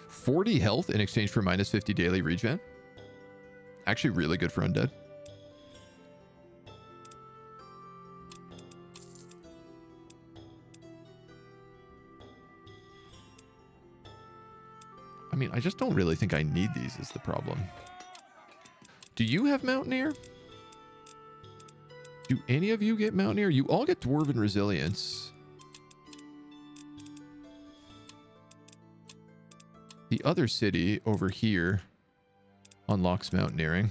40 health in exchange for -50 daily regen. Actually really good for undead. I mean, I just don't really think I need these is the problem. Do you have Mountaineer? Do any of you get Mountaineer? You all get Dwarven Resilience. The other city over here unlocks Mountaineering.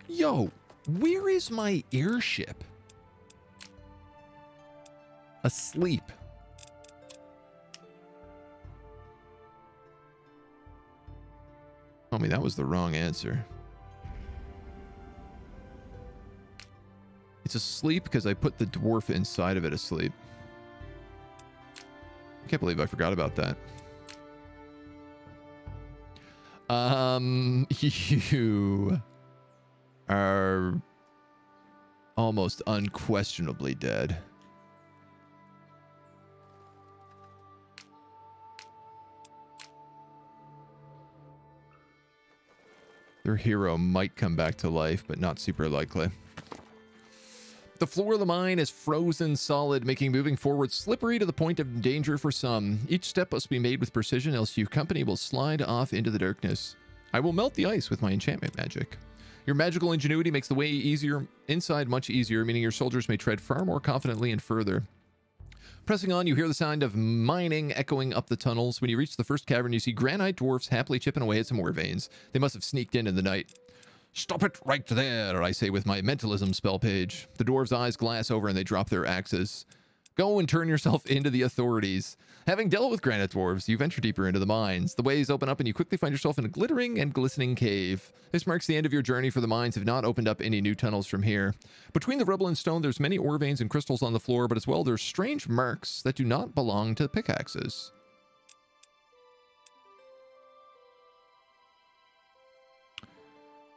Yo, where is my airship? Asleep. tell me that was the wrong answer. It's asleep because I put the dwarf inside of it asleep. I can't believe I forgot about that. You are almost unquestionably dead. Their hero might come back to life, but not super likely. The floor of the mine is frozen solid, making moving forward slippery to the point of danger for some. Each step must be made with precision, else your company will slide off into the darkness. I will melt the ice with my enchantment magic. Your magical ingenuity makes the way easier inside much easier, meaning your soldiers may tread far more confidently and further. Pressing on, you hear the sound of mining echoing up the tunnels. When you reach the first cavern, you see granite dwarfs happily chipping away at some ore veins. They must have sneaked in the night. Stop it right there, I say with my mentalism spell page. The dwarves' eyes glass over and they drop their axes. Go and turn yourself into the authorities. Having dealt with granite dwarves, you venture deeper into the mines. The ways open up and you quickly find yourself in a glittering and glistening cave. This marks the end of your journey, for the mines have not opened up any new tunnels from here. Between the rubble and stone, there's many ore veins and crystals on the floor, but as well, there's strange marks that do not belong to pickaxes.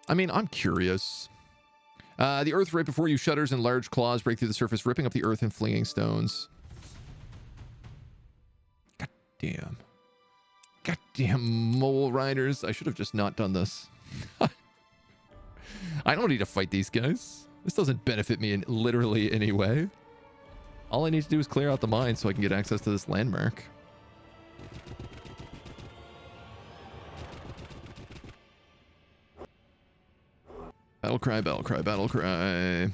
I mean, I'm curious. The earth right before you shudders and large claws break through the surface, ripping up the earth and flinging stones. God damn. Goddamn mole riders. I should have just not done this. I don't need to fight these guys. This doesn't benefit me in literally any way. All I need to do is clear out the mine so I can get access to this landmark. Battle cry, battle cry, battle cry.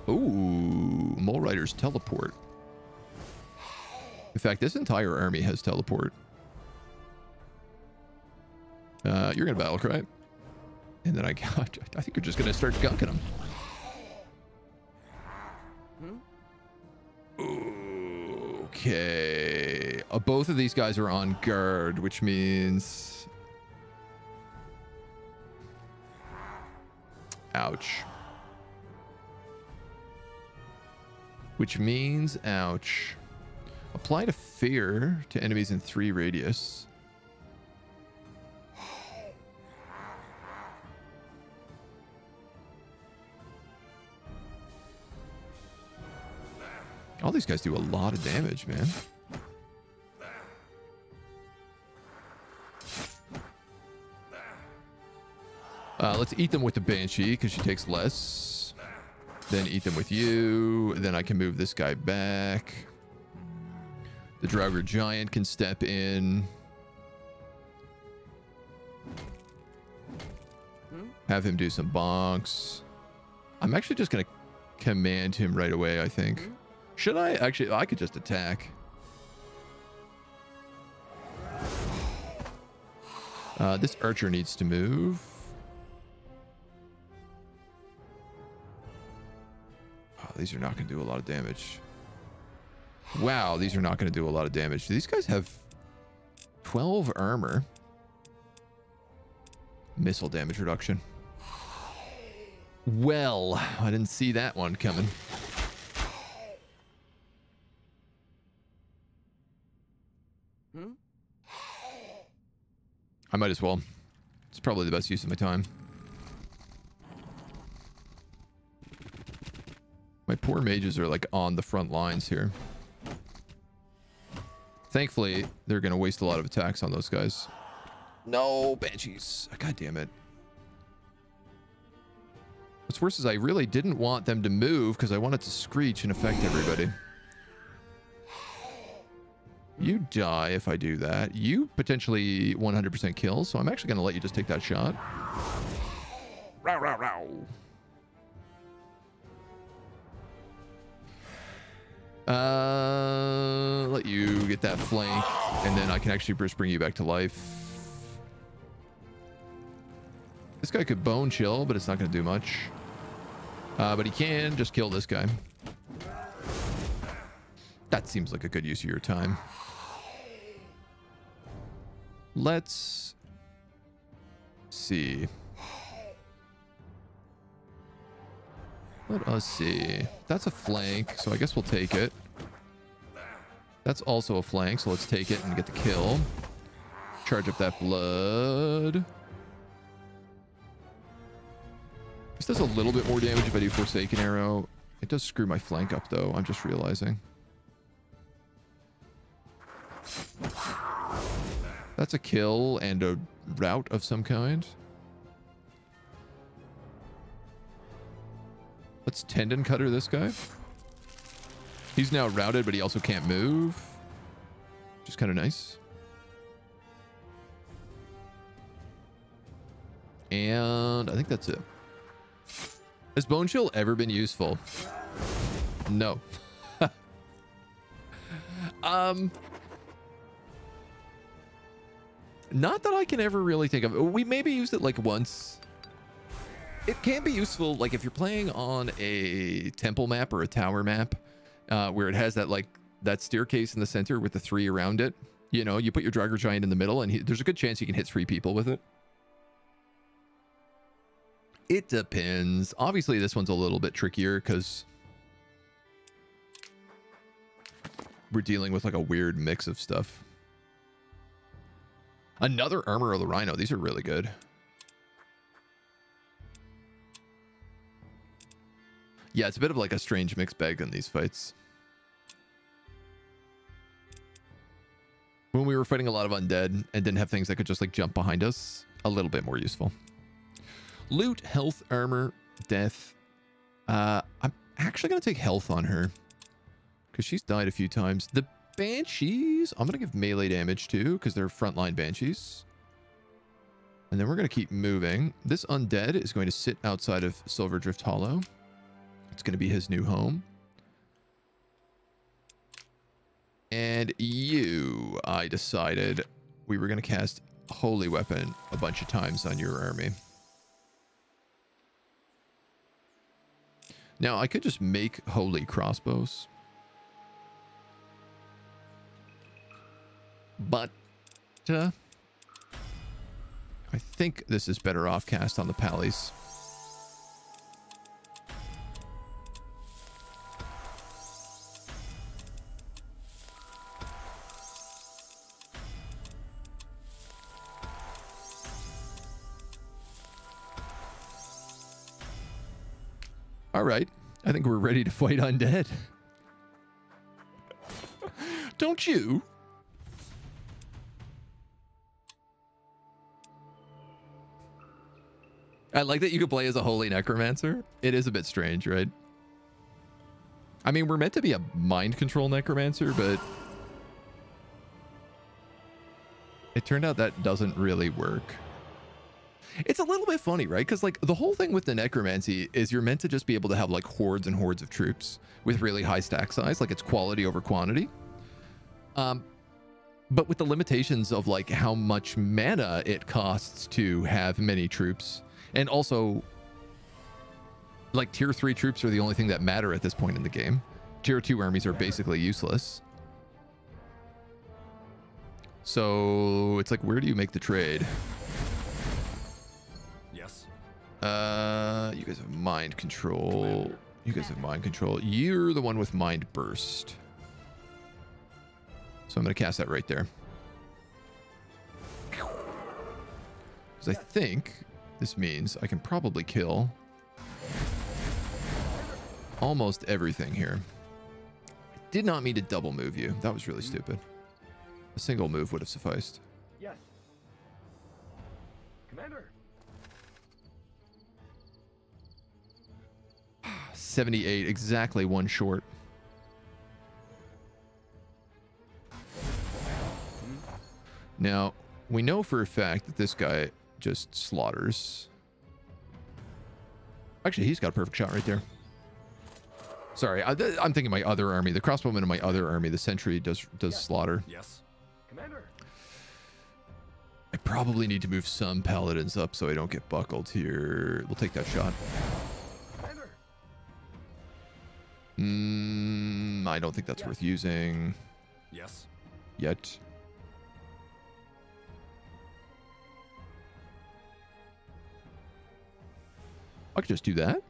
Ooh, mole riders teleport. In fact, this entire army has teleport. You're gonna battle cry. And then I think you're just gonna start gunking them. Okay. Both of these guys are on guard, which means... Ouch. Which means ouch. Apply to fear to enemies in 3 radius. All these guys do a lot of damage, man. Let's eat them with the Banshee, because she takes less. Then eat them with you. Then I can move this guy back. The Draugr Giant can step in. Have him do some bonks. I'm actually just going to command him right away, I think. Should I? Actually, I could just attack. This archer needs to move. Oh, these are not going to do a lot of damage. Wow, these are not going to do a lot of damage. Do these guys have 12 armor? Missile damage reduction. Well, I didn't see that one coming. I might as well. It's probably the best use of my time. My poor mages are like on the front lines here. Thankfully, they're going to waste a lot of attacks on those guys. No, Banshees. God damn it. What's worse is I really didn't want them to move because I wanted to screech and affect everybody. You die if I do that. You potentially 100% kill, so I'm actually going to let you just take that shot. Row, row, row. Let you get that flank, and then I can actually just bring you back to life. This guy could bone chill, but it's not going to do much. But he can just kill this guy. That seems like a good use of your time. Let's see. Let us see. That's a flank, so I guess we'll take it. That's also a flank, so let's take it and get the kill. Charge up that blood. This does a little bit more damage if I do Forsaken Arrow. It does screw my flank up, though. I'm just realizing. That's a kill and a rout of some kind. Let's Tendon Cutter this guy. He's now routed, but he also can't move. Which is kind of nice. And I think that's it. Has Bone Chill ever been useful? No. Not that I can ever really think of. We maybe used it like once. It can be useful, like if you're playing on a temple map or a tower map, where it has that like that staircase in the center with the 3 around it. You know, you put your Draugr Giant in the middle, and there's a good chance you can hit 3 people with it. It depends. Obviously, this one's a little bit trickier because we're dealing with like a weird mix of stuff. Another Armor of the Rhino. These are really good. Yeah, it's a bit of like a strange mixed bag in these fights. When we were fighting a lot of undead and didn't have things that could just like jump behind us, a little bit more useful. Loot, health, armor, death. I'm actually going to take health on her because she's died a few times. The Banshees, I'm going to give melee damage too because they're frontline Banshees. And then we're going to keep moving. This undead is going to sit outside of Silverdrift Hollow. It's going to be his new home. And you, I decided we were going to cast Holy Weapon a bunch of times on your army. Now, I could just make Holy Crossbows. But I think this is better off cast on the Pallies. All right. I think we're ready to fight undead. Don't you? I like that you could play as a Holy Necromancer. It is a bit strange, right? I mean, we're meant to be a mind control Necromancer, but it turned out that doesn't really work. It's a little bit funny, right? Because like the whole thing with the Necromancy is you're meant to just be able to have like hordes and hordes of troops with really high stack size, like it's quality over quantity. But with the limitations of like how much mana it costs to have many troops, and also like tier 3 troops are the only thing that matter at this point in the game. Tier 2 armies are basically useless. So it's like, where do you make the trade? You guys have mind control. You guys have mind control. You're the one with mind burst. So I'm going to cast that right there. Because I think this means I can probably kill almost everything here. I did not mean to double move you. That was really stupid. A single move would have sufficed. Yes. Commander. 78, exactly one short. Now, we know for a fact that this guy just slaughters. Actually, he's got a perfect shot right there. Sorry, I'm thinking my other army. The crossbowman in my other army, the sentry, does slaughter. Yes. Commander. I probably need to move some paladins up so I don't get buckled here. We'll take that shot. I don't think that's worth using. Yes. Yet. I could just do that.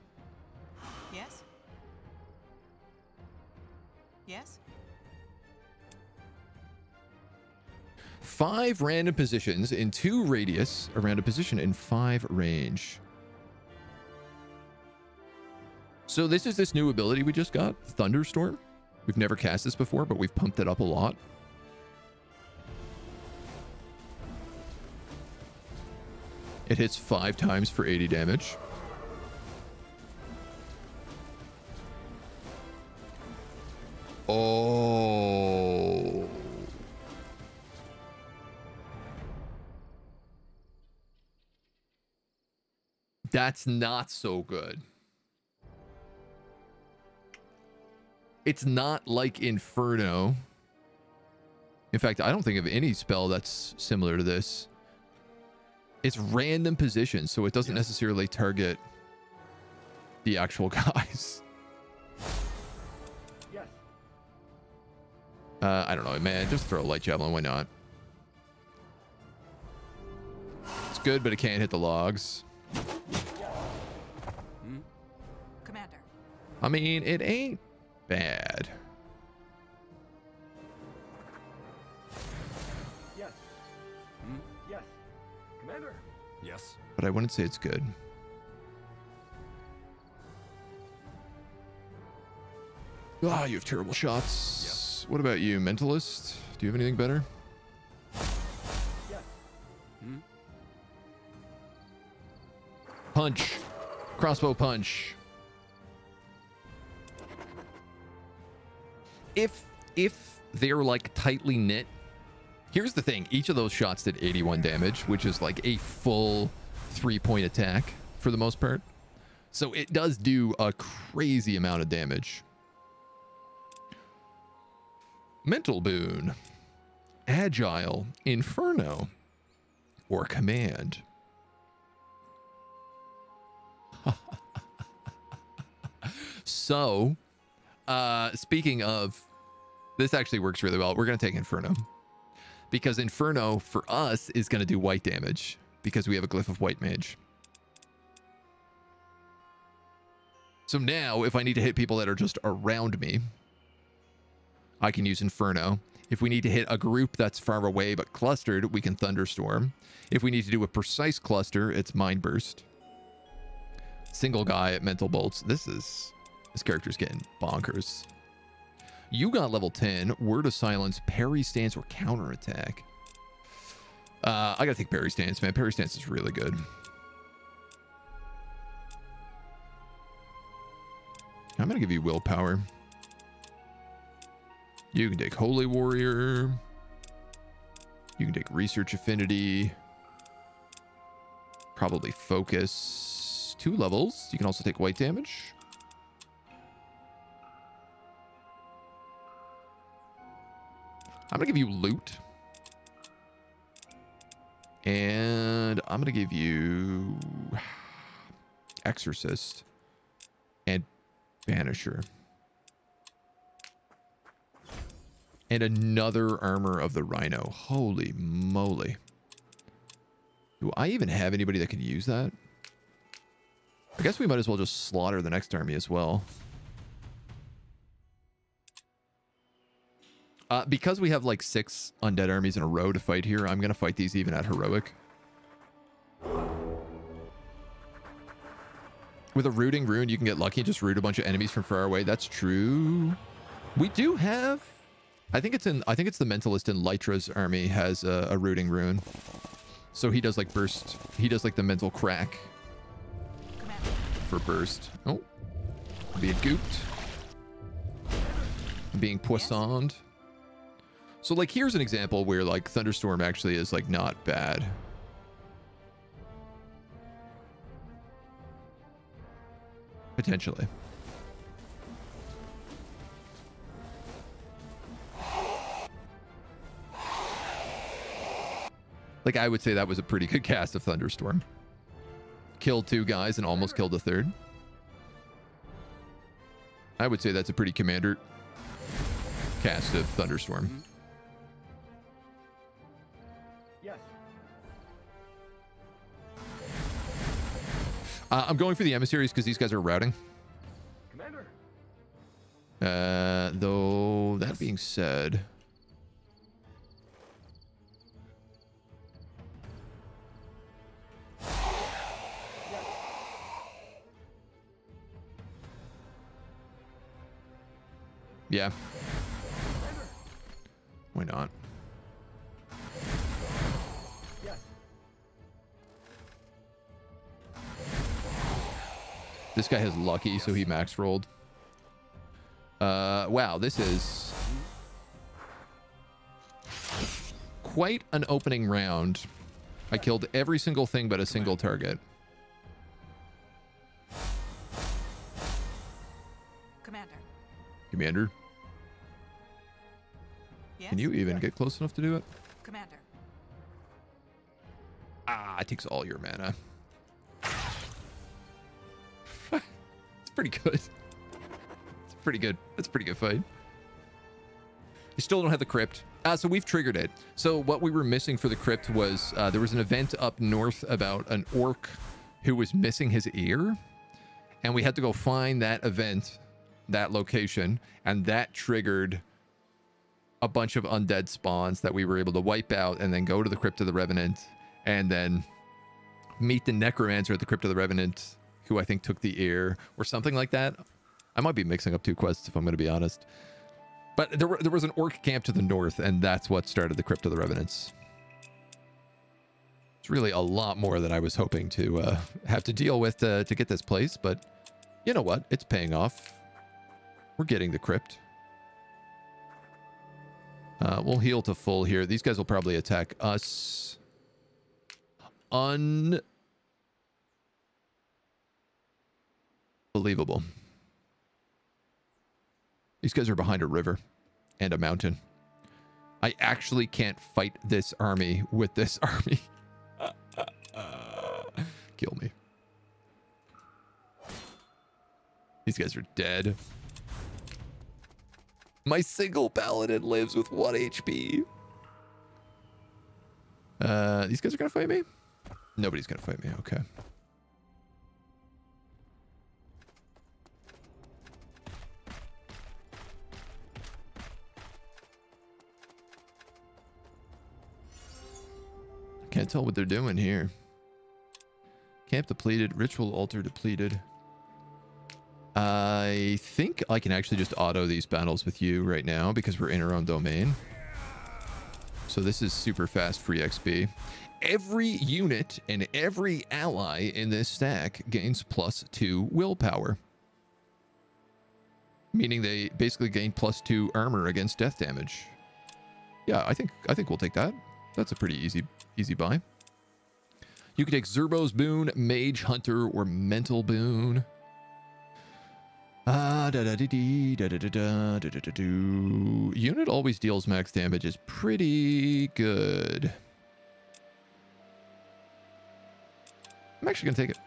Yes. Yes. 5 random positions in 2 radius, a random position in 5 range. So this is this new ability we just got, Thunderstorm. We've never cast this before, but we've pumped it up a lot. It hits 5 times for 80 damage. Oh. That's not so good. It's not like Inferno. In fact, I don't think of any spell that's similar to this. It's random positions, so it doesn't necessarily target the actual guys. Yes. I don't know, man. Just throw a light javelin. Why not? It's good, but it can't hit the logs. Commander. I mean, it ain't bad. Yes. Yes. Commander. Yes. But I wouldn't say it's good. Ah, you have terrible shots. Yes. What about you, Mentalist? Do you have anything better? Yes. Punch. Crossbow punch. If they're like tightly knit, here's the thing. Each of those shots did 81 damage, which is like a full 3-point attack for the most part. So it does do a crazy amount of damage. Mental boon. Agile, Inferno, or Command. So, speaking of, this actually works really well. We're going to take Inferno. Because Inferno, for us, is going to do white damage. Because we have a Glyph of White Mage. So now, if I need to hit people that are just around me, I can use Inferno. If we need to hit a group that's far away but clustered, we can Thunderstorm. If we need to do a precise cluster, it's Mind Burst. Single guy at Mental Bolts. This character's getting bonkers. You got level 10. Word of Silence, Parry Stance, or Counterattack. I gotta take Parry Stance, man. Parry Stance is really good. I'm gonna give you Willpower. You can take Holy Warrior. You can take Research Affinity. Probably Focus. 2 levels. You can also take white damage. I'm going to give you Loot. And I'm going to give you Exorcist and Banisher. And another Armor of the Rhino. Holy moly. Do I even have anybody that could use that? I guess we might as well just slaughter the next army as well. Because we have like 6 undead armies in a row to fight here, I'm going to fight these even at heroic. With a rooting rune, you can get lucky and just root a bunch of enemies from far away. That's true. We do have... I think it's the Mentalist in Lytra's army has a rooting rune. So he does like burst. He does like the mental crack for burst. Oh. Being gooped. Being poissoned. So like here's an example where like Thunderstorm actually is like not bad. Potentially. Like I would say that was a pretty good cast of Thunderstorm. Killed 2 guys and almost killed a 3rd. I would say that's a pretty commander cast of Thunderstorm. Yes. I'm going for the emissaries because these guys are routing. Commander. Though that being said, yeah, why not? Yes. This guy has lucky, so he max rolled. Wow, this is quite an opening round. I killed every single thing but a single target. Commander. Commander, Yes. can you even get close enough to do it? Commander. Ah, it takes all your mana. It's pretty good. It's pretty good. That's a pretty good fight. You still don't have the crypt. So we've triggered it. So what we were missing for the crypt was there was an event up north about an orc who was missing his ear. And we had to go find that event, that location, and that triggered a bunch of undead spawns that we were able to wipe out and then go to the Crypt of the Revenant and then meet the Necromancer at the Crypt of the Revenant, who I think took the ear or something like that. I might be mixing up two quests if I'm going to be honest. But there was an orc camp to the north, and that's what started the Crypt of the Revenants. It's really a lot more than I was hoping to have to deal with to get this place, but you know what? It's paying off. We're getting the Crypt. We'll heal to full here. These guys will probably attack us. Unbelievable. These guys are behind a river and a mountain. I actually can't fight this army with this army. Kill me. These guys are dead. My single paladin lives with 1 HP. These guys are gonna fight me? Nobody's gonna fight me, okay. Can't tell what they're doing here. Camp depleted, ritual altar depleted. I think I can actually just auto these battles with you right now because we're in our own domain. So this is super fast free XP. Every unit and every ally in this stack gains +2 willpower. Meaning they basically gain +2 armor against death damage. Yeah, I think we'll take that. That's a pretty easy buy. You can take Zerbo's Boon, Mage Hunter, or Mental Boon. Unit always deals max damage is pretty good. I'm actually going to take it.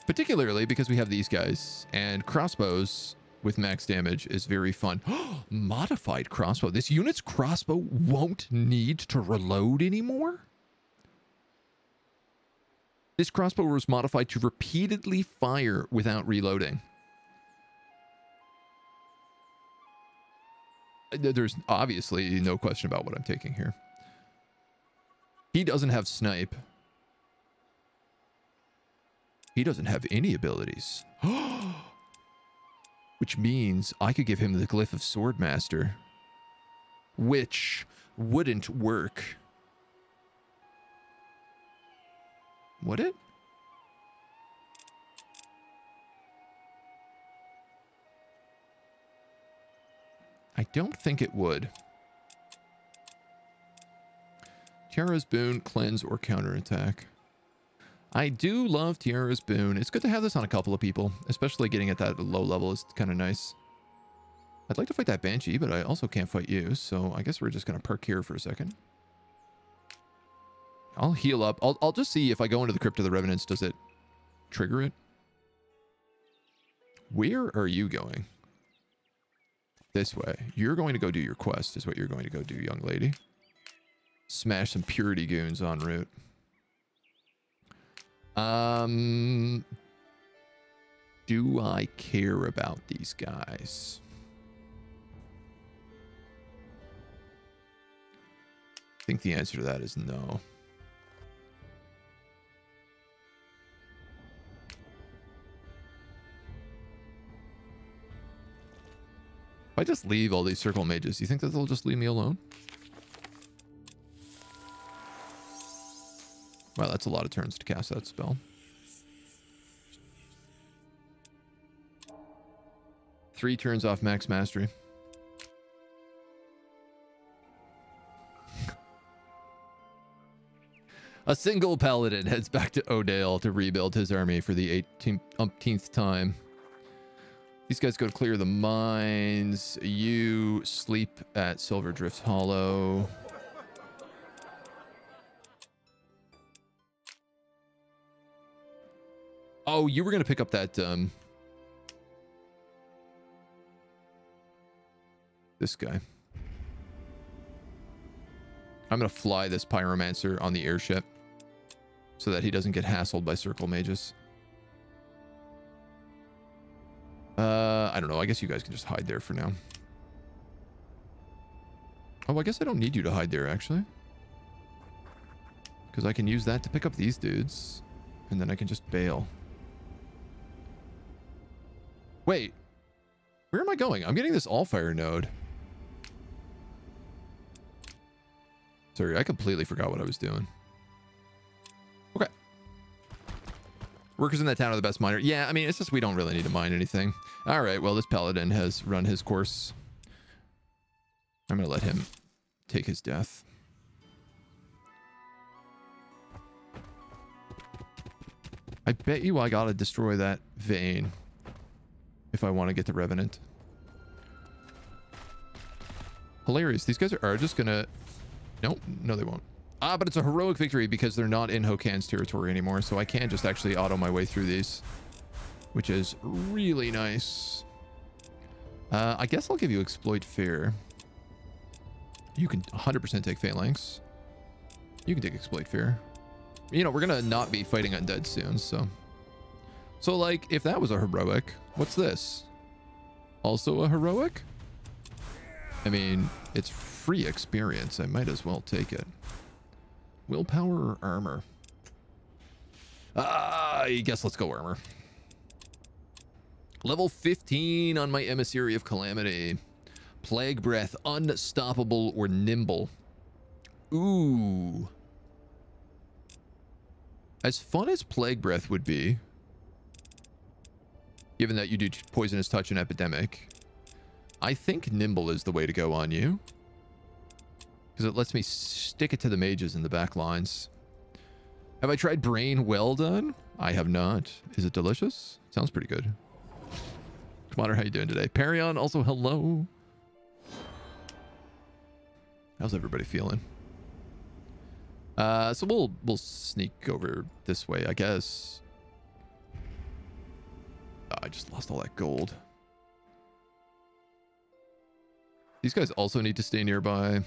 Particularly because we have these guys, and crossbows with max damage is very fun. Modified crossbow. This unit's crossbow won't need to reload anymore? This crossbow was modified to repeatedly fire without reloading. There's obviously no question about what I'm taking here. He doesn't have snipe. He doesn't have any abilities. Which means I could give him the Glyph of Swordmaster. Which wouldn't work. Would it? I don't think it would. Tiara's Boon, cleanse, or counterattack. I do love Tiara's Boon. It's good to have this on a couple of people, especially getting at that low level is kind of nice. I'd like to fight that Banshee, but I also can't fight you, so I guess we're just going to perk here for a second. I'll heal up. I'll just see if I go into the Crypt of the Revenants, does it trigger it? Where are you going? This way. You're going to go do your quest, is what you're going to go do, young lady. Smash some purity goons en route. Do I care about these guys? I think the answer to that is no. If I just leave all these circle mages, do you think that they'll just leave me alone? Wow, that's a lot of turns to cast that spell. 3 turns off max mastery. A single paladin heads back to Odale to rebuild his army for the 18th time. These guys go to clear the mines. You sleep at Silver Drift Hollow. Oh, you were going to pick up that... this guy. I'm going to fly this pyromancer on the airship so that he doesn't get hassled by circle mages. I don't know. I guess you guys can just hide there for now. Oh, I guess I don't need you to hide there, actually. Because I can use that to pick up these dudes. And then I can just bail. Wait. Where am I going? I'm getting this Allfire node. Sorry, I completely forgot what I was doing. Okay. Workers in that town are the best miner. Yeah, I mean, it's just we don't really need to mine anything. All right, well, this paladin has run his course. I'm going to let him take his death. I bet you I got to destroy that vein if I want to get the Revenant. Hilarious. These guys are just going to... Nope, no they won't. Ah, but it's a heroic victory because they're not in Hokan's territory anymore, so I can just actually auto my way through these, which is really nice. I guess I'll give you Exploit Fear. You can 100% take Phalanx. You can take Exploit Fear. You know, we're gonna not be fighting undead soon, so... So, like, if that was a heroic, what's this? Also a heroic? I mean, it's free experience. I might as well take it. Willpower or armor? I guess let's go armor. Level 15 on my Emissary of Calamity. Plague Breath, Unstoppable or Nimble. Ooh. As fun as Plague Breath would be, given that you do Poisonous Touch and Epidemic, I think Nimble is the way to go on you. Because it lets me stick it to the mages in the back lines. Have I tried Brain Well Done? I have not. Is it delicious? Sounds pretty good. Commander, how you doing today? Perion, also hello. How's everybody feeling? So we'll sneak over this way, I guess. Oh, I just lost all that gold. These guys also need to stay nearby.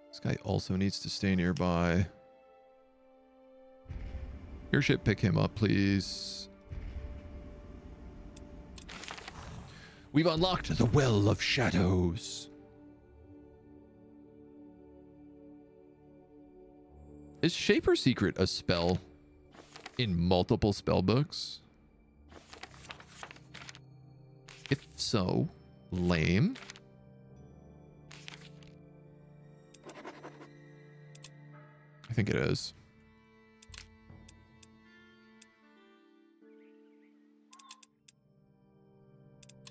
This guy also needs to stay nearby. Airship, pick him up, please. We've unlocked the Well of Shadows. Is Shaper Secret a spell in multiple spell books? If so, lame. I think it is.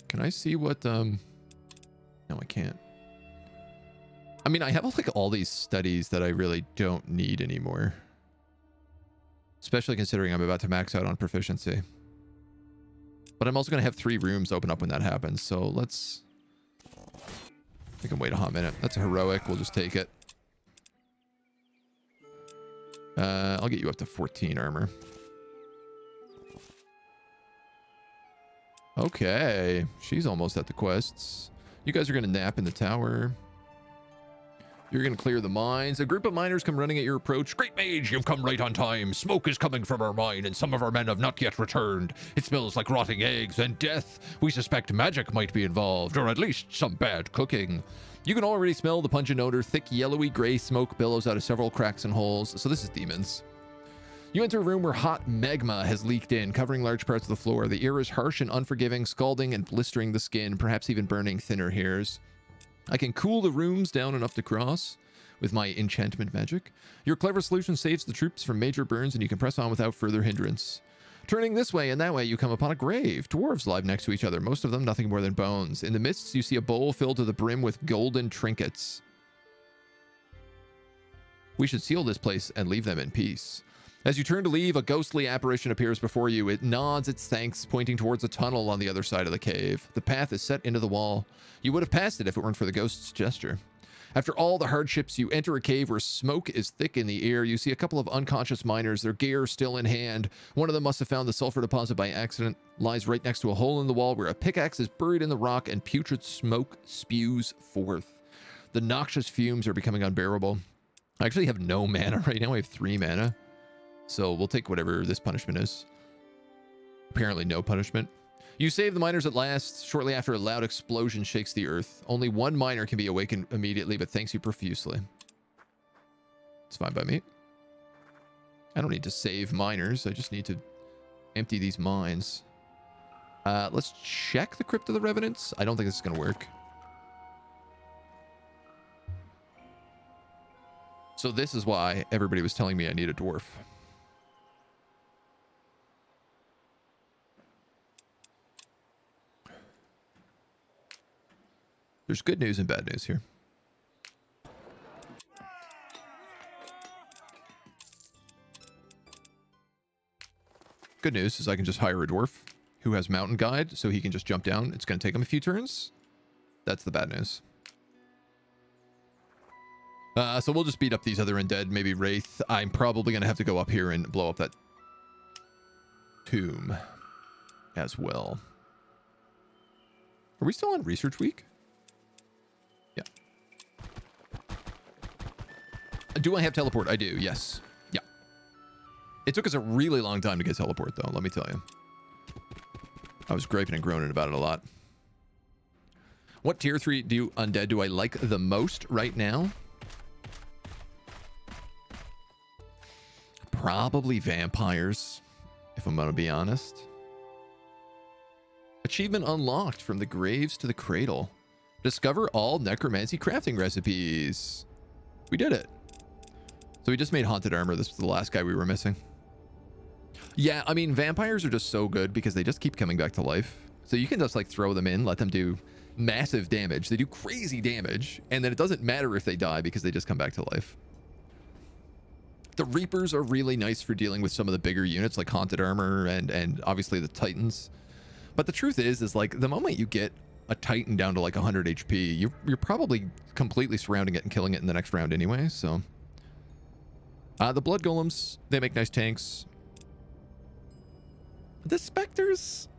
Can I see what, no, I can't. I mean, I have like all these studies that I really don't need anymore. Especially considering I'm about to max out on proficiency. But I'm also going to have 3 rooms open up when that happens. So let's... We can wait a hot minute. That's a heroic. We'll just take it. I'll get you up to 14 armor. Okay. She's almost at the quests. You guys are going to nap in the tower. You're going to clear the mines. A group of miners come running at your approach. Great mage, you've come right on time. Smoke is coming from our mine, and some of our men have not yet returned. It smells like rotting eggs and death. We suspect magic might be involved, or at least some bad cooking. You can already smell the pungent odor. Thick, yellowy gray smoke billows out of several cracks and holes. So this is demons. You enter a room where hot magma has leaked in, covering large parts of the floor. The air is harsh and unforgiving, scalding and blistering the skin, perhaps even burning thinner hairs. I can cool the rooms down enough to cross with my enchantment magic. Your clever solution saves the troops from major burns, and you can press on without further hindrance. Turning this way and that way, you come upon a grave. Dwarves lie next to each other, most of them nothing more than bones. In the midst, you see a bowl filled to the brim with golden trinkets. We should seal this place and leave them in peace. As you turn to leave, a ghostly apparition appears before you. It nods its thanks, pointing towards a tunnel on the other side of the cave. The path is set into the wall. You would have passed it if it weren't for the ghost's gesture. After all the hardships, you enter a cave where smoke is thick in the air. You see a couple of unconscious miners, their gear still in hand. One of them must have found the sulfur deposit by accident. Lies right next to a hole in the wall where a pickaxe is buried in the rock and putrid smoke spews forth. The noxious fumes are becoming unbearable. I actually have no mana right now. I have 3 mana. So we'll take whatever this punishment is. Apparently no punishment. You save the miners at last. Shortly after, a loud explosion shakes the earth. Only 1 miner can be awakened immediately, but thanks you profusely. It's fine by me. I don't need to save miners. I just need to empty these mines. Let's check the Crypt of the Revenants. I don't think this is going to work. So this is why everybody was telling me I need a dwarf. There's good news and bad news here. Good news is I can just hire a dwarf who has mountain guide, so he can just jump down. It's going to take him a few turns. That's the bad news. So we'll just beat up these other undead, maybe Wraith. I'm probably going to have to go up here and blow up that tomb as well. Are we still on research week? Yeah. Do I have teleport? I do, yes. Yeah. It took us a really long time to get teleport, though, let me tell you. I was griping and groaning about it a lot. What tier 3 undead do I like the most right now? Probably vampires, if I'm going to be honest. Achievement unlocked: from the graves to the cradle. Discover all necromancy crafting recipes. We did it. So we just made haunted armor. This was the last guy we were missing. Yeah, I mean, vampires are just so good because they just keep coming back to life. So you can just like throw them in, let them do massive damage. They do crazy damage, and then it doesn't matter if they die because they just come back to life. The Reapers are really nice for dealing with some of the bigger units like haunted armor and obviously the Titans. But the truth is like the moment you get a Titan down to like 100 HP, you're probably completely surrounding it and killing it in the next round anyway. So the Blood Golems, they make nice tanks. The Spectres,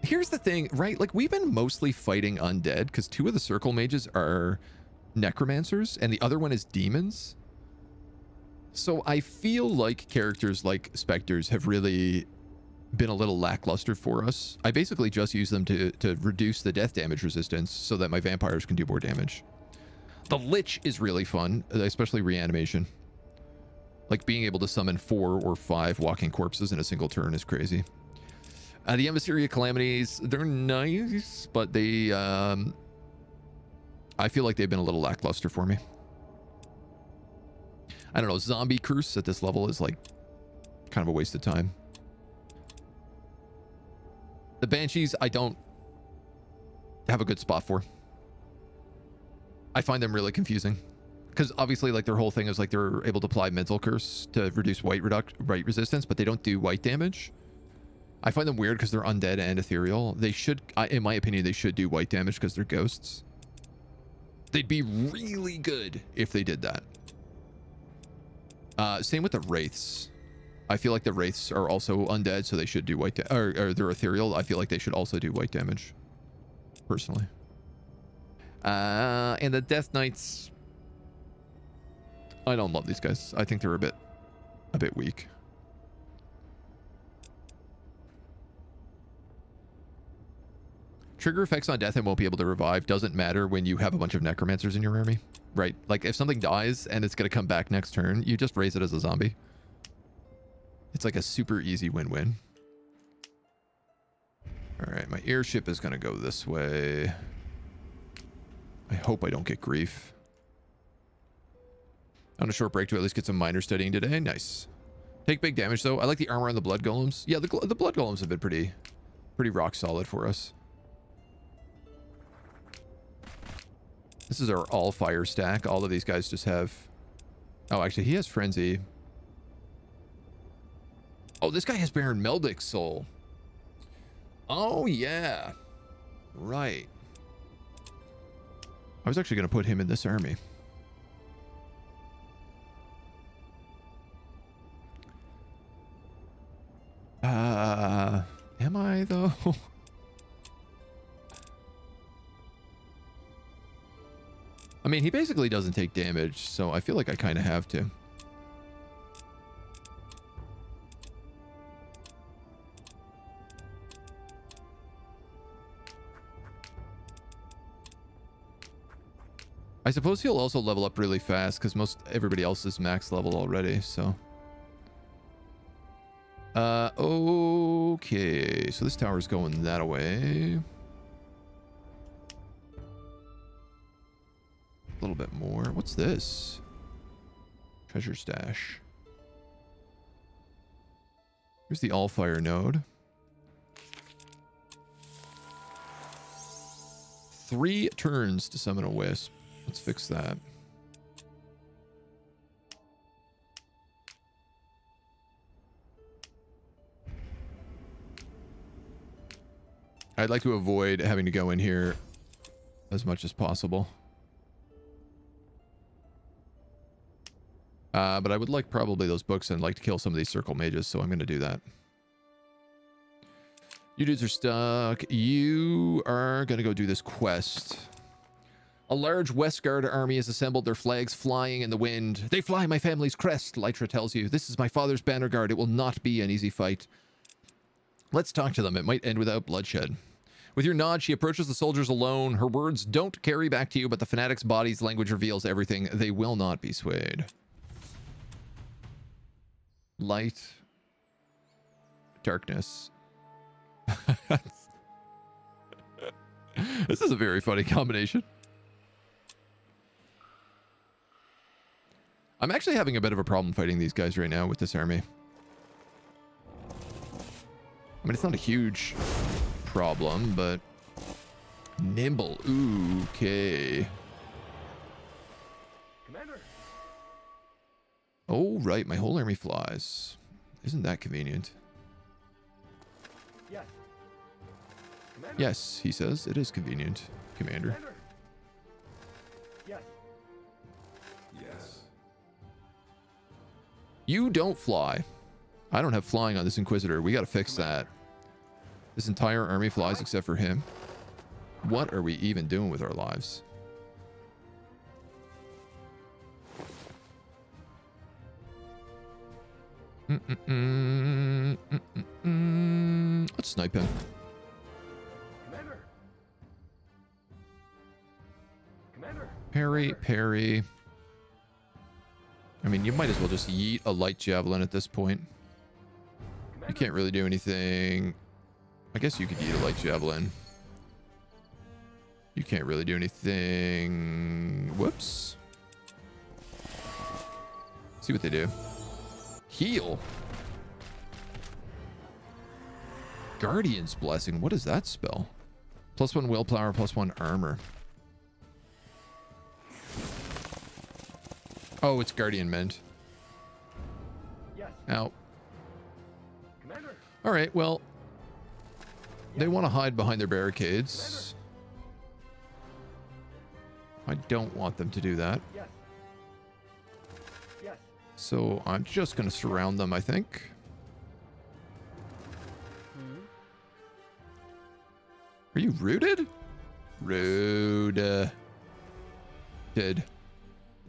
here's the thing, right? Like we've been mostly fighting undead because 2 of the circle mages are necromancers and the other one is demons. So I feel like characters like Spectres have really been a little lackluster for us. I basically just use them to reduce the death damage resistance so that my vampires can do more damage. The Lich is really fun, especially reanimation. Like being able to summon 4 or 5 walking corpses in a single turn is crazy. The Emissary of Calamities, they're nice, but they, I feel like they've been a little lackluster for me. I don't know, Zombie Curse at this level is like kind of a waste of time. The Banshees, I don't have a good spot for. I find them really confusing. Because obviously, like, their whole thing is, like, they're able to apply Mental Curse to reduce white resistance, but they don't do white damage. I find them weird because they're undead and ethereal. They should, in my opinion, they should do white damage because they're ghosts. They'd be really good if they did that. Same with the Wraiths. I feel like the Wraiths are also undead, so they should do white or they're ethereal. I feel like they should also do white damage, personally. And the Death Knights, I don't love these guys. I think they're a bit weak. Trigger effects on death and won't be able to revive doesn't matter when you have a bunch of necromancers in your army, right? Like if something dies and it's going to come back next turn, you just raise it as a zombie. It's like a super easy win-win. All right, my airship is going to go this way. I hope I don't get grief. On a short break to at least get some minor studying today. Nice. Take big damage though. I like the armor on the blood golems. Yeah, the blood golems have been pretty rock solid for us. This is our Allfire stack. All of these guys just have... Oh, actually, he has Frenzy. Oh, this guy has Baron Meldick's Soul. Oh, yeah. Right. I was actually going to put him in this army. Am I, though? I mean, he basically doesn't take damage, so I feel like I kind of have to. I suppose he'll also level up really fast because everybody else is max level already, so. Okay, so this tower's going that way. A little bit more. What's this? Treasure stash. Here's the Allfire node. 3 turns to summon a wisp. Let's fix that. I'd like to avoid having to go in here as much as possible. But I would like probably those books and like to kill some of these circle mages, so I'm going to do that. You dudes are stuck. You are going to go do this quest. A large Westguard army has assembled, their flags flying in the wind. They fly my family's crest, Lytra tells you. This is my father's banner guard. It will not be an easy fight. Let's talk to them. It might end without bloodshed. With your nod, she approaches the soldiers alone. Her words don't carry back to you, but the fanatic's body's language reveals everything. They will not be swayed. Light. Darkness. This is a very funny combination. I'm actually having a bit of a problem fighting these guys right now with this army. I mean, it's not a huge problem, but nimble. Ooh, okay. Commander. Oh, right. My whole army flies. Isn't that convenient? Yes. Commander. Yes, he says. It is convenient, Commander. Commander. Yes. Yes. You don't fly. I don't have flying on this Inquisitor. We got to fix that. This entire army flies except for him. What are we even doing with our lives? Let's snipe him. Commander. Commander. Parry, parry. I mean, you might as well just yeet a light javelin at this point. You can't really do anything. I guess you could yeet a light javelin. You can't really do anything. Whoops. See what they do. Heal. Guardian's Blessing. What is that spell? +1 willpower, +1 armor. Oh, it's Guardian Mend. Yes. Ow. Commander. All right, well, they want to hide behind their barricades. I don't want them to do that. Yes. Yes. So I'm just going to surround them, I think. Are you rooted? Rude. Did.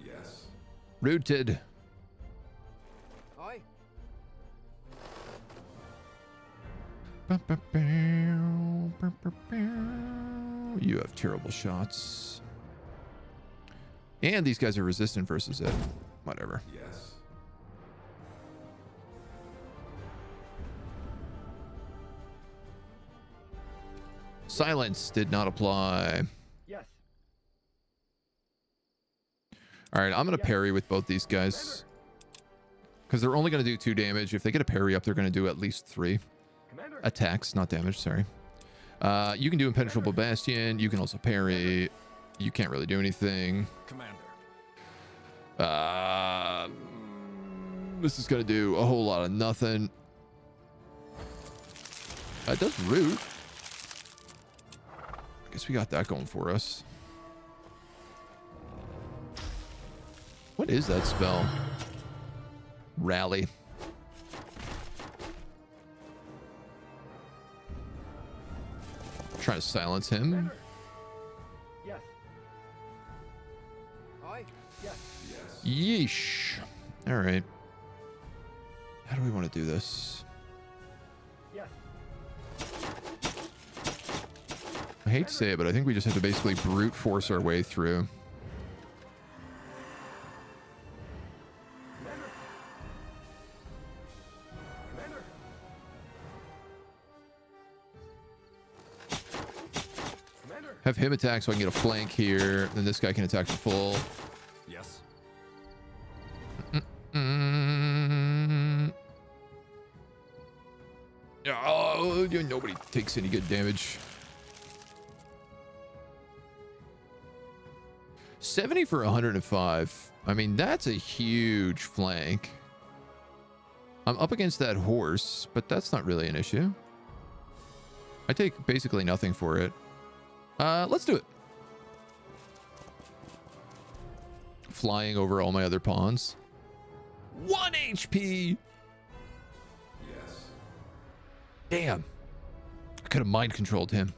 Yes. Rooted. Aye. You have terrible shots. And these guys are resistant versus it. Whatever. Yes. Silence did not apply. Yes. All right, I'm going to parry with both these guys. Because they're only going to do 2 damage. If they get a parry up, they're going to do at least 3. Commander. Attacks, not damage, sorry. You can do Impenetrable Bastion. You can also parry. You can't really do anything. Commander. This is going to do a whole lot of nothing. It does root. I guess we got that going for us. What is that spell? Rally. Trying to silence him. Commander. Yes. Aye. Yes. Yes. Yeesh. All right. How do we want to do this? Yes. I hate to say it, but I think we just have to basically brute force our way through. Commander. Commander. Commander. Have him attack so I can get a flank here. Then this guy can attack the full. Yes. Oh, nobody takes any good damage. 70 for 105. I mean, that's a huge flank. I'm up against that horse, but that's not really an issue. I take basically nothing for it. Let's do it. Flying over all my other pawns. 1 HP. Yes. Damn. I could have mind controlled him.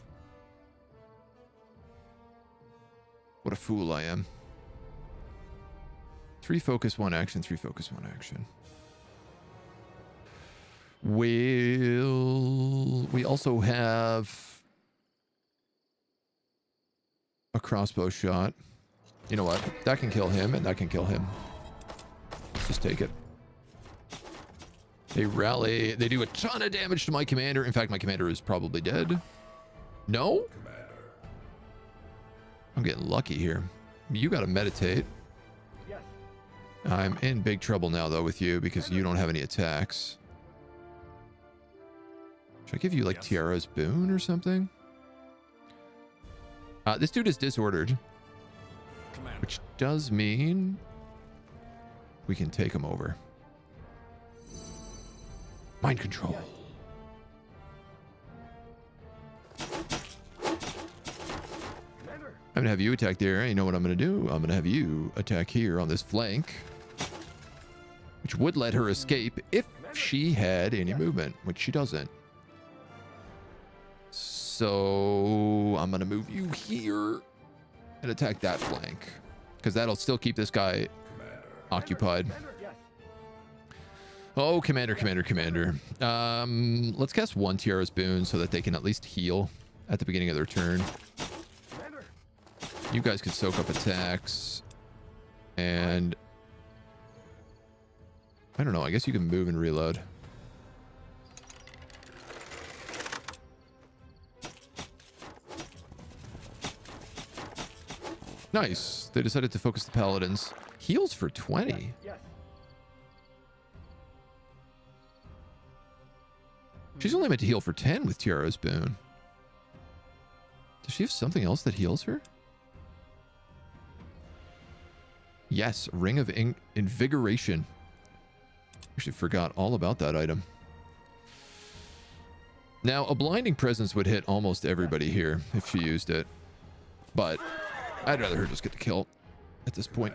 What a fool I am. 3 focus, 1 action, 3 focus, 1 action. Well, we also have a crossbow shot. You know what? That can kill him, and that can kill him. Just take it. They rally. They do a ton of damage to my commander. In fact, my commander is probably dead. No? Commander. I'm getting lucky here. You got to meditate. Yes. I'm in big trouble now, though, with you because you don't have any attacks. Should I give you, like, Yes. Tiara's boon or something? This dude is disordered, Commander. which does mean we can take him over. Mind control. Yes. Commander. I'm going to have you attack there. You know what I'm going to do? I'm going to have you attack here on this flank, which would let her escape if she had any movement, which she doesn't. So I'm going to move you here and attack that flank because that'll still keep this guy Commander. occupied. Commander. Yes. Oh, commander. Let's cast 1 Tiara's boon so that they can at least heal at the beginning of their turn. Commander. You guys can soak up attacks. And I don't know. I guess you can move and reload. Nice. They decided to focus the paladins. Heals for 20. Yes. She's only meant to heal for 10 with Tiara's boon. Does she have something else that heals her? Yes, Ring of Invigoration. Actually forgot all about that item. Now, a Blinding Presence would hit almost everybody here if she used it. But I'd rather her just get the kill at this point.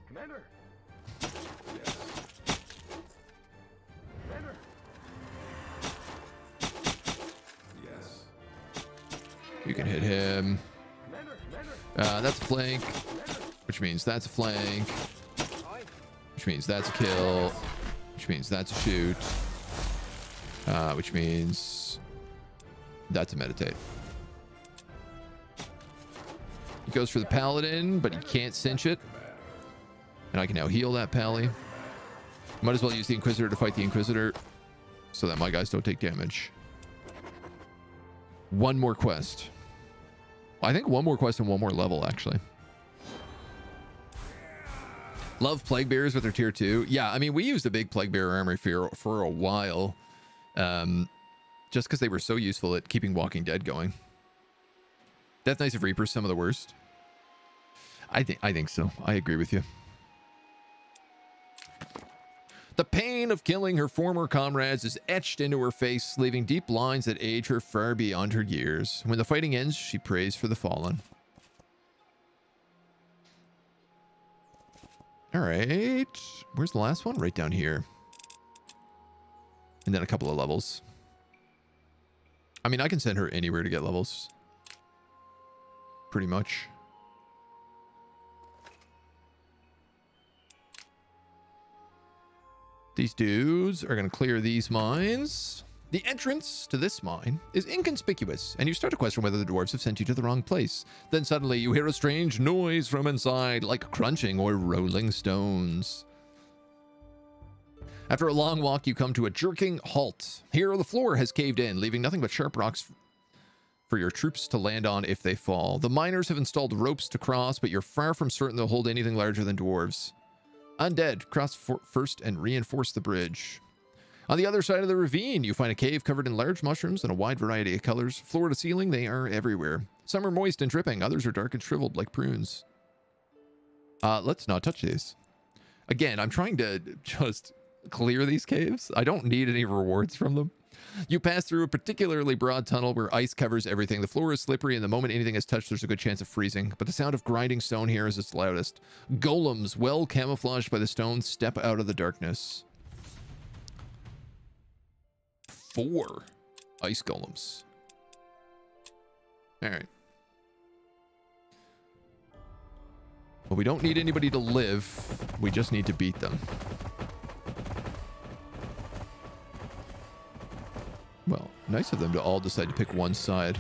Commander. Yes. Commander. Yes. You can hit him. Commander. Commander. That's a flank, which means that's a flank, Aye. which means that's a kill, which means that's a shoot, which means that's a meditate. He goes for the paladin, but he can't cinch it. And I can now heal that pally. Might as well use the Inquisitor to fight the Inquisitor so that my guys don't take damage. One more quest. I think one more quest and one more level, actually. Love Plague Bearers with their tier 2. Yeah, I mean, we used a big Plague Bearer armory for a while. Just because they were so useful at keeping Walking Dead going. Death Knights of Reapers, some of the worst. I think so. I agree with you. The pain of killing her former comrades is etched into her face, leaving deep lines that age her far beyond her years. When the fighting ends, she prays for the fallen. All right. Where's the last one? Right down here. And then a couple of levels. I mean, I can send her anywhere to get levels. Pretty much. These dudes are going to clear these mines. The entrance to this mine is inconspicuous, and you start to question whether the dwarves have sent you to the wrong place. Then suddenly you hear a strange noise from inside, like crunching or rolling stones. After a long walk, you come to a jerking halt. Here, the floor has caved in, leaving nothing but sharp rocks for your troops to land on if they fall. The miners have installed ropes to cross, but you're far from certain they'll hold anything larger than dwarves. Undead, cross first and reinforce the bridge. On the other side of the ravine, you find a cave covered in large mushrooms in a wide variety of colors. Floor to ceiling, they are everywhere. Some are moist and dripping, others are dark and shriveled like prunes. Let's not touch these. Again, I'm trying to just clear these caves. I don't need any rewards from them. You pass through a particularly broad tunnel where ice covers everything. The floor is slippery, and the moment anything is touched, there's a good chance of freezing. But the sound of grinding stone here is its loudest. Golems, well camouflaged by the stone, step out of the darkness. 4 ice golems. All right. Well, we don't need anybody to live. We just need to beat them. Well, nice of them to all decide to pick one side.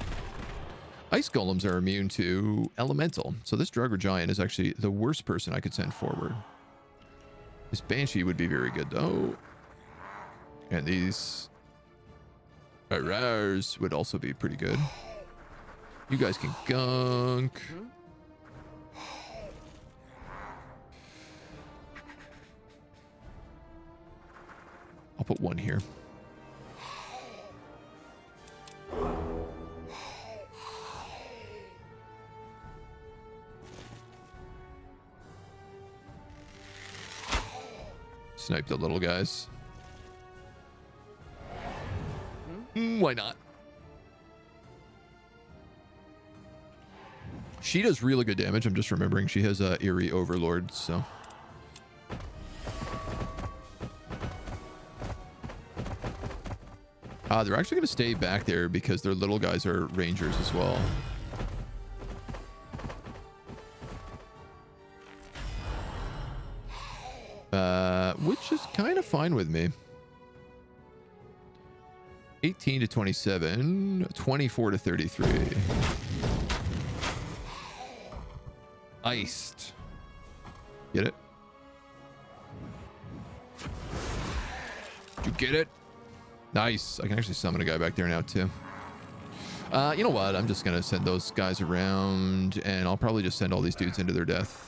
Ice golems are immune to elemental, so this Draugr giant is actually the worst person I could send forward. This banshee would be very good though, and these arrows would also be pretty good. You guys can gunk. I'll put one here. Snipe the little guys. Why not? She does really good damage. I'm just remembering she has a Eerie Overlord, so. They're actually going to stay back there because their little guys are rangers as well. Which is kind of fine with me. 18 to 27, 24 to 33. Iced. Get it? Did you get it? Nice. I can actually summon a guy back there now too. You know what? I'm just going to send those guys around, and I'll probably just send all these dudes into their death.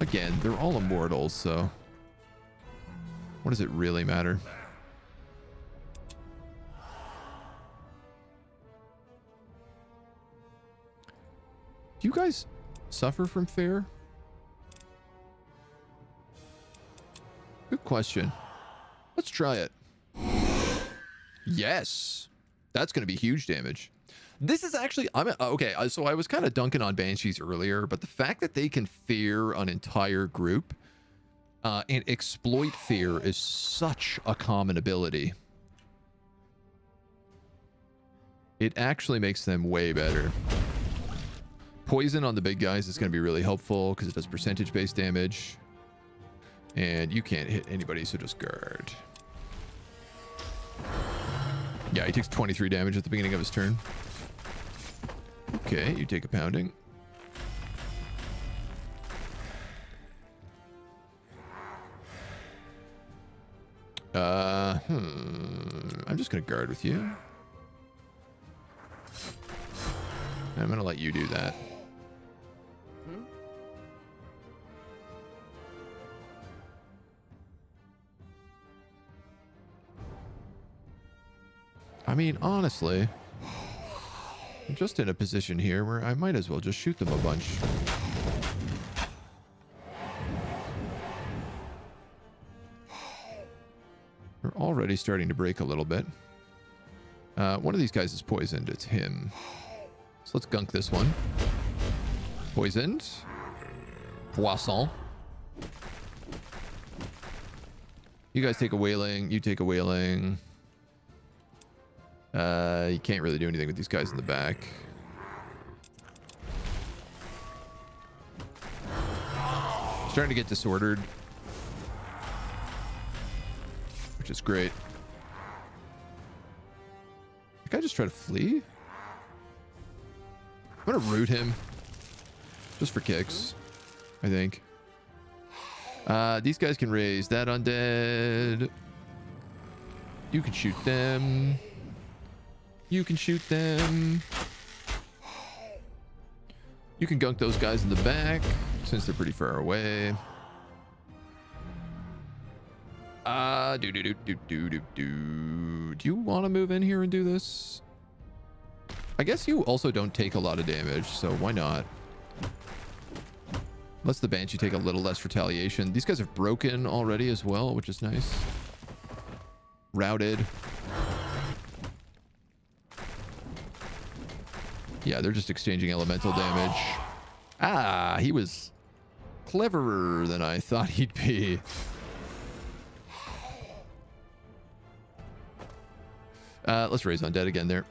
Again, they're all immortals, so what does it really matter? Do you guys suffer from fear? Good question. Let's try it. Yes. That's going to be huge damage. This is actually, okay, so I was kind of dunking on Banshees earlier, but the fact that they can fear an entire group and exploit fear is such a common ability. It actually makes them way better. Poison on the big guys is going to be really helpful because it does percentage-based damage. And you can't hit anybody, so just guard. Yeah, he takes 23 damage at the beginning of his turn. Okay, you take a pounding. I'm just going to guard with you. I'm going to let you do that. I mean, honestly, I'm just in a position here where I might as well just shoot them a bunch. We're already starting to break a little bit. One of these guys is poisoned. It's him. So let's gunk this one. Poisoned. Poisson. You guys take a wailing. You take a wailing. You can't really do anything with these guys in the back. Starting to get disordered, which is great. That guy just tried to flee. I'm gonna root him just for kicks, I think. These guys can raise that undead. You can shoot them. You can shoot them. You can gunk those guys in the back since they're pretty far away. Do you want to move in here and do this? I guess you also don't take a lot of damage, so why not? Unless the Banshee take a little less retaliation. These guys have broken already as well, which is nice. Routed. Yeah, they're just exchanging elemental damage. Ah, he was cleverer than I thought he'd be. Let's raise undead again there.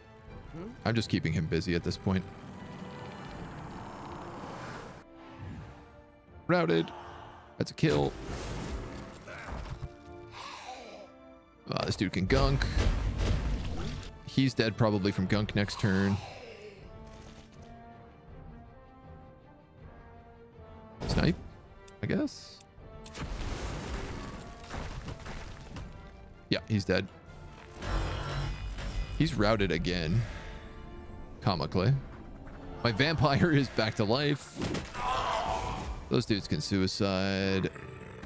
I'm just keeping him busy at this point. Routed. That's a kill. This dude can gunk. He's dead probably from gunk next turn. Snipe, I guess. Yeah, he's dead. He's routed again. Comically. My vampire is back to life. Those dudes can suicide.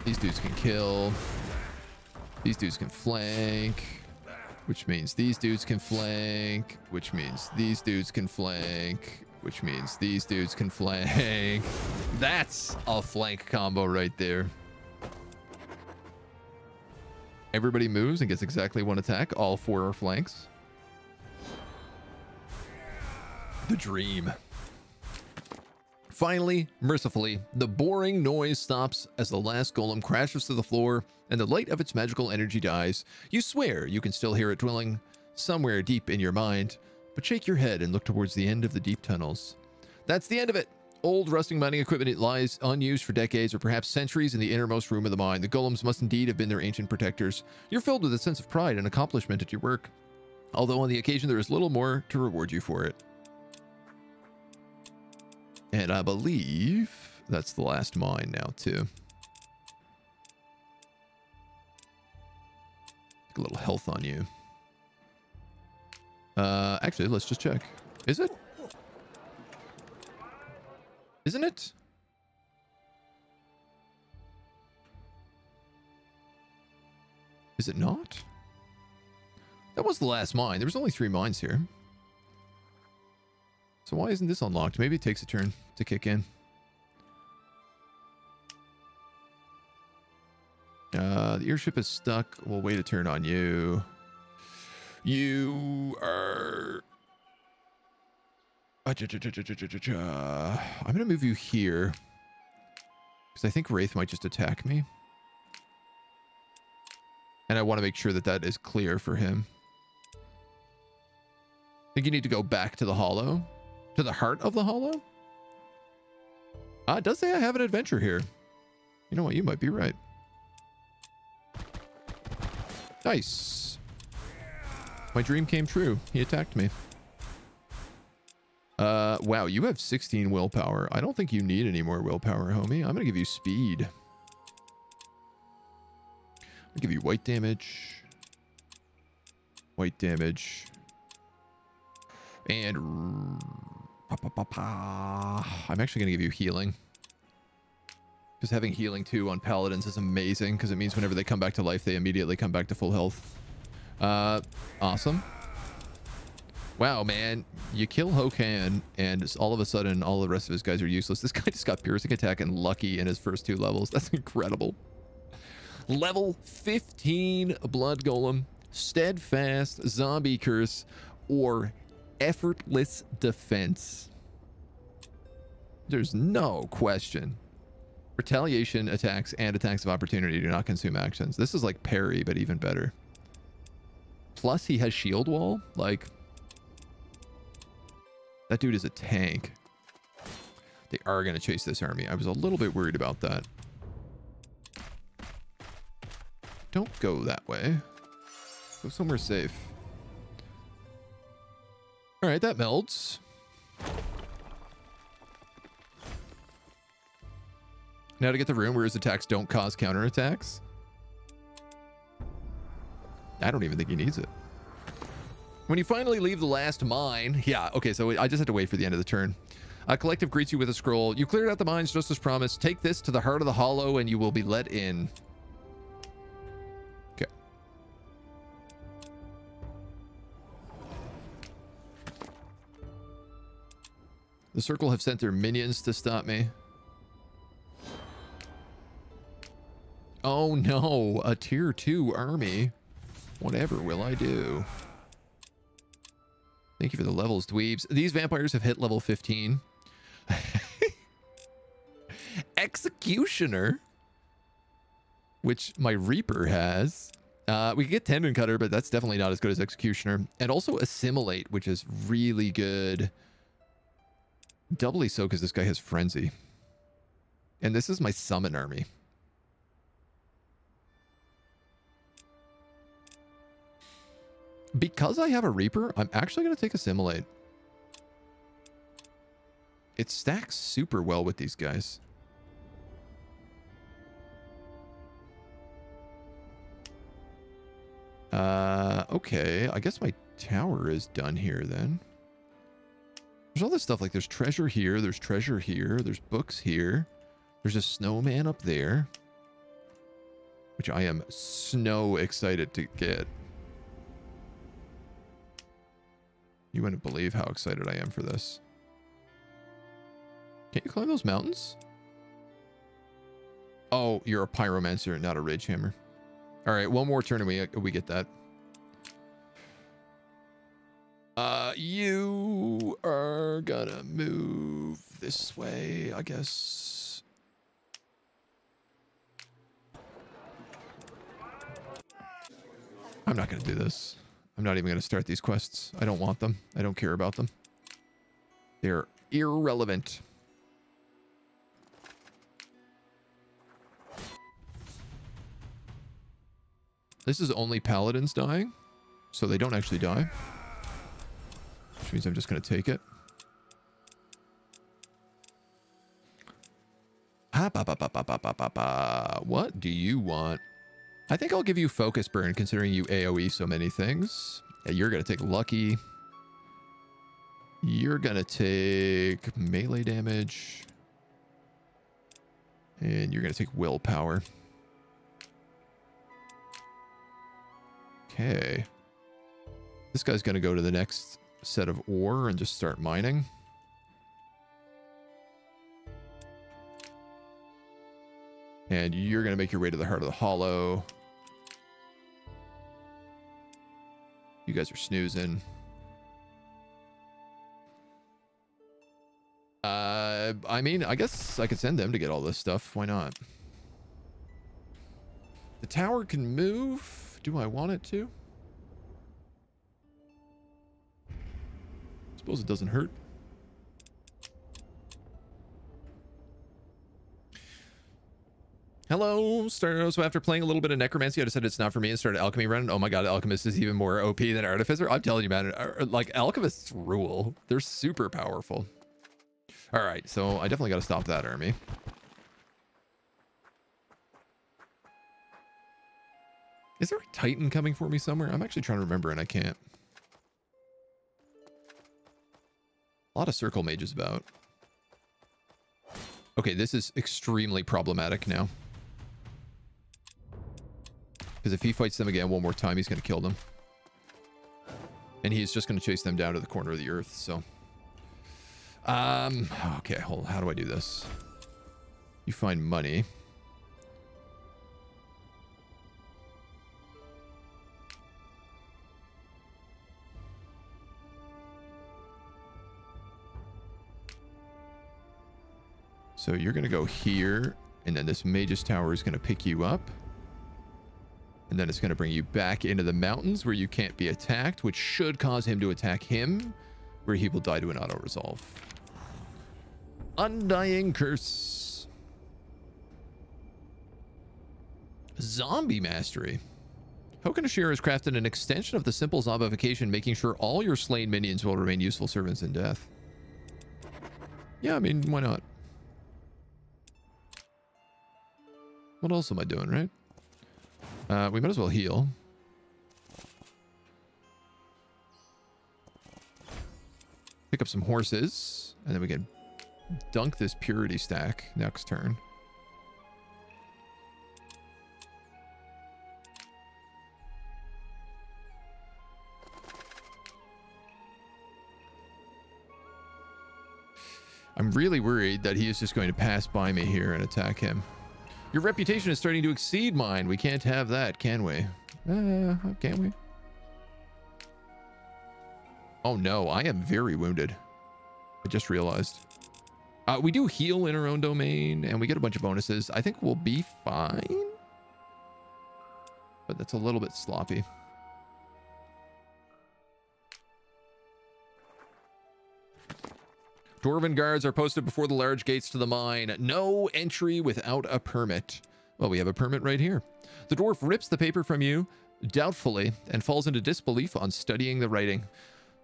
These dudes can kill. These dudes can flank. Which means these dudes can flank. Which means these dudes can flank. Which means these dudes can flank. That's a flank combo right there. Everybody moves and gets exactly one attack. All four are flanks. The dream. Finally, mercifully, the boring noise stops as the last golem crashes to the floor and the light of its magical energy dies. You swear you can still hear it dwelling somewhere deep in your mind, but shake your head and look towards the end of the deep tunnels. That's the end of it. Old rusting mining equipment, it lies unused for decades or perhaps centuries in the innermost room of the mine. The golems must indeed have been their ancient protectors. You're filled with a sense of pride and accomplishment at your work, although on the occasion there is little more to reward you for it. And I believe that's the last mine now, too. Take a little health on you. Actually, let's just check. Is it? Isn't it? Is it not? That was the last mine. There was only 3 mines here. So why isn't this unlocked? Maybe it takes a turn to kick in. The airship is stuck. We'll wait a turn on you. You are... I'm going to move you here. Because I think Wraith might just attack me. And I want to make sure that that is clear for him. I think you need to go back to the hollow. To the heart of the hollow? It does say I have an adventure here. You know what? You might be right. Nice. My dream came true. He attacked me. Wow, you have 16 willpower. I don't think you need any more willpower, homie. I'm gonna give you speed. I'll give you white damage. White damage. And I'm actually going to give you healing. Because having healing too on paladins is amazing. Because it means whenever they come back to life, they immediately come back to full health. Awesome. Wow, man. You kill Hokan and all of a sudden all the rest of his guys are useless. This guy just got piercing attack and lucky in his first 2 levels. That's incredible. Level 15 blood golem, steadfast zombie curse, or effortless defense. There's no question. Retaliation attacks and attacks of opportunity do not consume actions. This is like parry, but even better. Plus he has shield wall. Like, that dude is a tank. They are going to chase this army. I was a little bit worried about that. Don't go that way. Go somewhere safe. All right, that melds. Now to get the room where his attacks don't cause counterattacks. I don't even think he needs it. When you finally leave the last mine... Yeah, okay, so I just had to wait for the end of the turn. A collective greets you with a scroll. You cleared out the mines just as promised. Take this to the heart of the hollow and you will be let in. Okay. The circle have sent their minions to stop me. Oh no, a tier 2 army. Whatever will I do? Thank you for the levels, dweebs. These vampires have hit level 15. Executioner, which my Reaper has. We can get Tendon Cutter, but that's definitely not as good as Executioner. And also Assimilate, which is really good. Doubly so because this guy has Frenzy. And this is my Summon army. Because I have a Reaper, I'm actually going to take Assimilate. It stacks super well with these guys. Okay. I guess my tower is done here then. There's all this stuff like there's treasure here, there's treasure here, there's books here. There's a snowman up there. Which I am so excited to get. You wouldn't believe how excited I am for this. Can't you climb those mountains? Oh, you're a pyromancer, not a rage hammer. All right, one more turn and we get that. You are gonna move this way, I guess. I'm not gonna do this. I'm not even going to start these quests. I don't want them. I don't care about them. They're irrelevant. This is only paladins dying, so they don't actually die. Which means I'm just going to take it. What do you want? I think I'll give you Focus Burn, considering you AoE so many things. Yeah, you're going to take Lucky. You're going to take melee damage. And you're going to take Willpower. Okay. This guy's going to go to the next set of ore and just start mining. And you're going to make your way to the heart of the hollow. You guys are snoozing. I mean, I guess I could send them to get all this stuff. Why not? The tower can move. Do I want it to? Suppose it doesn't hurt. Hello, so after playing a little bit of Necromancy, I decided it's not for me and started Alchemy running. Oh my god, Alchemist is even more OP than Artificer. I'm telling you, man, like, Alchemists rule. They're super powerful. All right, so I definitely got to stop that army. Is there a Titan coming for me somewhere? I'm actually trying to remember and I can't. A lot of circle mages about. Okay, this is extremely problematic now. Because if he fights them again one more time, he's going to kill them. And he's just going to chase them down to the corner of the earth, so. Okay, hold on. How do I do this? You find money. So you're going to go here, and then this Mage's Tower is going to pick you up. And then it's going to bring you back into the mountains where you can't be attacked, which should cause him to attack him, where he will die to an auto-resolve. Undying Curse. Zombie Mastery. Hokanashira has crafted an extension of the simple zombification, making sure all your slain minions will remain useful servants in death. Yeah, I mean, why not? What else am I doing, right? We might as well heal. Pick up some horses, and then we can dunk this purity stack next turn. I'm really worried that he is just going to pass by me here and attack him. Your reputation is starting to exceed mine. We can't have that, can we? Can we? Oh no, I am very wounded. I just realized. We do heal in our own domain, and we get a bunch of bonuses. I think we'll be fine. But that's a little bit sloppy. Dwarven guards are posted before the large gates to the mine. No entry without a permit. Well, we have a permit right here. The dwarf rips the paper from you, doubtfully, and falls into disbelief on studying the writing.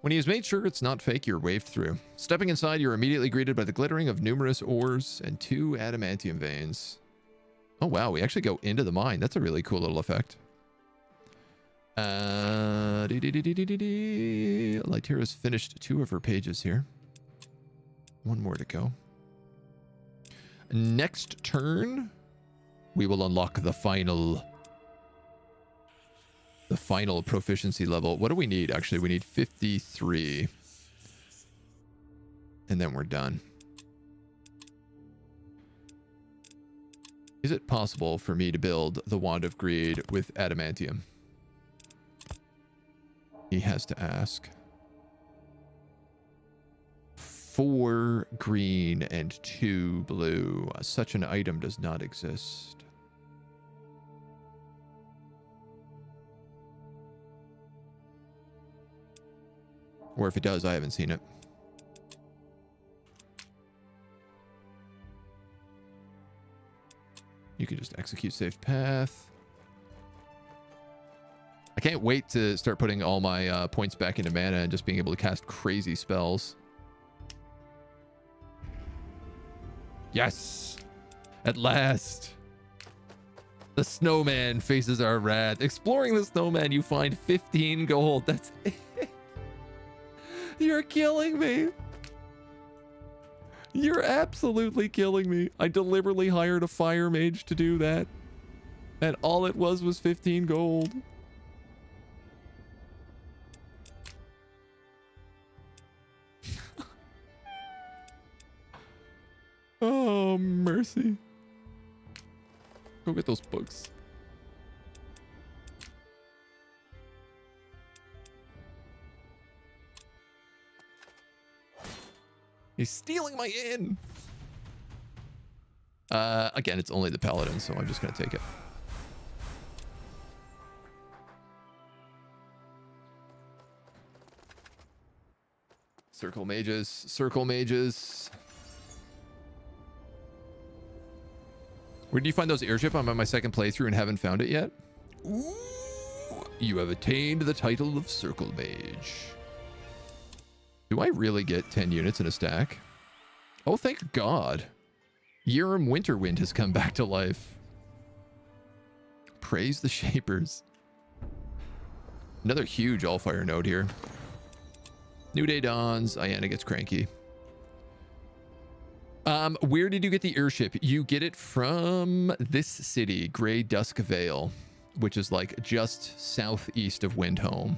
When he has made sure it's not fake, you're waved through. Stepping inside, you're immediately greeted by the glittering of numerous ores and 2 adamantium veins. Oh, wow. We actually go into the mine. That's a really cool little effect. Lytira's finished 2 of her pages here. 1 more to go. Next turn, we will unlock the final proficiency level. What do we need? Actually, we need 53. And then we're done. Is it possible for me to build the Wand of Greed with adamantium? He has to ask. 4 green and 2 blue. Such an item does not exist. Or if it does, I haven't seen it. You can just execute saved path. I can't wait to start putting all my points back into mana and just being able to cast crazy spells. Yes! At last! The snowman faces our wrath. Exploring the snowman, you find 15 gold. That's it. You're killing me. You're absolutely killing me. I deliberately hired a fire mage to do that. And all it was 15 gold. Oh, mercy. Go get those books. He's stealing my inn. Again, it's only the paladin, so I'm just going to take it. Circle mages, circle mages. Where did you find those airship? I'm on my second playthrough and haven't found it yet. Ooh, you have attained the title of Circle Mage. Do I really get 10 units in a stack? Oh, thank God. Yurem Winterwind has come back to life. Praise the Shapers. Another huge Allfire node here. New day dawns. Ayanna gets cranky. Where did you get the airship? You get it from this city, Grey Dusk Vale, which is like just southeast of Windhome.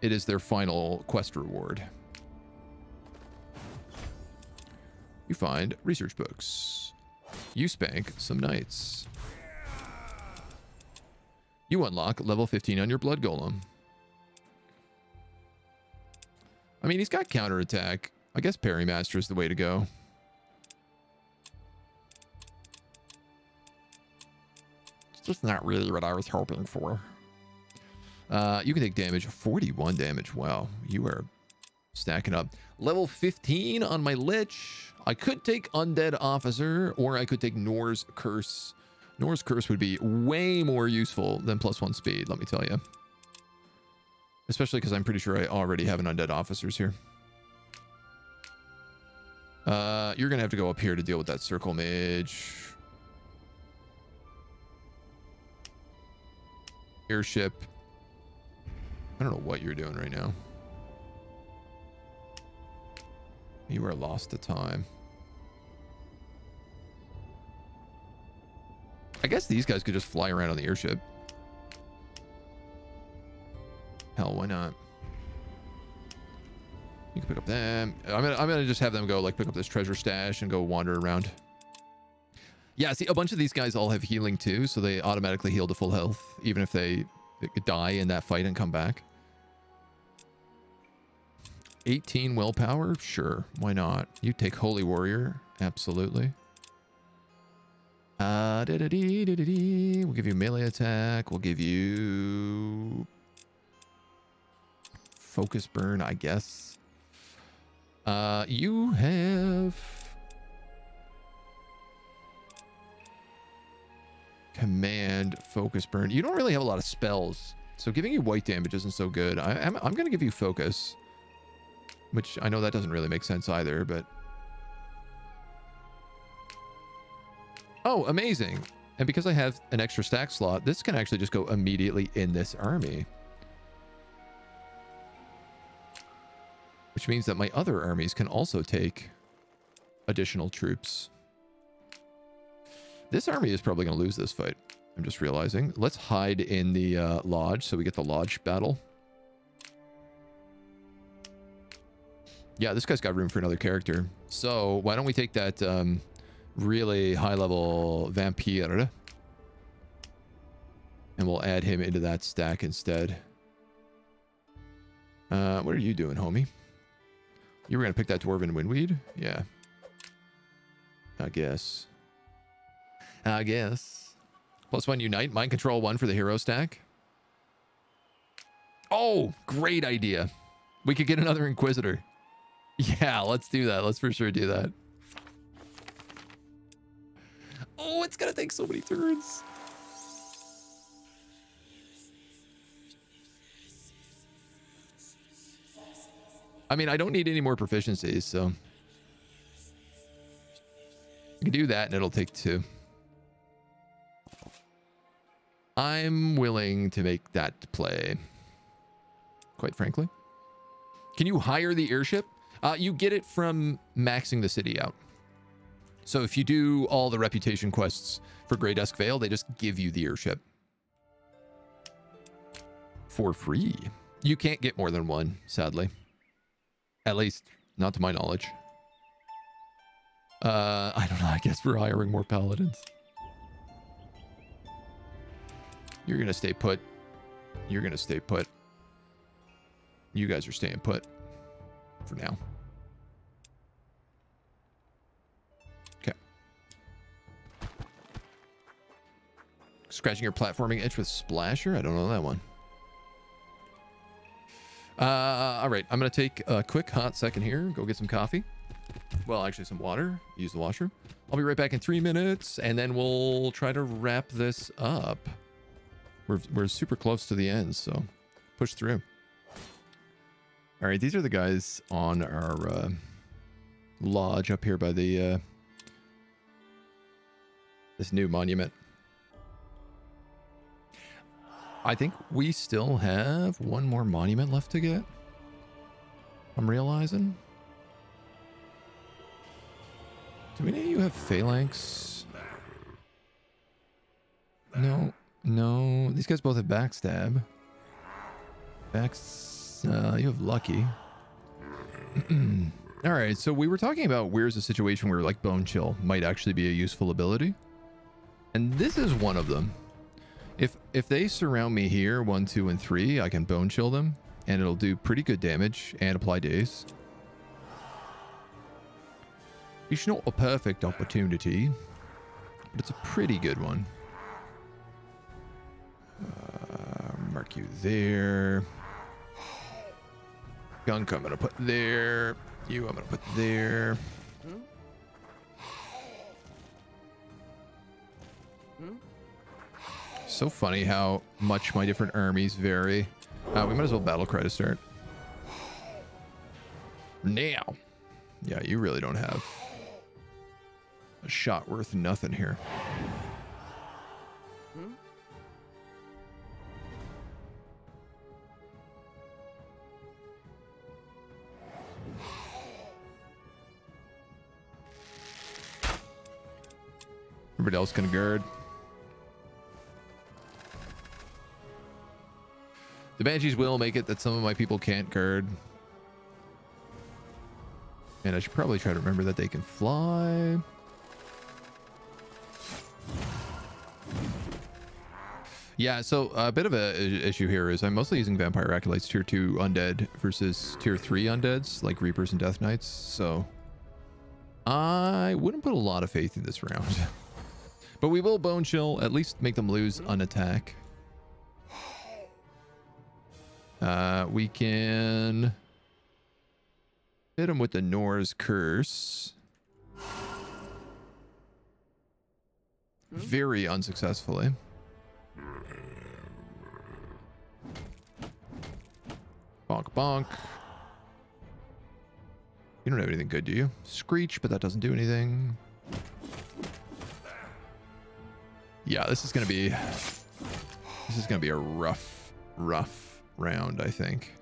It is their final quest reward. You find research books. You spank some knights. You unlock level 15 on your blood golem. I mean, he's got counterattack. I guess Parry Master is the way to go. It's just not really what I was hoping for. You can take damage, 41 damage. Wow, you are stacking up. Level 15 on my Lich. I could take Undead Officer, or I could take Nor's Curse. Nor's Curse would be way more useful than +1 speed, let me tell you. Especially because I'm pretty sure I already have an Undead Officers here. You're going to have to go up here to deal with that Circle Mage. Airship. I don't know what you're doing right now. You are lost to time. I guess these guys could just fly around on the airship. Hell, why not? You can pick up them. I'm gonna just have them go like pick up this treasure stash and go wander around. Yeah, see, a bunch of these guys all have healing too, so they automatically heal to full health, even if they die in that fight and come back. 18 willpower? Sure, why not? You take Holy Warrior, absolutely. We'll give you melee attack. We'll give you focus burn, I guess. You have command, focus burn. You don't really have a lot of spells, so giving you white damage isn't so good. I'm going to give you focus, which I know that doesn't really make sense either, but... Oh, amazing. And because I have an extra stack slot, this can actually just go immediately in this army. Which means that my other armies can also take additional troops. This army is probably going to lose this fight. I'm just realizing. Let's hide in the lodge so we get the lodge battle. Yeah, this guy's got room for another character. So why don't we take that really high-level vampire and we'll add him into that stack instead. What are you doing, homie? You were going to pick that Dwarven Windweed? Yeah. I guess. +1 Unite. Mind Control 1 for the hero stack. Oh, great idea. We could get another Inquisitor. Yeah, let's do that. Let's for sure do that. Oh, it's going to take so many turns. I mean, I don't need any more proficiencies, so... I can do that and it'll take 2. I'm willing to make that play. Quite frankly. Can you hire the airship? You get it from maxing the city out. So if you do all the reputation quests for Grey Dusk Vale, they just give you the airship. For free. You can't get more than one, sadly. At least, not to my knowledge. I don't know. I guess we're hiring more paladins. You're going to stay put. You're going to stay put. You guys are staying put. For now. Okay. Scratching your platforming itch with Splasher? I don't know that one. All right. I'm going to take a quick hot second here. Go get some coffee. Well, actually some water. Use the washer. I'll be right back in 3 minutes, and then we'll try to wrap this up. We're super close to the end, so push through. All right, these are the guys on our lodge up here by the this new monument. I think we still have one more monument left to get. I'm realizing. Do any of you have phalanx? No, no. These guys both have backstab. You have lucky. All right, so we were talking about where's a situation where like Bone Chill might actually be a useful ability, and this is one of them. If they surround me here, 1, 2, and 3, I can Bone Chill them, and it'll do pretty good damage and apply daze. It's not a perfect opportunity, but it's a pretty good one. Mark you there. Gunk I'm gonna put there. You I'm gonna put there. So funny how much my different armies vary. We might as well battle cry to start. Now. Yeah, you really don't have a shot worth nothing here. Everybody else can guard. The Banshees will make it that some of my people can't guard. And I should probably try to remember that they can fly. Yeah, so a bit of a issue here is I'm mostly using Vampire Acolytes tier 2 undead versus tier 3 undeads like Reapers and Death Knights. So I wouldn't put a lot of faith in this round. But we will Bone Chill, at least make them lose an attack. We can hit them with the Nor's Curse. Very unsuccessfully. Bonk, bonk. You don't have anything good, do you? Screech, but that doesn't do anything. Yeah, this is gonna be a rough round, I think.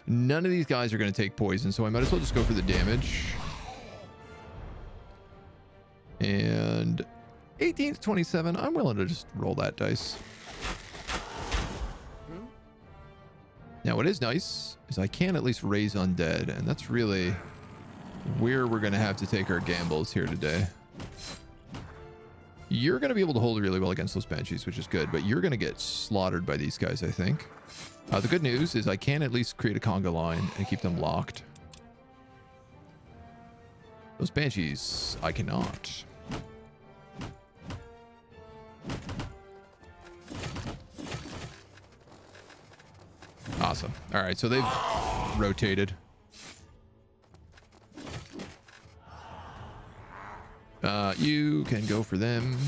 None of these guys are gonna take poison, so I might as well just go for the damage. And 18 to 27, I'm willing to just roll that dice. Now, what is nice is I can at least raise undead, and that's really where we're going to have to take our gambles here today. You're going to be able to hold really well against those Banshees, which is good, but you're going to get slaughtered by these guys, I think. The good news is I can at least create a conga line and keep them locked. Those Banshees, I cannot. Awesome. All right, so they've rotated. You can go for them.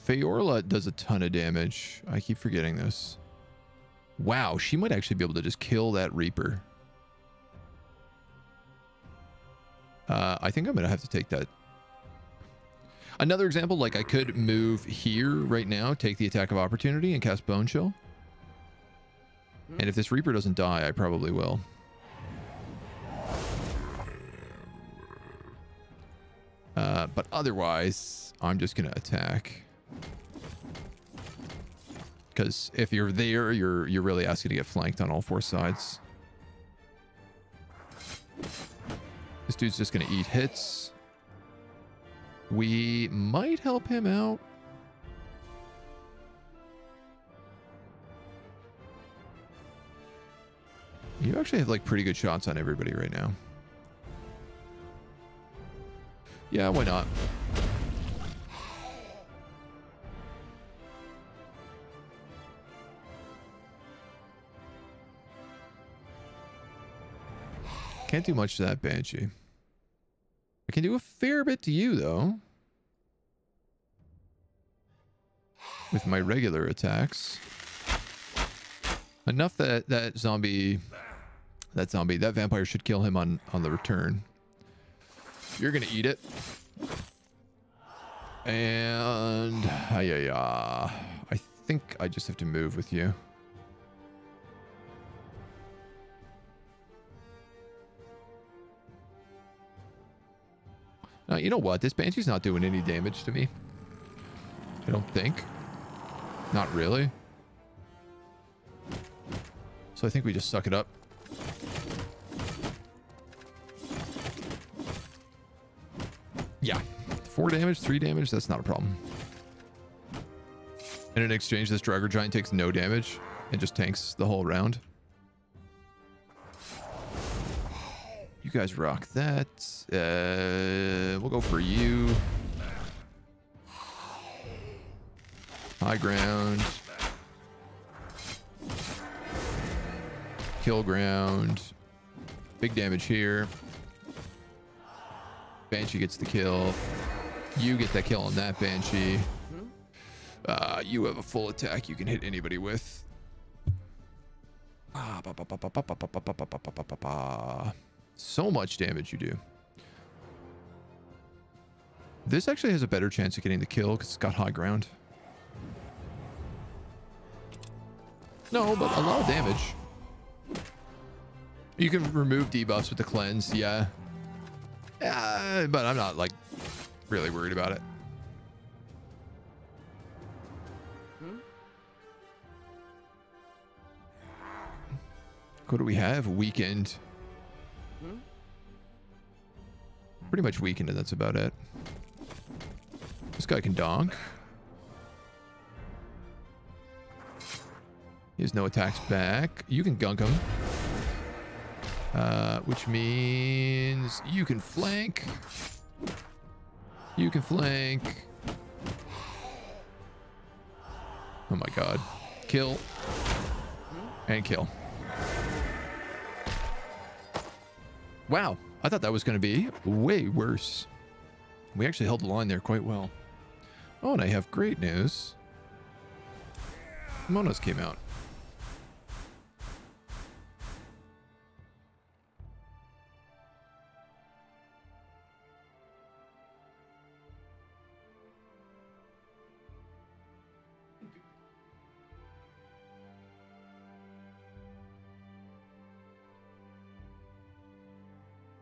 Feorla does a ton of damage. I keep forgetting this. Wow, she might actually be able to just kill that Reaper. I think I'm going to have to take that. Another example, like I could move here right now, take the attack of opportunity and cast Bone Chill. And if this Reaper doesn't die, I probably will. But otherwise, I'm just going to attack. Because if you're there, you're really asking to get flanked on all 4 sides. This dude's just going to eat hits. We might help him out. You actually have like pretty good shots on everybody right now. Yeah, why not? Can't do much to that Banshee. I can do a fair bit to you, though. With my regular attacks. Enough that that vampire should kill him on the return. You're gonna eat it. And I think I just have to move with you. Now, you know what? This Banshee's not doing any damage to me. I don't think. Not really. So I think we just suck it up. Yeah. 4 damage, 3 damage, that's not a problem. And in exchange, this Draugr Giant takes no damage and just tanks the whole round. You guys rock that. We'll go for you. High ground. Kill ground. Big damage here. Banshee gets the kill. You get that kill on that Banshee. You have a full attack you can hit anybody with. So much damage you do. This actually has a better chance of getting the kill because it's got high ground. No, but a lot of damage. You can remove debuffs with the cleanse, yeah. But I'm not, like, really worried about it. What do we have? Weakened. Pretty much weakened, and that's about it. This guy can donk. He has no attacks back. You can gunk him. Which means you can flank. You can flank. Oh my god. Kill. And kill. Wow. I thought that was going to be way worse. We actually held the line there quite well. Oh, and I have great news. Monos came out.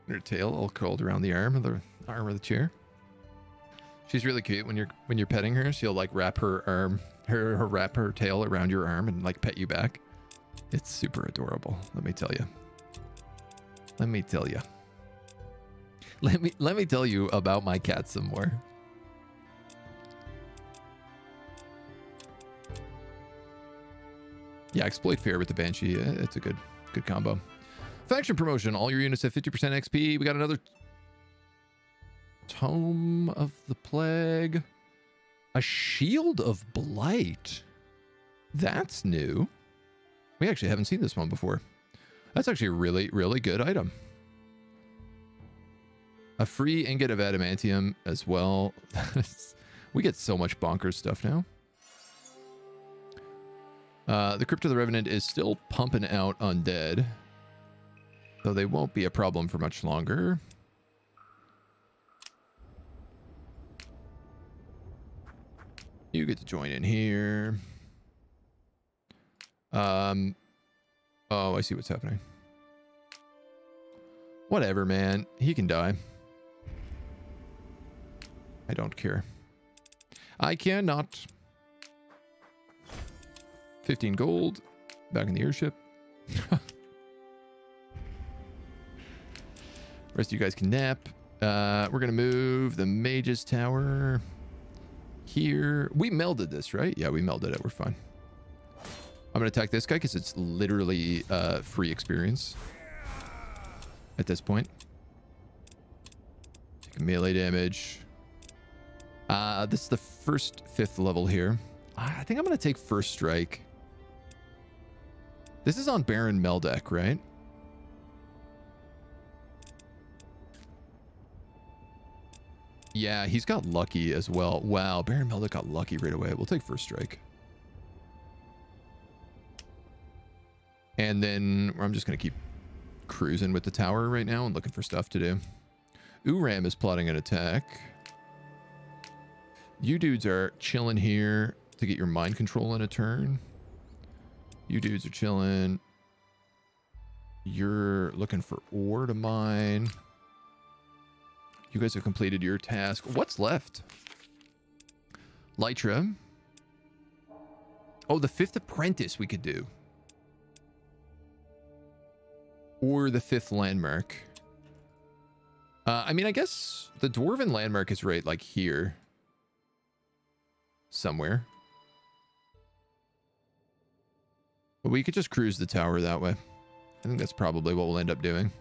Her tail all curled around the arm of the chair. She's really cute when you're petting her. She'll like wrap her arm, wrap her tail around your arm and like pet you back. It's super adorable. Let me tell you. Let me tell you. Let me tell you about my cat some more. Yeah, exploit fear with the Banshee. It's a good combo. Faction promotion. All your units have 50% XP. We got another Tome of the Plague. A Shield of Blight. That's new. We actually haven't seen this one before. That's actually a really, really good item. A free ingot of adamantium as well. We get so much bonkers stuff now. The Crypt of the Revenant is still pumping out undead. So they won't be a problem for much longer. You get to join in here. Oh, I see what's happening. Whatever, man. He can die. I don't care. I cannot. 15 gold. Back in the airship. Rest of you guys can nap. We're going to move the Mage's Tower here. We melded this, right? Yeah, we melded it. We're fine. I'm going to attack this guy because it's literally free experience at this point. Take take melee damage. This is the first 5th level here. I think I'm going to take first strike. This is on Baron Meldek, right? Yeah, he's got lucky as well. Wow, Baron Meldek got lucky right away. We'll take first strike. And then I'm just going to keep cruising with the tower right now and looking for stuff to do. Uram is plotting an attack. You dudes are chilling here to get your mind control in a turn. You dudes are chilling. You're looking for ore to mine. You guys have completed your task. What's left? Lytra. Oh, the 5th apprentice we could do. Or the 5th landmark. I mean, I guess the dwarven landmark is right like here. Somewhere. But we could just cruise the tower that way. I think that's probably what we'll end up doing.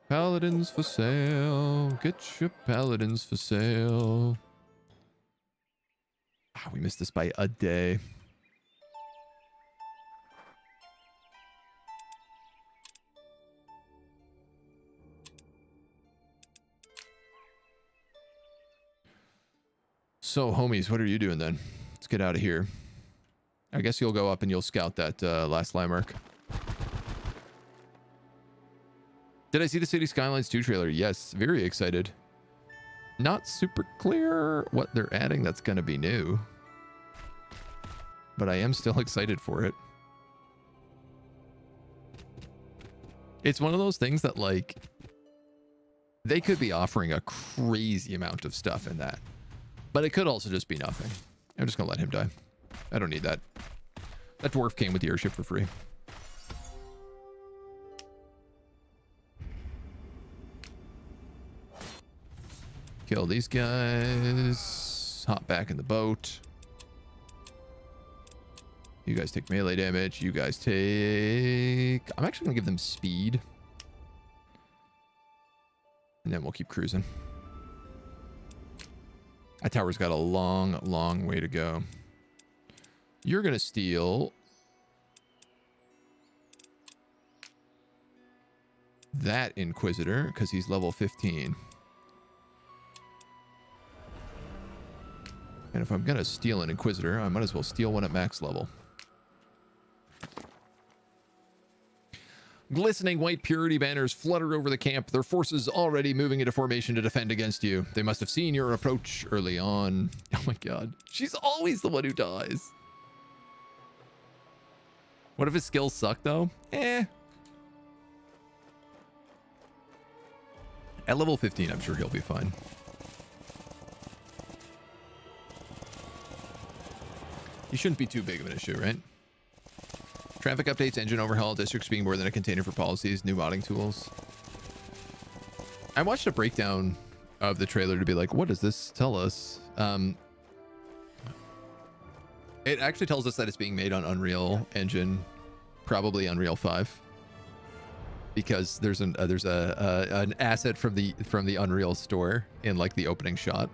Paladins for sale. Get your paladins for sale. Ah, we missed this by a day. So, homies, what are you doing then? Let's get out of here. I guess you'll go up and you'll scout that last landmark. Did I see the City Skylines 2 trailer? Yes, very excited. Not super clear what they're adding that's going to be new. But I am still excited for it. It's one of those things that, like, they could be offering a crazy amount of stuff in that. But it could also just be nothing. I'm just going to let him die. I don't need that. That dwarf came with the airship for free. Kill these guys. Hop back in the boat. You guys take melee damage. You guys take... I'm actually going to give them speed. And then we'll keep cruising. That tower's got a long, long way to go. You're going to steal that Inquisitor because he's level 15. And if I'm going to steal an Inquisitor, I might as well steal one at max level. Glistening white purity banners flutter over the camp, their forces already moving into formation to defend against you. They must have seen your approach early on. Oh my god. She's always the one who dies. What if his skills suck, though? Eh. At level 15, I'm sure he'll be fine. He shouldn't be too big of an issue, right? Traffic updates, engine overhaul, districts being more than a container for policies, new modding tools. I watched a breakdown of the trailer to be like, what does this tell us? It actually tells us that it's being made on Unreal Engine, probably Unreal 5, because there's an asset from the Unreal store in like the opening shot.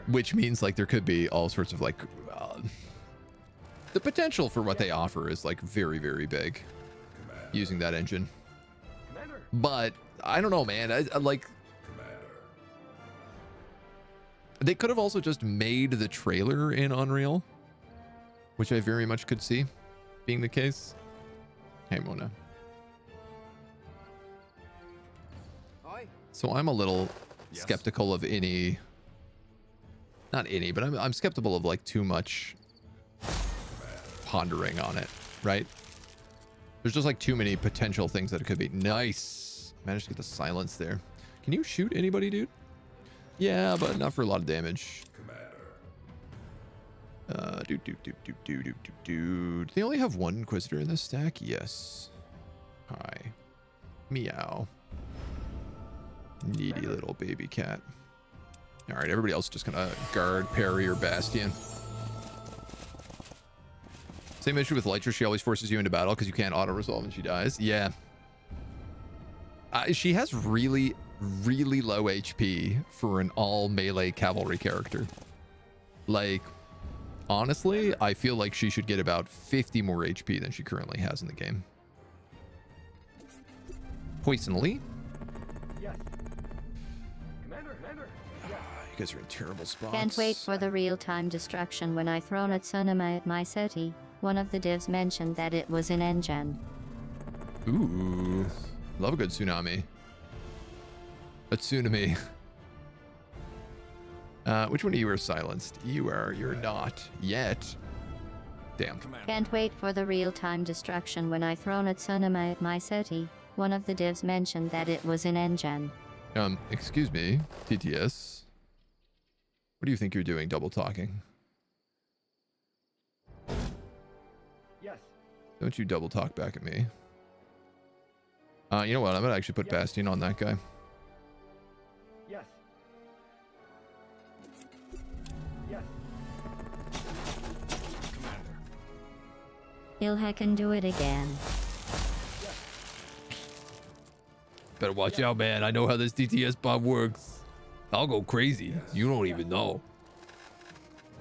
Which means like there could be all sorts of like the potential for what they offer is like very, very big using that engine. But I don't know, man. I like they could have also just made the trailer in Unreal, which I very much could see being the case. Hey, Mona. Hi. So I'm a little skeptical of any. Not any, but I'm skeptical of like too much pondering on it, right? There's just like too many potential things that it could be. Nice. Managed to get the silence there. Can you shoot anybody, dude? Yeah, but not for a lot of damage. Do they only have one Inquisitor in this stack? Yes. Hi. Meow. Needy little baby cat. All right, everybody else just gonna guard, parry, or bastion. Same issue with Lytra. She always forces you into battle because you can't auto-resolve and she dies. Yeah. She has really, really low HP for an all melee cavalry character. Like, honestly, I feel like she should get about 50 more HP than she currently has in the game. Poisonally. Yes. Commander, Commander. Yes. You guys are in terrible spots. Can't wait for the real-time destruction when I thrown a tsunami at my city. One of the divs mentioned that it was in engine. Ooh. Love a good tsunami. A tsunami. Which one of you are silenced? You're not yet. Damn. Commander. Can't wait for the real-time destruction when I thrown a tsunami at my city. One of the divs mentioned that it was in engine. Excuse me, TTS. What do you think you're doing double talking? Yes. Don't you double talk back at me. You know what? I'm gonna actually put Bastion on that guy. Yes. Yes. Commander. He'll heck and do it again. Better watch out, man. I know how this DTS bomb works. I'll go crazy. You don't even know.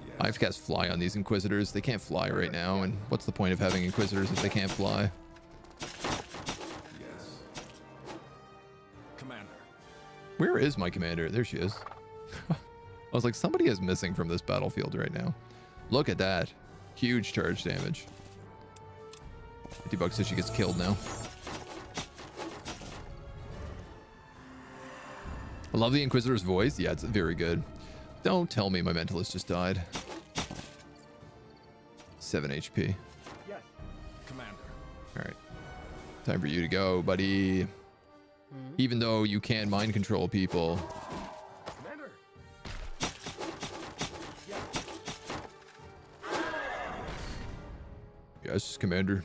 Yes. I have to cast fly on these Inquisitors. They can't fly right now, and what's the point of having Inquisitors if they can't fly? Yes. Commander. Where is my commander? There she is. I was like, somebody is missing from this battlefield right now. Look at that. Huge charge damage. 50 bucks so she gets killed now. I love the Inquisitor's voice. Yeah, it's very good. Don't tell me my mentalist just died. 7 HP. Yes. Commander. All right. Time for you to go, buddy. Even though you can mind control people. Commander. Yes, Commander.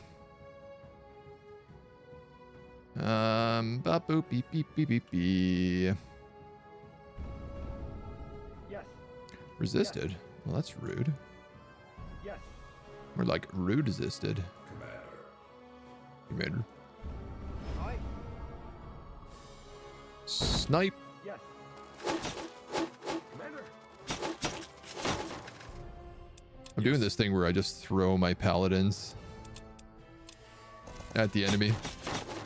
Bop boop beep beep beep beep beep. Yes. Resisted? Well, that's rude. Yes. We're like rude resisted. Commander. Aye. Snipe. Yes. Commander. I'm doing this thing where I just throw my paladins at the enemy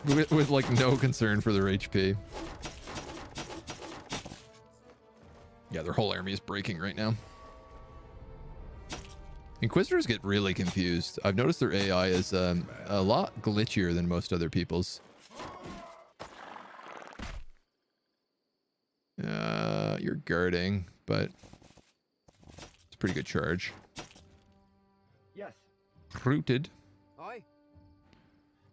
with like no concern for their HP. Yeah, their whole army is breaking right now. Inquisitors get really confused. I've noticed their AI is a lot glitchier than most other people's. You're guarding, but it's a pretty good charge. Yes. Rooted. Aye.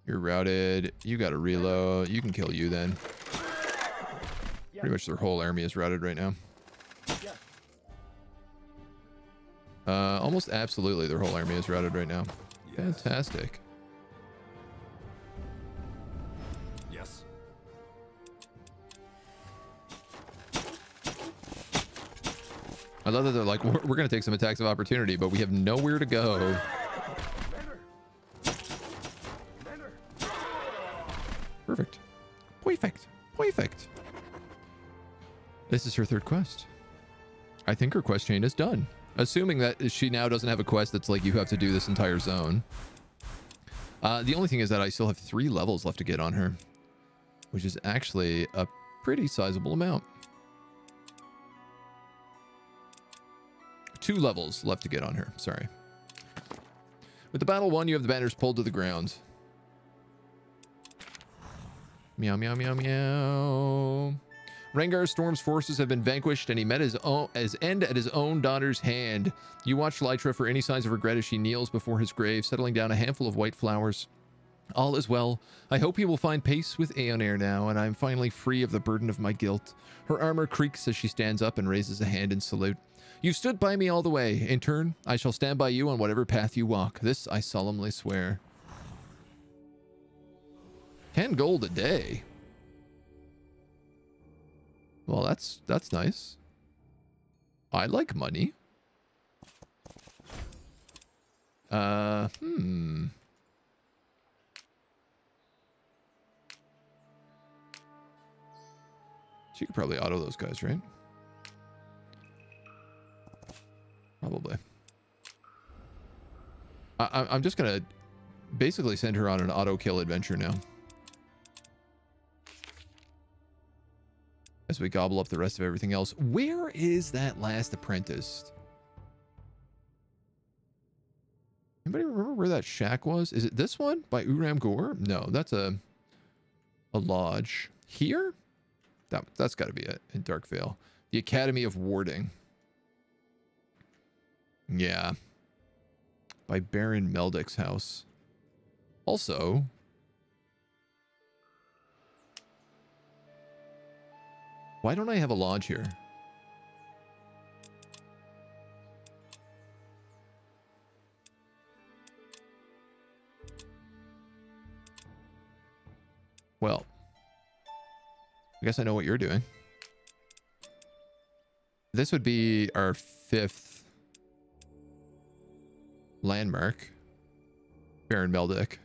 You're routed. You got to reload. You can kill you then. Yes. Pretty much their whole army is routed right now. Yes. Almost absolutely their whole army is routed right now. Yes. Fantastic. Yes. I love that they're like, we're going to take some attacks of opportunity, but we have nowhere to go. Commander. Commander. Perfect. Perfect. Perfect. This is her third quest. I think her quest chain is done. Assuming that she now doesn't have a quest that's like you have to do this entire zone. The only thing is that I still have 3 levels left to get on her, which is actually a pretty sizable amount. 2 levels left to get on her. Sorry. With the battle won, you have the banners pulled to the ground. Meow, meow, meow, meow. Rengar Storm's forces have been vanquished, and he met his end at his own daughter's hand. You watch Lytra for any signs of regret as she kneels before his grave, settling down a handful of white flowers. All is well. I hope he will find peace with Aeonair now, and I am finally free of the burden of my guilt. Her armor creaks as she stands up and raises a hand in salute. You've stood by me all the way. In turn, I shall stand by you on whatever path you walk. This I solemnly swear. 10 gold a day. Well, that's nice. I like money. She could probably auto those guys, right? Probably. I'm just gonna basically send her on an auto kill adventure now. As we gobble up the rest of everything else. Where is that last apprentice? Anybody remember where that shack was? Is it this one by Uram Gore? No, that's a lodge. Here? That's got to be it in Darkvale. The Academy of Warding. Yeah. By Baron Meldick's house. Also, why don't I have a lodge here? Well, I guess I know what you're doing. This would be our 5th landmark. Baron Meldick.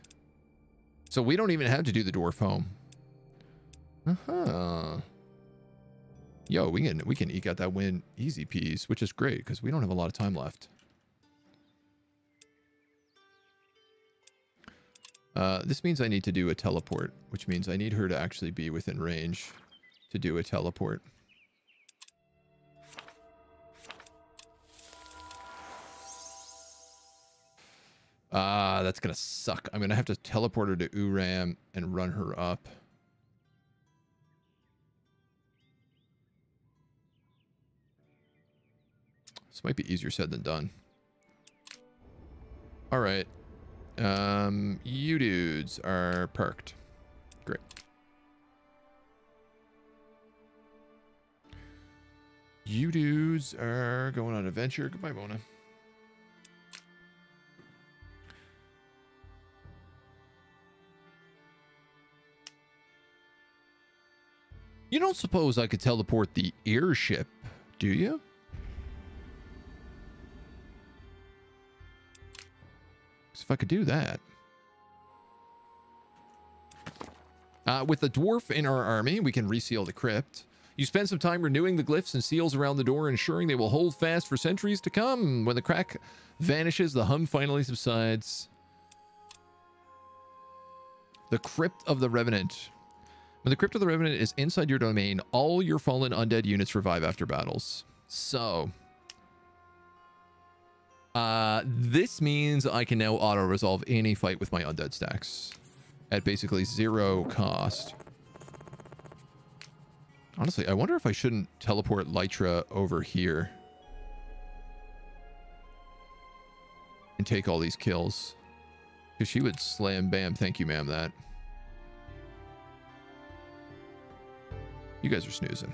So we don't even have to do the dwarf home. Yo, we can eke out that win easy peas, which is great because we don't have a lot of time left. This means I need to do a teleport, which means I need her to actually be within range to do a teleport. That's gonna suck. I'm gonna have to teleport her to Uram and run her up. This might be easier said than done. All right. You dudes are perked. Great. You dudes are going on an adventure. Goodbye, Mona. You don't suppose I could teleport the airship, do you? If I could do that. With the dwarf in our army, we can reseal the crypt. You spend some time renewing the glyphs and seals around the door, ensuring they will hold fast for centuries to come. When the crack vanishes, the hum finally subsides. The Crypt of the Revenant. When the Crypt of the Revenant is inside your domain, all your fallen undead units revive after battles. So this means I can now auto-resolve any fight with my undead stacks at basically 0 cost. Honestly, I wonder if I shouldn't teleport Lytra over here and take all these kills. Because she would slam bam, thank you ma'am, that. You guys are snoozing.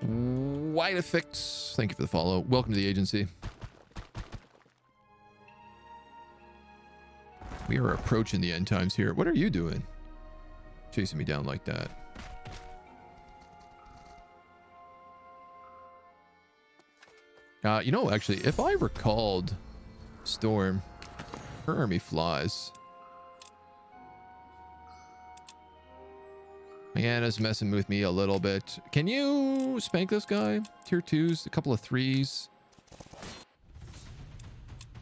White Affix, thank you for the follow. Welcome to the agency. We are approaching the end times here. What are you doing? Chasing me down like that. You know, actually, if I recalled Storm, her army flies. Diana's messing with me a little bit. Can you spank this guy? Tier 2s, a couple of 3s.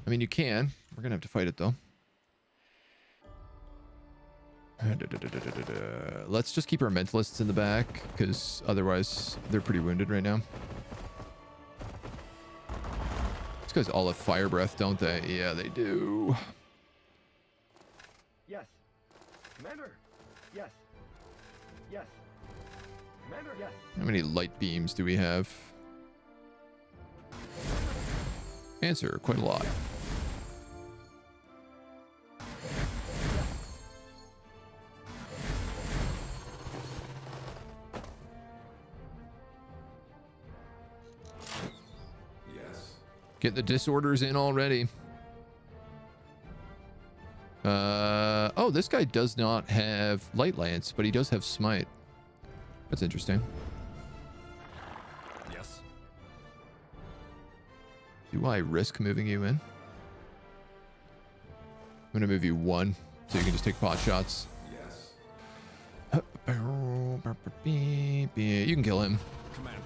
I mean, you can. We're gonna have to fight it though. Let's just keep our mentalists in the back, because otherwise they're pretty wounded right now. These guys all have fire breath, don't they? Yeah, they do. Yes. Commander. Yes. Yes. Commander. Yes. How many light beams do we have? Answer, quite a lot. Get the disorders in already. Oh, this guy does not have Light Lance, but he does have Smite. That's interesting. Yes. Do I risk moving you in? I'm gonna move you 1 so you can just take pot shots. Yes. You can kill him. Commander.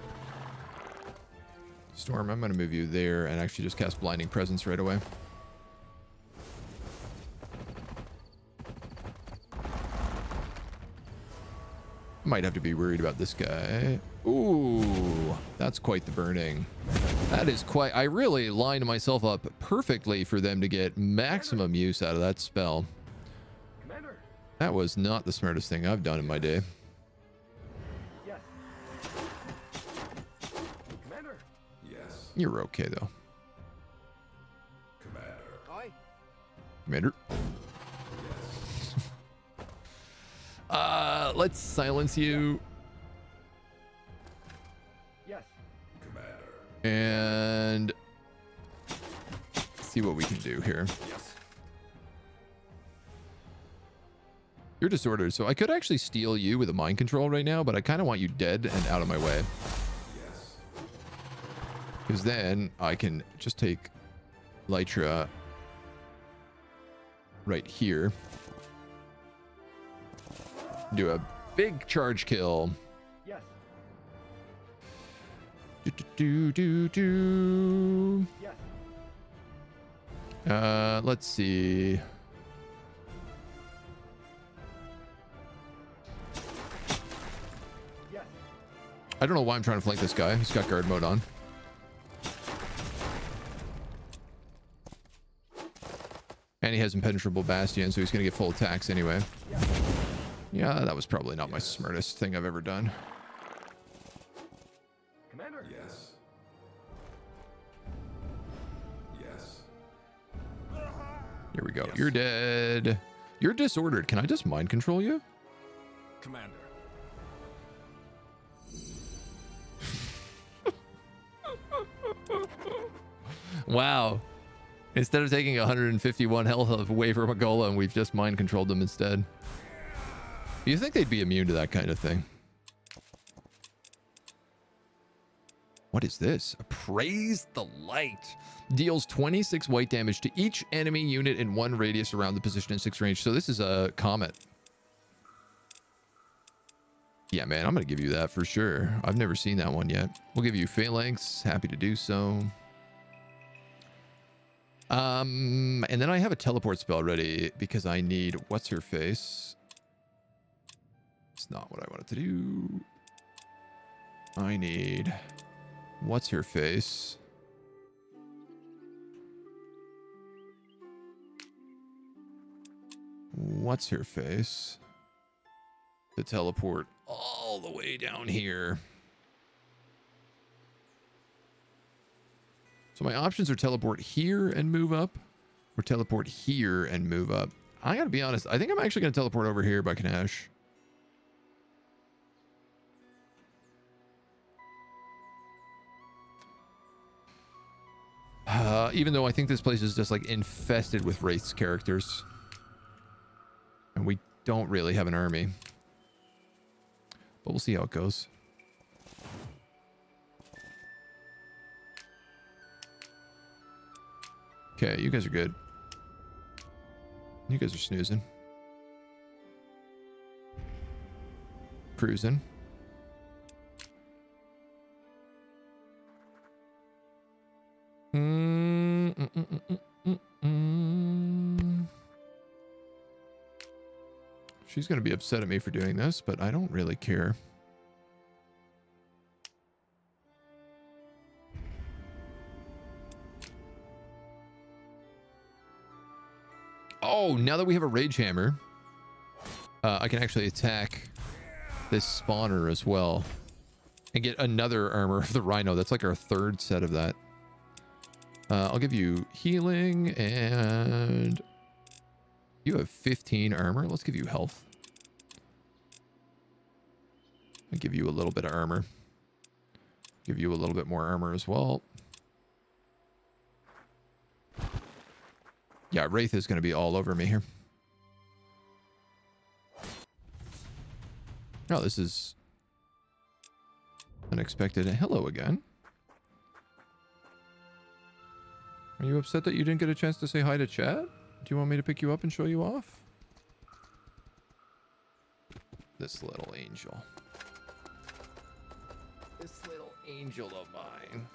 Storm, I'm gonna move you there and actually just cast Blinding Presence right away. Might have to be worried about this guy. Ooh, that's quite the burning. That is quite... I really lined myself up perfectly for them to get maximum use out of that spell. Commander. That was not the smartest thing I've done in my day. Yes. Commander. Yes. You're okay, though. Commander. Aye. Commander. Let's silence you. Yes. Commander. And... see what we can do here. Yes. You're disordered, so I could actually steal you with a mind control right now, but I kind of want you dead and out of my way. Yes. Because then I can just take Lytra right here. Do a big charge kill. Yes. Do. Yes. Let's see. Yes. I don't know why I'm trying to flank this guy. He's got guard mode on. And he has impenetrable bastion, so he's going to get full attacks anyway. Yes. Yeah, that was probably not my smartest thing I've ever done. Commander. Yes. Yes. Here we go. Yes. You're dead. You're disordered. Can I just mind control you? Commander. Wow. Instead of taking 151 health away from a golem, we've just mind controlled them instead. You think they'd be immune to that kind of thing? What is this? Appraise the Light. Deals 26 white damage to each enemy unit in 1 radius around the position in 6 range. So this is a comet. Yeah, man, I'm going to give you that for sure. I've never seen that one yet. We'll give you Phalanx. Happy to do so. And then I have a teleport spell ready because I need what's her face. It's not what I wanted to do. I need what's her face. What's her face to teleport all the way down here. So my options are teleport here and move up, or teleport here and move up. I gotta be honest, I think I'm actually gonna teleport over here by Kanash. Even though I think this place is just like infested with Wraith's characters. And we don't really have an army. But we'll see how it goes. Okay, you guys are good. You guys are snoozing. Cruising. She's going to be upset at me for doing this, but I don't really care. Oh, now that we have a Rage Hammer, I can actually attack this spawner as well and get another armor of the Rhino. That's like our 3rd set of that. I'll give you healing, and you have 15 armor. Let's give you health. I'll give you a little bit of armor. Give you a little bit more armor as well. Yeah, Wraith is going to be all over me here. Oh, this is unexpected. Hello again. Are you upset that you didn't get a chance to say hi to chat? you want me to pick you up and show you off? This little angel. This little angel of mine.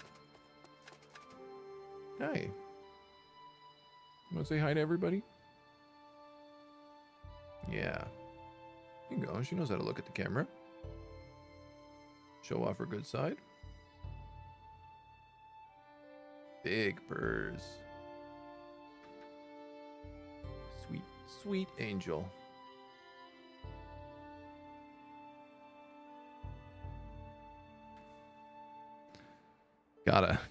Hey. You want to say hi to everybody? Yeah. You can go. She knows how to look at the camera. Show off her good side. Big purrs. Sweet, sweet angel.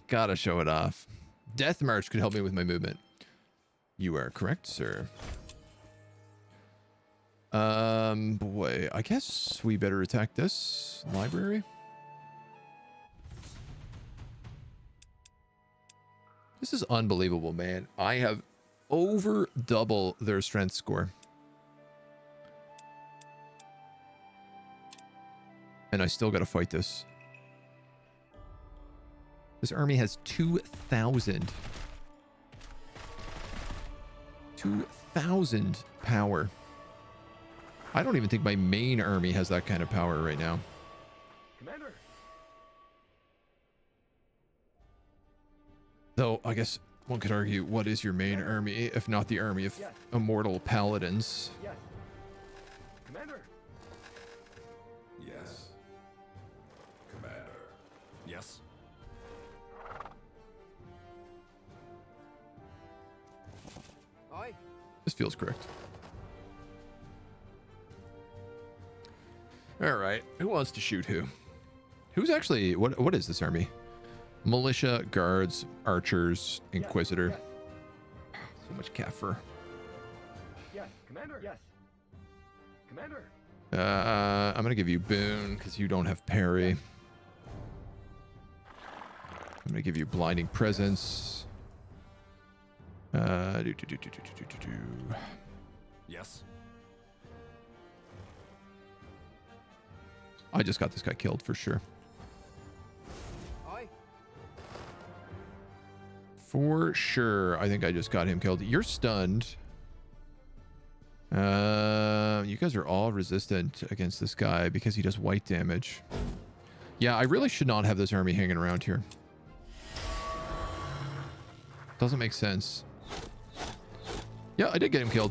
Gotta show it off. Death March could help me with my movement. You are correct, sir. Boy, I guess we better attack this library. This is unbelievable, man. I have over double their strength score. And I still gotta fight this. This army has 2,000. 2,000 power. I don't even think my main army has that kind of power right now. Commander. Though, I guess one could argue, what is your main army, if not the army of immortal paladins? Yes. Commander. Yes. Commander. Yes. Aye. This feels correct. All right, who wants to shoot who? Who's actually, what is this army? Militia, guards, archers, inquisitor. Yes. So much kaffir. Yes. Commander. Yes. Commander. I'm gonna give you boon because you don't have parry. I'm gonna give you blinding presence. Yes. I just got this guy killed for sure. Aye. For sure, I think I just got him killed. You're stunned. You guys are all resistant against this guy because he does white damage. Yeah, I really should not have this army hanging around here. Doesn't make sense. Yeah, I did get him killed.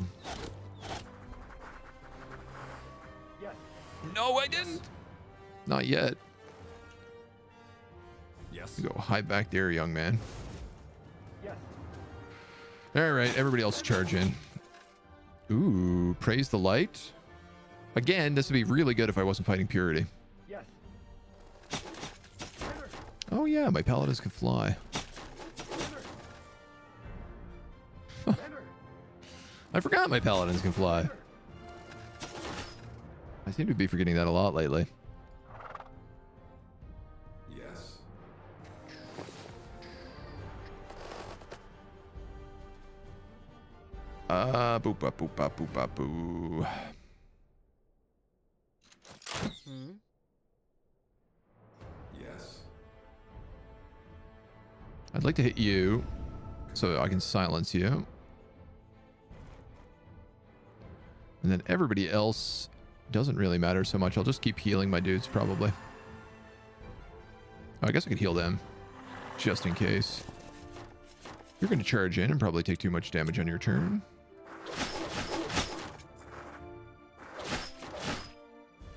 Yes. No, I didn't. Not yet. Yes. You go hide back there, young man. Yes. All right, everybody else charge in. Ooh, praise the light. Again, this would be really good if I wasn't fighting purity. Yes. Commander. Oh yeah, my paladins can fly. Commander. Commander. I forgot my paladins can fly. I seem to be forgetting that a lot lately. Yes. Boop, bop, boop, bop, boop, bop, boo. Yes. I'd like to hit you so I can silence you. And then everybody else doesn't really matter so much. I'll just keep healing my dudes probably. Oh, I guess I could heal them just in case. You're going to charge in and probably take too much damage on your turn.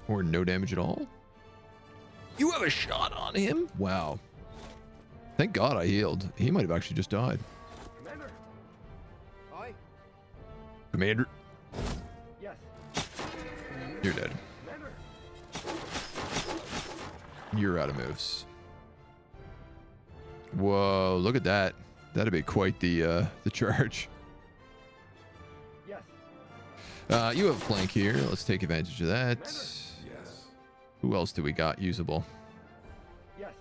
Or no damage at all. You have a shot on him? Wow. Thank God I healed. He might have actually just died. Commander. Aye. Commander, Yes. you're dead. Commander. You're out of moves. Whoa, look at that. That'd be quite the charge. Yes. You have a flank here. Let's take advantage of that. Yes. Who else do we got usable? Yes.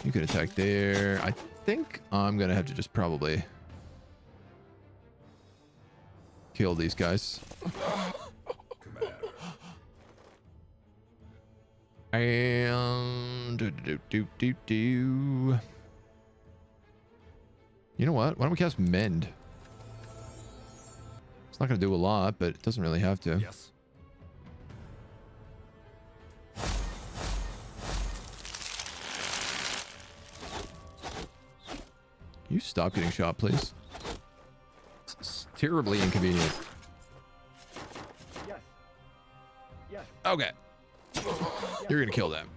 You could attack there. I think I'm going to have to just probably kill these guys. Commander. And you know what? Why don't we cast Mend? It's not going to do a lot, but it doesn't really have to. Yes. You stop getting shot, please. It's terribly inconvenient. Yes. Yes. Okay. You're going to kill them.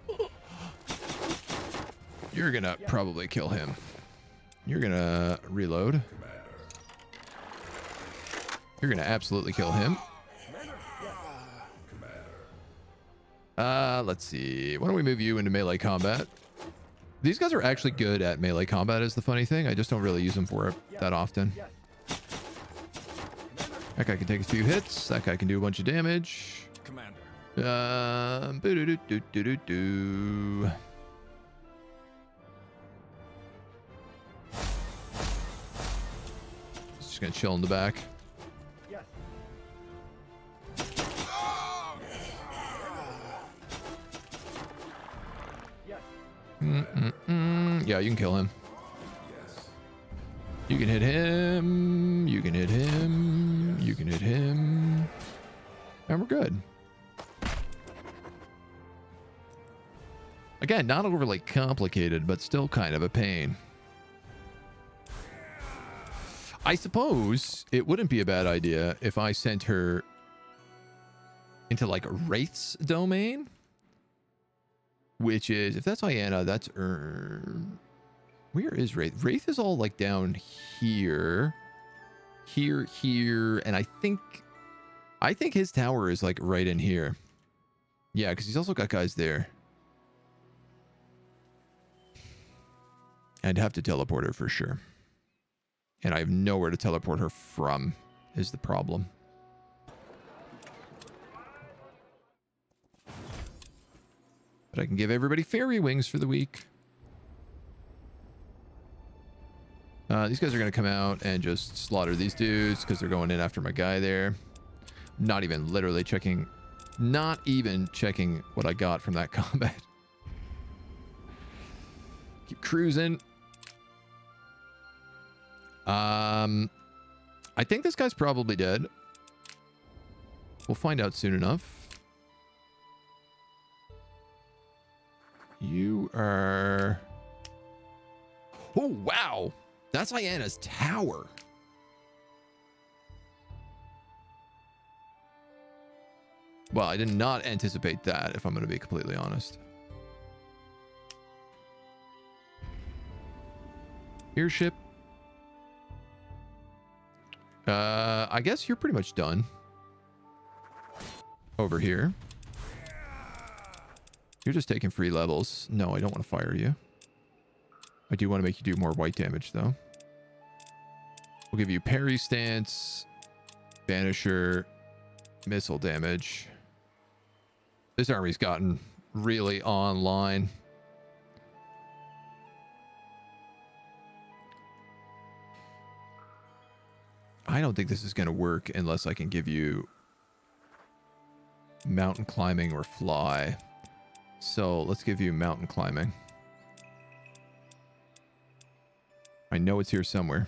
You're going to probably kill him. You're going to reload. You're going to absolutely kill him. Let's see. Why don't we move you into melee combat? These guys are actually good at melee combat is the funny thing. I just don't really use them for it that often. That guy can take a few hits. That guy can do a bunch of damage. Commander. Boo-doo-doo-doo-doo-doo. Just gonna chill in the back. Yes. Yes. Yeah, you can kill him. You can hit him. You can hit him. You can hit him. And we're good. Again, not overly complicated, but still kind of a pain. I suppose it wouldn't be a bad idea if I sent her into like Wraith's domain, which is, if that's Iana, that's where is Wraith? Wraith is all like down here, here, and I think his tower is like right in here. Yeah, because he's also got guys there. I'd have to teleport her for sure. And I have nowhere to teleport her from, is the problem. But I can give everybody fairy wings for the week. These guys are going to come out and just slaughter these dudes because they're going in after my guy there. Not even literally checking. Not even checking what I got from that combat. Keep cruising. I think this guy's probably dead. We'll find out soon enough. You are... Oh, wow. That's Iana's tower. Well, I did not anticipate that, if I'm going to be completely honest. Airship. I guess you're pretty much done. Over here. You're just taking free levels. No, I don't want to fire you. I do want to make you do more white damage, though. We'll give you parry stance, banisher, missile damage. This army's gotten really online. I don't think this is going to work unless I can give you mountain climbing or fly. So let's give you mountain climbing. I know it's here somewhere.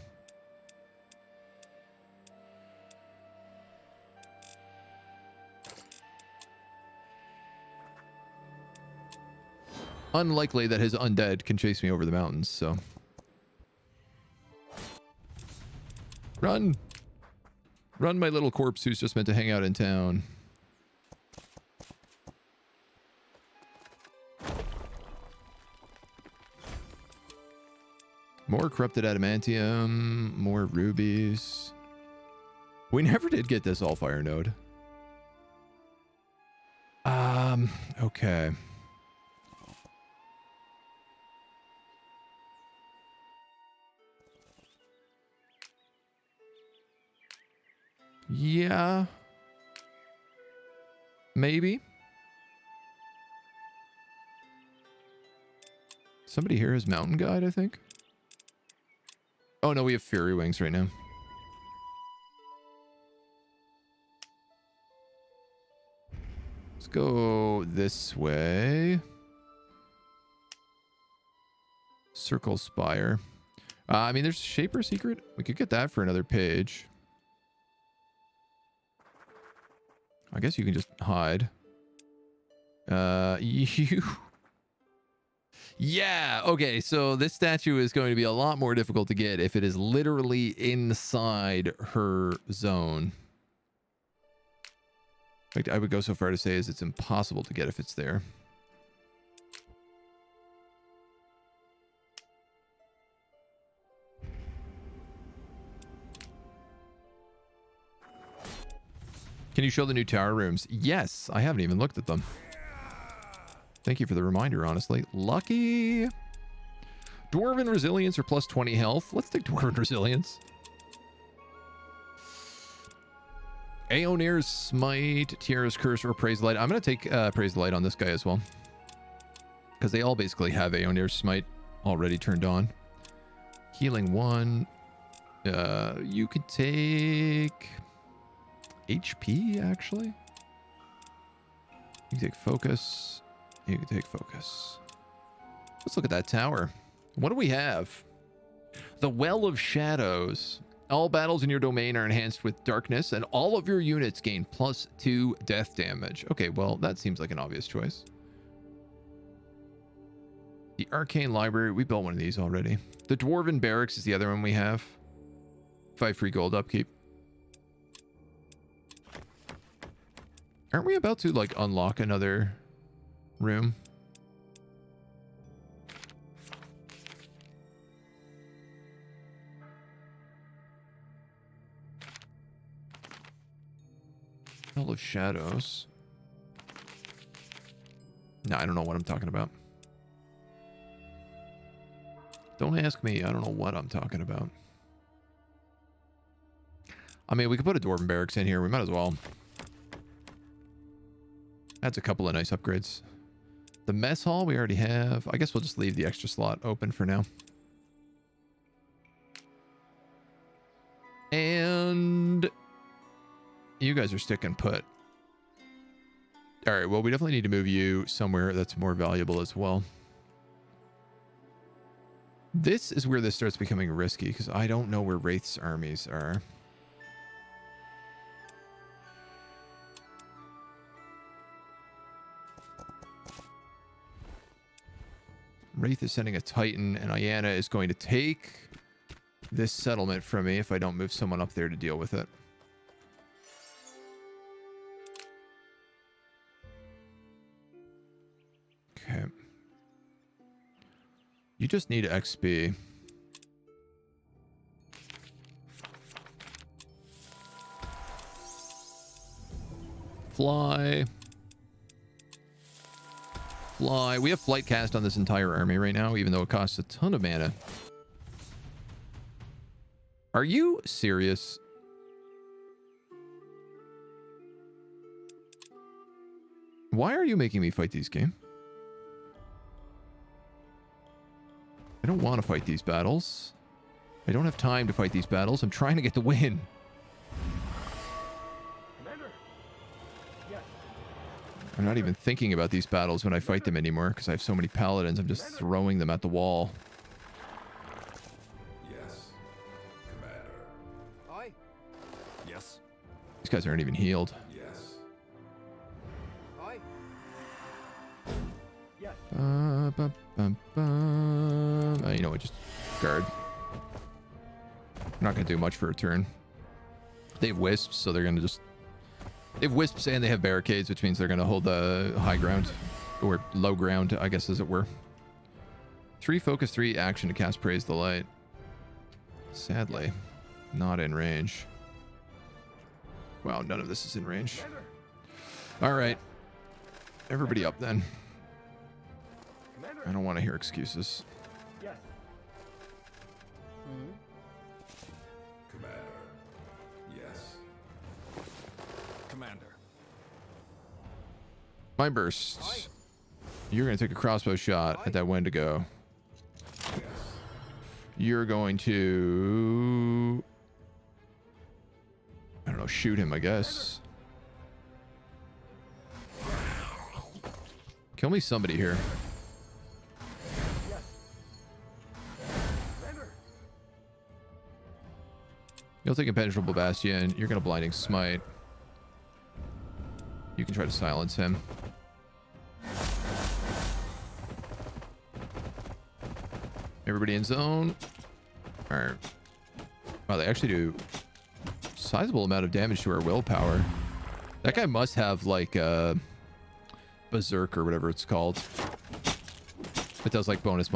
Unlikely that his undead can chase me over the mountains, so. Run! Run, my little corpse who's just meant to hang out in town. More corrupted adamantium, more rubies. We never did get this Allfire node. Okay. Yeah. Maybe. Somebody here has mountain guide, I think. Oh no, we have fairy wings right now. Let's go this way. Circle Spire. I mean, there's a Shaper Secret. We could get that for another page. I guess you can just hide. You... Yeah, okay, so this statue is going to be a lot more difficult to get if it is literally inside her zone. In fact, I would go so far to say as it's impossible to get if it's there. Can you show the new tower rooms? Yes, I haven't even looked at them. Thank you for the reminder, honestly. Lucky. Dwarven Resilience or plus 20 health. Let's take Dwarven Resilience. Aeonir's Smite, Tiara's Curse, or Praise the Light. I'm going to take Praise the Light on this guy as well. Because they all basically have Aeonir's Smite already turned on. Healing 1. You could take... HP, actually. You can take Focus. You can take Focus. Let's look at that tower. What do we have? The Well of Shadows. All battles in your domain are enhanced with darkness, and all of your units gain +2 death damage. Okay, well, that seems like an obvious choice. The Arcane Library. We built one of these already. The Dwarven Barracks is the other one we have. 5 free gold upkeep. Aren't we about to, like, unlock another room? Hell of Shadows. No, I don't know what I'm talking about. Don't ask me. I don't know what I'm talking about. I mean, we could put a Dwarven Barracks in here. We might as well. Adds a couple of nice upgrades. The Mess Hall we already have. I guess we'll just leave the extra slot open for now. And you guys are sticking put. All right, well, we definitely need to move you somewhere that's more valuable as well. This is where this starts becoming risky because I don't know where Wraith's armies are. Wraith is sending a Titan, and Ayana is going to take this settlement from me if I don't move someone up there to deal with it. Okay. You just need XP. Fly. Fly. We have flight cast on this entire army right now, even though it costs a ton of mana. Are you serious? Why are you making me fight these game? I don't want to fight these battles. I don't have time to fight these battles. I'm trying to get the win. Commander. Yes. I'm not even thinking about these battles when I fight them anymore because I have so many paladins. I'm just throwing them at the wall. Yes, Commander. Aye. Yes. These guys aren't even healed. Yes. Aye. Yes. You know what? Just guard. I'm not going to do much for a turn. They have wisps, so they're going to just... They have wisps and they have barricades, which means they're going to hold the high ground. Or low ground, I guess, as it were. 3 focus, 3 action to cast Praise the Light. Sadly, not in range. Wow, none of this is in range. All right. Everybody up then. Commander. I don't want to hear excuses. Yes. Commander. Yes. Commander. My burst. You're going to take a crossbow shot at that Wendigo. Yes. You're going to... I don't know, shoot him, I guess. Kill me somebody here. Yes. Commander. You'll take Impenetrable Bastion. You're going to Blinding Smite. You can try to silence him. Everybody in zone. All right. Wow, they actually do sizable amount of damage to our willpower. That guy must have like a berserk or whatever it's called. It does like bonus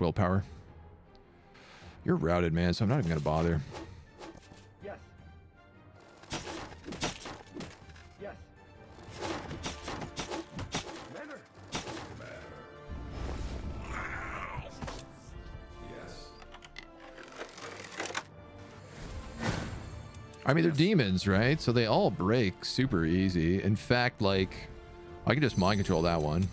willpower. You're routed, man, so I'm not even gonna bother. Yes. Yes. Commander. Yes. I mean, they're demons, right? So they all break super easy. In fact, like, I can just mind control that one.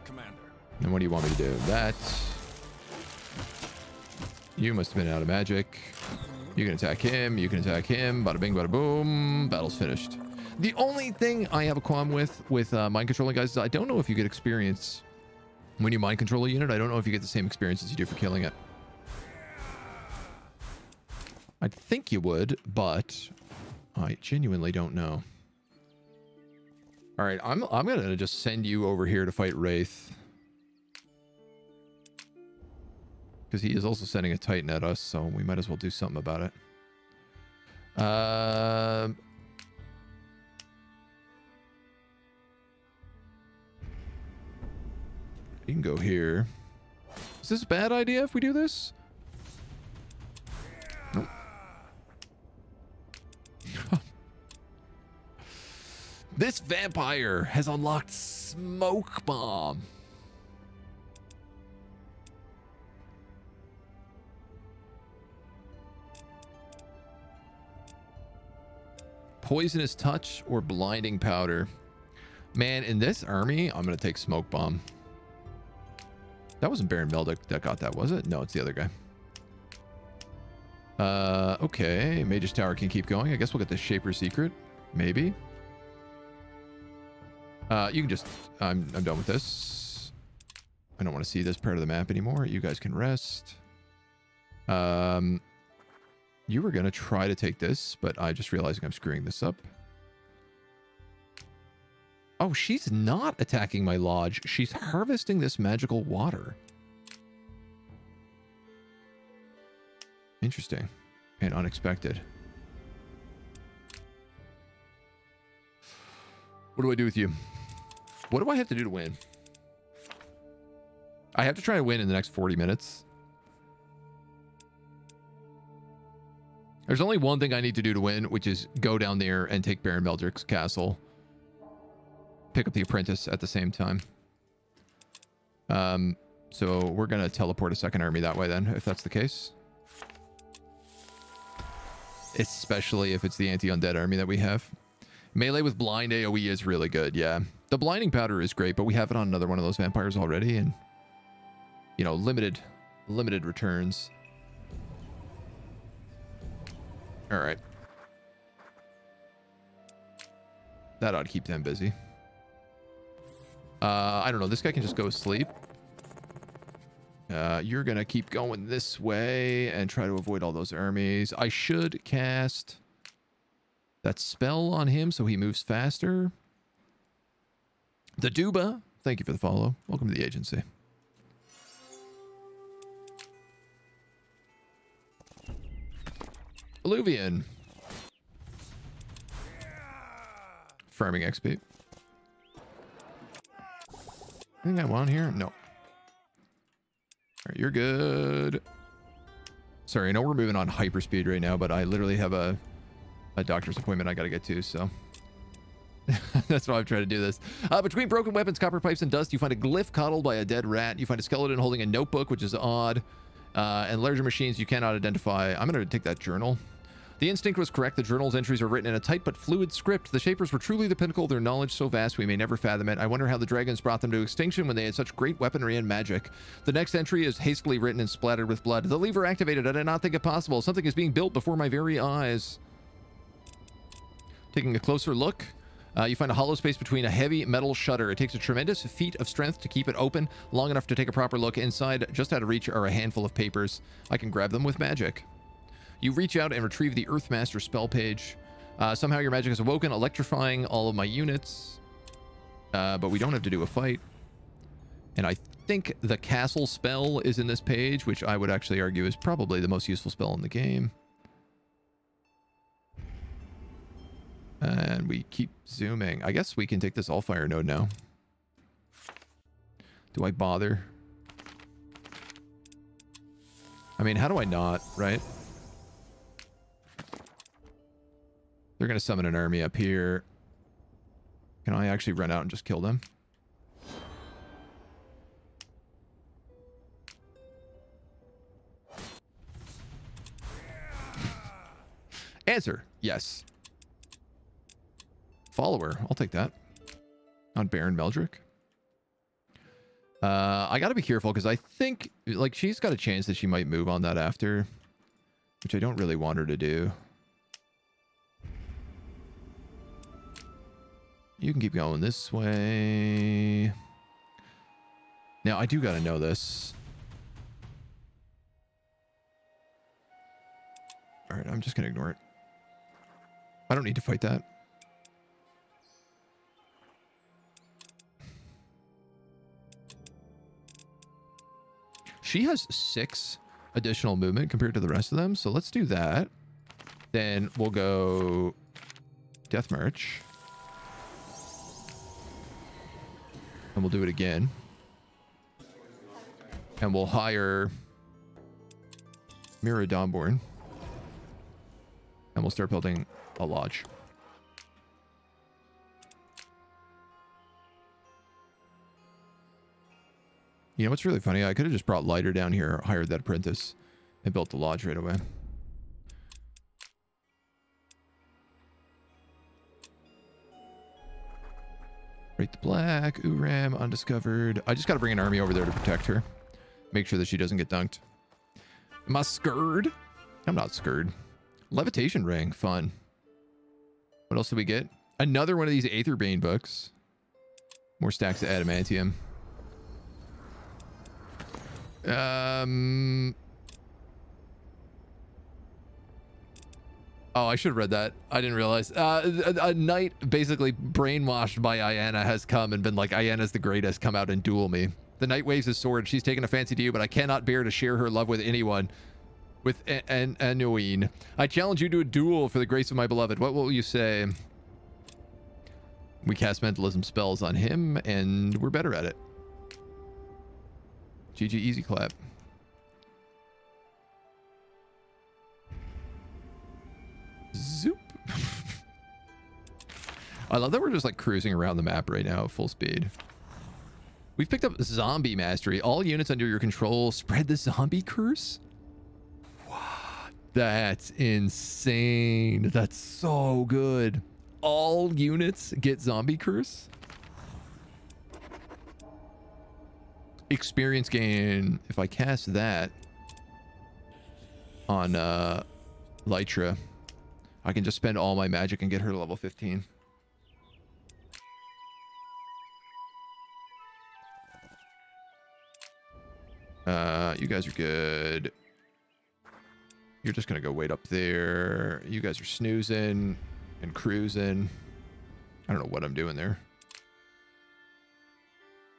Commander. And what do you want me to do? That. You must have been out of magic. You can attack him. You can attack him. Bada bing, bada boom. Battle's finished. The only thing I have a qualm with mind controlling guys is I don't know if you get experience when you mind control a unit. I don't know if you get the same experience as you do for killing it. I think you would, but I genuinely don't know. All right, I'm gonna just send you over here to fight Wraith. Because he is also sending a Titan at us, so we might as well do something about it. You can go here. Is this a bad idea if we do this? Nope. This vampire has unlocked Smoke Bomb. Poisonous Touch or Blinding Powder. Man, in this army, I'm going to take Smoke Bomb. That wasn't Baron Meldick that got that, was it? No, it's the other guy. Okay. Mage's Tower can keep going. I guess we'll get the Shaper's Secret. Maybe. You can just... I'm done with this. I don't want to see this part of the map anymore. You guys can rest. You were going to try to take this, but I just realizing I'm screwing this up. Oh, she's not attacking my lodge. She's harvesting this magical water. Interesting and unexpected. What do I do with you? What do I have to do to win? I have to try to win in the next 40 minutes. There's only one thing I need to do to win, which is go down there and take Baron Meldrick's castle. Pick up the apprentice at the same time. So we're going to teleport a second army that way then, if that's the case. Especially if it's the anti-undead army that we have. Melee with blind AoE is really good, yeah. The blinding powder is great, but we have it on another one of those vampires already, and you know, limited returns. All right. That ought to keep them busy. I don't know. This guy can just go sleep. You're going to keep going this way and try to avoid all those armies. I should cast that spell on him so he moves faster. The Duba. Thank you for the follow. Welcome to the agency. Alluvian. Farming XP. Anything I want here? No. All right, you're good. Sorry, I know we're moving on hyperspeed right now, but I literally have a doctor's appointment I got to get to, so that's why I'm trying to do this. Between broken weapons, copper pipes, and dust, you find a glyph coddled by a dead rat. You find a skeleton holding a notebook, which is odd. And larger machines you cannot identify. I'm going to take that journal. The instinct was correct. The journal's entries are written in a tight but fluid script. The Shapers were truly the pinnacle of their knowledge, so vast we may never fathom it. I wonder how the dragons brought them to extinction when they had such great weaponry and magic. The next entry is hastily written and splattered with blood. The lever activated. I did not think it possible. Something is being built before my very eyes. Taking a closer look, you find a hollow space between a heavy metal shutter. It takes a tremendous feat of strength to keep it open long enough to take a proper look. Inside, just out of reach, are a handful of papers. I can grab them with magic. You reach out and retrieve the Earthmaster spell page. Somehow your magic is awoken, electrifying all of my units. But we don't have to do a fight. And I think the castle spell is in this page, which I would actually argue is probably the most useful spell in the game. And we keep zooming. I guess we can take this Allfire node now. Do I bother? I mean, how do I not, right? They're going to summon an army up here. Can I actually run out and just kill them? Answer, yes. Follower, I'll take that. On Baron Meldrick. I gotta be careful because I think, like, she's got a chance that she might move on that after, which I don't really want her to do. You can keep going this way. Now, I do gotta know this. Alright, I'm just gonna ignore it. I don't need to fight that. She has 6 additional movement compared to the rest of them, so let's do that. Then we'll go Death March. And we'll do it again. And we'll hire Mira Dawnborn. And we'll start building a lodge. You know what's really funny? I could have just brought Lighter down here, hired that apprentice, and built the lodge right away. Right to black, Uram, undiscovered. I just got to bring an army over there to protect her. Make sure that she doesn't get dunked. Am I scared? I'm not scared. Levitation ring, fun. What else do we get? Another one of these Aetherbane books. More stacks of adamantium. Oh, I should have read that. I didn't realize. A knight basically brainwashed by Ayanna has come and been like, Ayanna's the greatest, come out and duel me. The knight waves his sword. She's taken a fancy to you, but I cannot bear to share her love with anyone. With Annoine. I challenge you to a duel for the grace of my beloved. What will you say? We cast mentalism spells on him, and we're better at it. GG, easy clap. Zoop. I love that we're just like cruising around the map right now at full speed. We've picked up zombie mastery. All units under your control spread the zombie curse. What? That's insane. That's so good. All units get zombie curse. Experience gain. If I cast that on Lytra, I can just spend all my magic and get her to level 15. You guys are good. You're just gonna go wait up there. You guys are snoozing and cruising. I don't know what I'm doing there.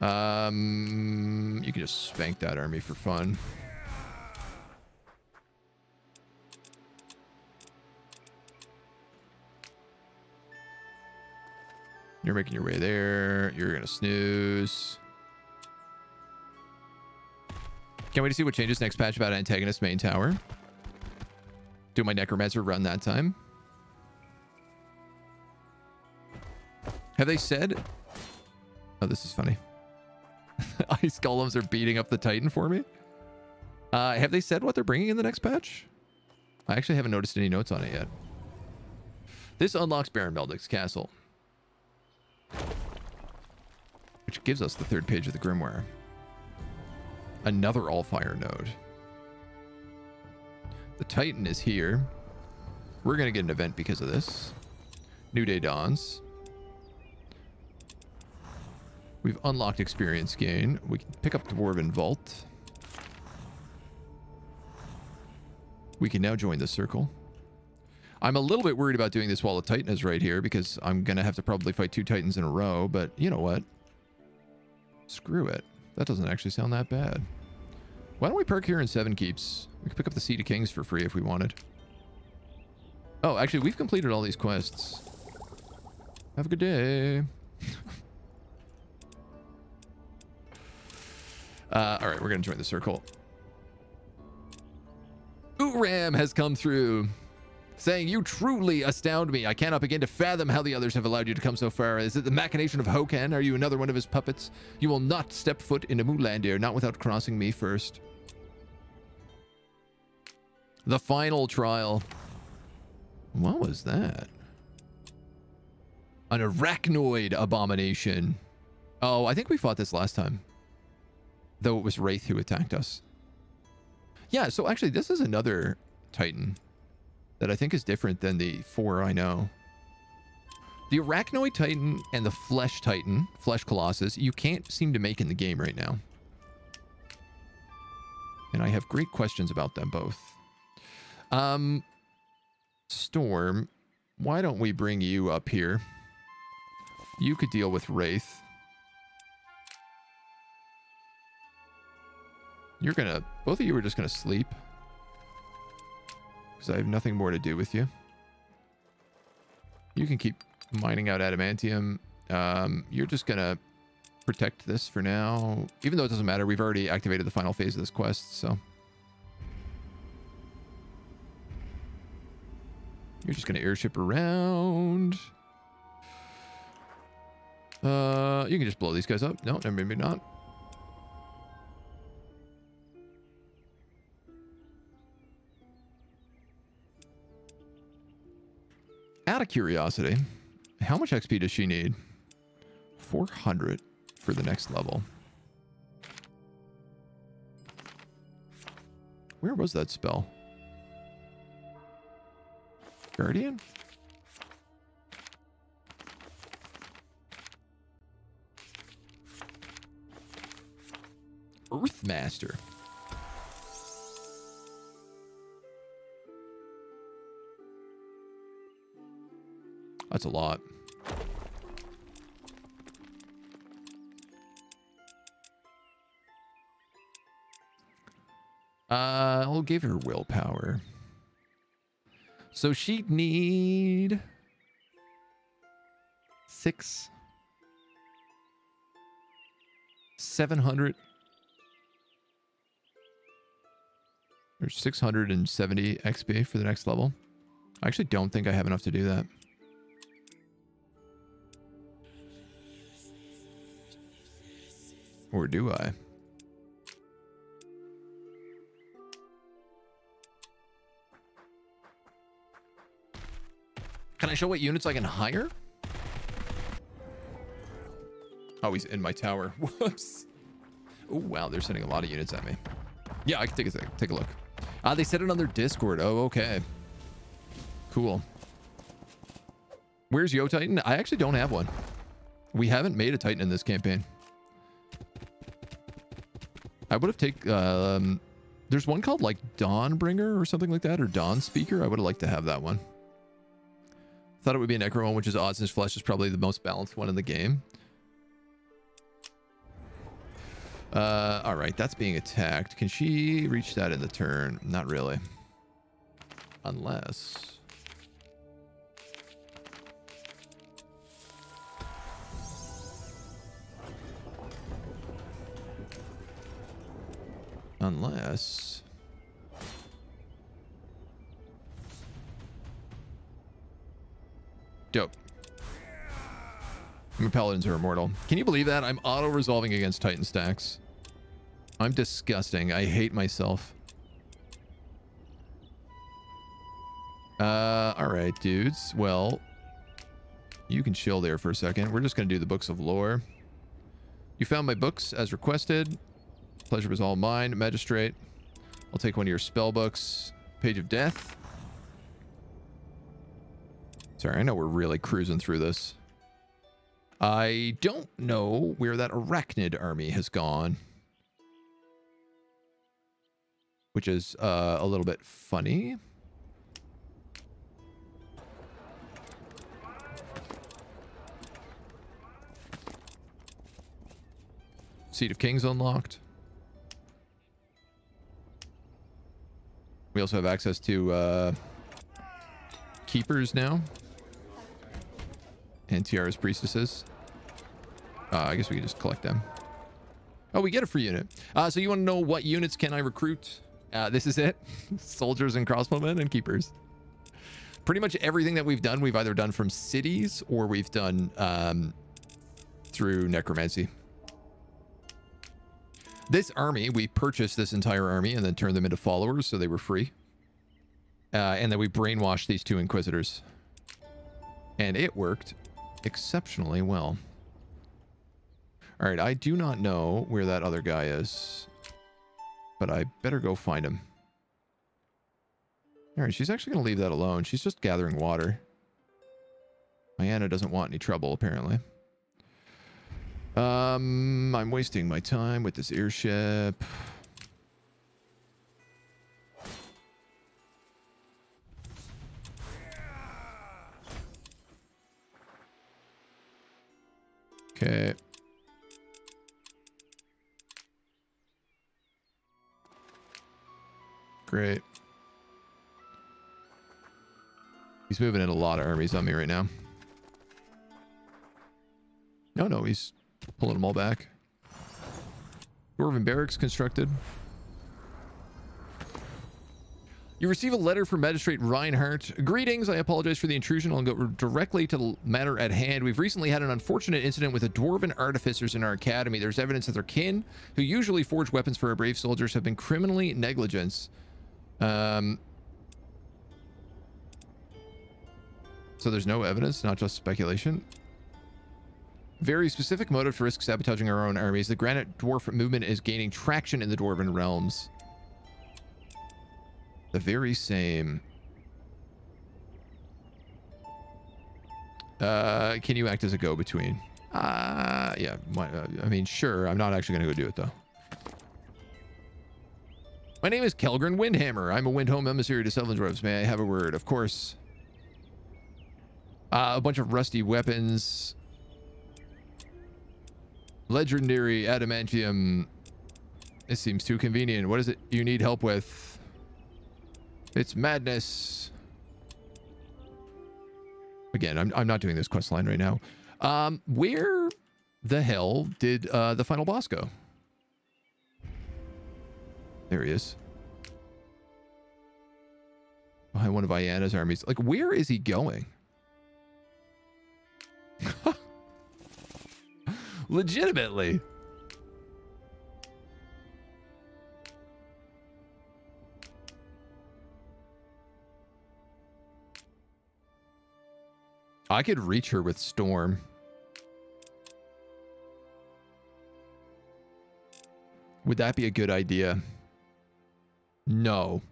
You can just spank that army for fun. You're making your way there. You're gonna snooze. Can't wait to see what changes next patch about antagonist main tower. Do my Necromancer run that time? Have they said... Oh, this is funny. Ice golems are beating up the Titan for me. Have they said what they're bringing in the next patch? I actually haven't noticed any notes on it yet. This unlocks Baron Meldrick's castle, which gives us the 3rd page of the Grimoire. Another Allfire node. The Titan is here. We're going to get an event because of this. New Day dawns. We've unlocked experience gain. We can pick up Dwarven Vault. We can now join the circle. I'm a little bit worried about doing this while the Titan is right here because I'm going to have to probably fight 2 Titans in a row. But you know what? Screw it. That doesn't actually sound that bad. Why don't we perk here in 7 keeps? We could pick up the Seed of Kings for free if we wanted. Oh, actually, we've completed all these quests. Have a good day. All right, we're going to join the circle. Uram has come through, saying, "You truly astound me. I cannot begin to fathom how the others have allowed you to come so far. Is it the machination of Hokan? Are you another one of his puppets? You will not step foot into Moolandir, not without crossing me first." The final trial. What was that? An arachnoid abomination. Oh, I think we fought this last time. Though it was Wraith who attacked us. Yeah, so actually this is another Titan that I think is different than the 4 I know. The Arachnoid Titan and the Flesh Titan, Flesh Colossus, you can't seem to make in the game right now. And I have great questions about them both. Storm, why don't we bring you up here? You could deal with Wraith. You're gonna... Both of you are just gonna sleep. Because I have nothing more to do with you. You can keep mining out adamantium. You're just gonna protect this for now. Even though it doesn't matter, we've already activated the final phase of this quest, so... You're just gonna airship around. You can just blow these guys up. No, maybe not. Out of curiosity, how much XP does she need? 400 for the next level. Where was that spell? Guardian? Earthmaster. That's a lot. I'll give her willpower. So she'd need 700 or 670 XP for the next level. I actually don't think I have enough to do that. Or do I? Can I show what units I can hire? Oh, he's in my tower. Whoops. Oh, wow. They're sending a lot of units at me. Yeah, I can take a look. They said it on their Discord. Oh, okay. Cool. Where's Yo Titan? I actually don't have one. We haven't made a Titan in this campaign. I would have taken... there's one called like Dawnbringer or something like that, or Dawn Speaker. I would have liked to have that one. Thought it would be a Necromancy, which is odd since Flesh is probably the most balanced one in the game. All right, that's being attacked. Can she reach that in the turn? Not really. Unless... Dope. My paladins are immortal. Can you believe that? I'm auto-resolving against Titan stacks. I'm disgusting. I hate myself. Alright, dudes. Well, you can chill there for a second. We're just going to do the Books of Lore. You found my books as requested. Pleasure was all mine. Magistrate. I'll take one of your spell books. Page of Death. Sorry, I know we're really cruising through this. I don't know where that Arachnid army has gone. Which is a little bit funny. Seat of Kings unlocked. We also have access to keepers now. And Tiara's priestesses. I guess we can just collect them. Oh, we get a free unit. So you want to know what units can I recruit? This is it. Soldiers and crossbowmen and keepers. Pretty much everything that we've done, we've either done from cities or we've done through necromancy. This army, we purchased this entire army and then turned them into followers, so they were free. And then we brainwashed these 2 inquisitors. And it worked exceptionally well. All right, I do not know where that other guy is, but I better go find him. All right, she's actually going to leave that alone. She's just gathering water. Diana doesn't want any trouble, apparently. I'm wasting my time with this airship. Okay. Great. He's moving in a lot of armies on me right now. No, he's pulling them all back. Dwarven barracks constructed. You receive a letter from Magistrate Reinhardt. Greetings, I apologize for the intrusion. I'll go directly to the matter at hand. We've recently had an unfortunate incident with the Dwarven artificers in our academy. There's evidence that their kin, who usually forge weapons for our brave soldiers, have been criminally negligent. So there's no evidence, not just speculation. Very specific motive to risk sabotaging our own armies. The Granite Dwarf movement is gaining traction in the Dwarven realms. The very same. Can you act as a go-between? Yeah. I mean, sure. I'm not actually going to go do it, though. My name is Kelgren Windhammer. I'm a Windhome emissary to Sevendrovs. May I have a word? Of course. A bunch of rusty weapons. Legendary adamantium. This seems too convenient. What is it you need help with? It's madness. Again, I'm not doing this quest line right now. Where the hell did the final boss go? There he is. Behind one of Iana's armies. Like, where is he going? Legitimately. I could reach her with Storm. Would that be a good idea? No.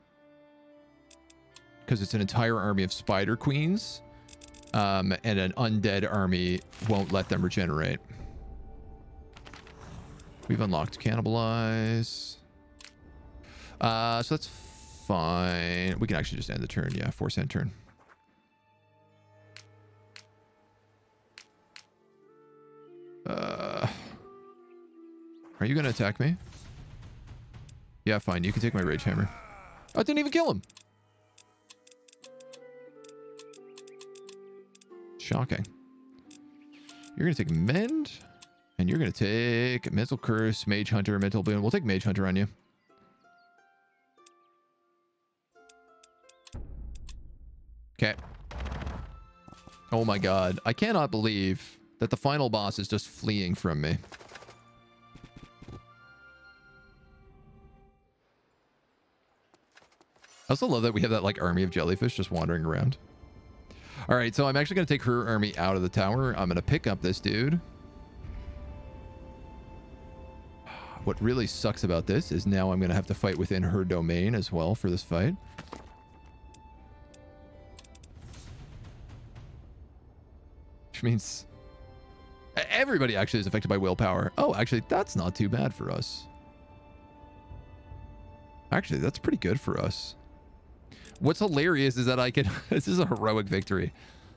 Because it's an entire army of spider queens. And an undead army won't let them regenerate. We've unlocked Cannibalize. So that's fine. We can actually just end the turn. Yeah, force end turn. Are you going to attack me? Yeah, fine. You can take my Rage Hammer. Oh, I didn't even kill him. Shocking. You're going to take Mend. And you're going to take Mental Curse, Mage Hunter, Mental Boon. We'll take Mage Hunter on you. Okay. Oh my god. I cannot believe that the final boss is just fleeing from me. I also love that we have that like army of jellyfish just wandering around. All right, so I'm actually going to take her army out of the tower. I'm going to pick up this dude. What really sucks about this is now I'm going to have to fight within her domain as well for this fight. Which means everybody actually is affected by willpower. Oh, actually, that's not too bad for us. Actually, that's pretty good for us. What's hilarious is that I can... This is a heroic victory.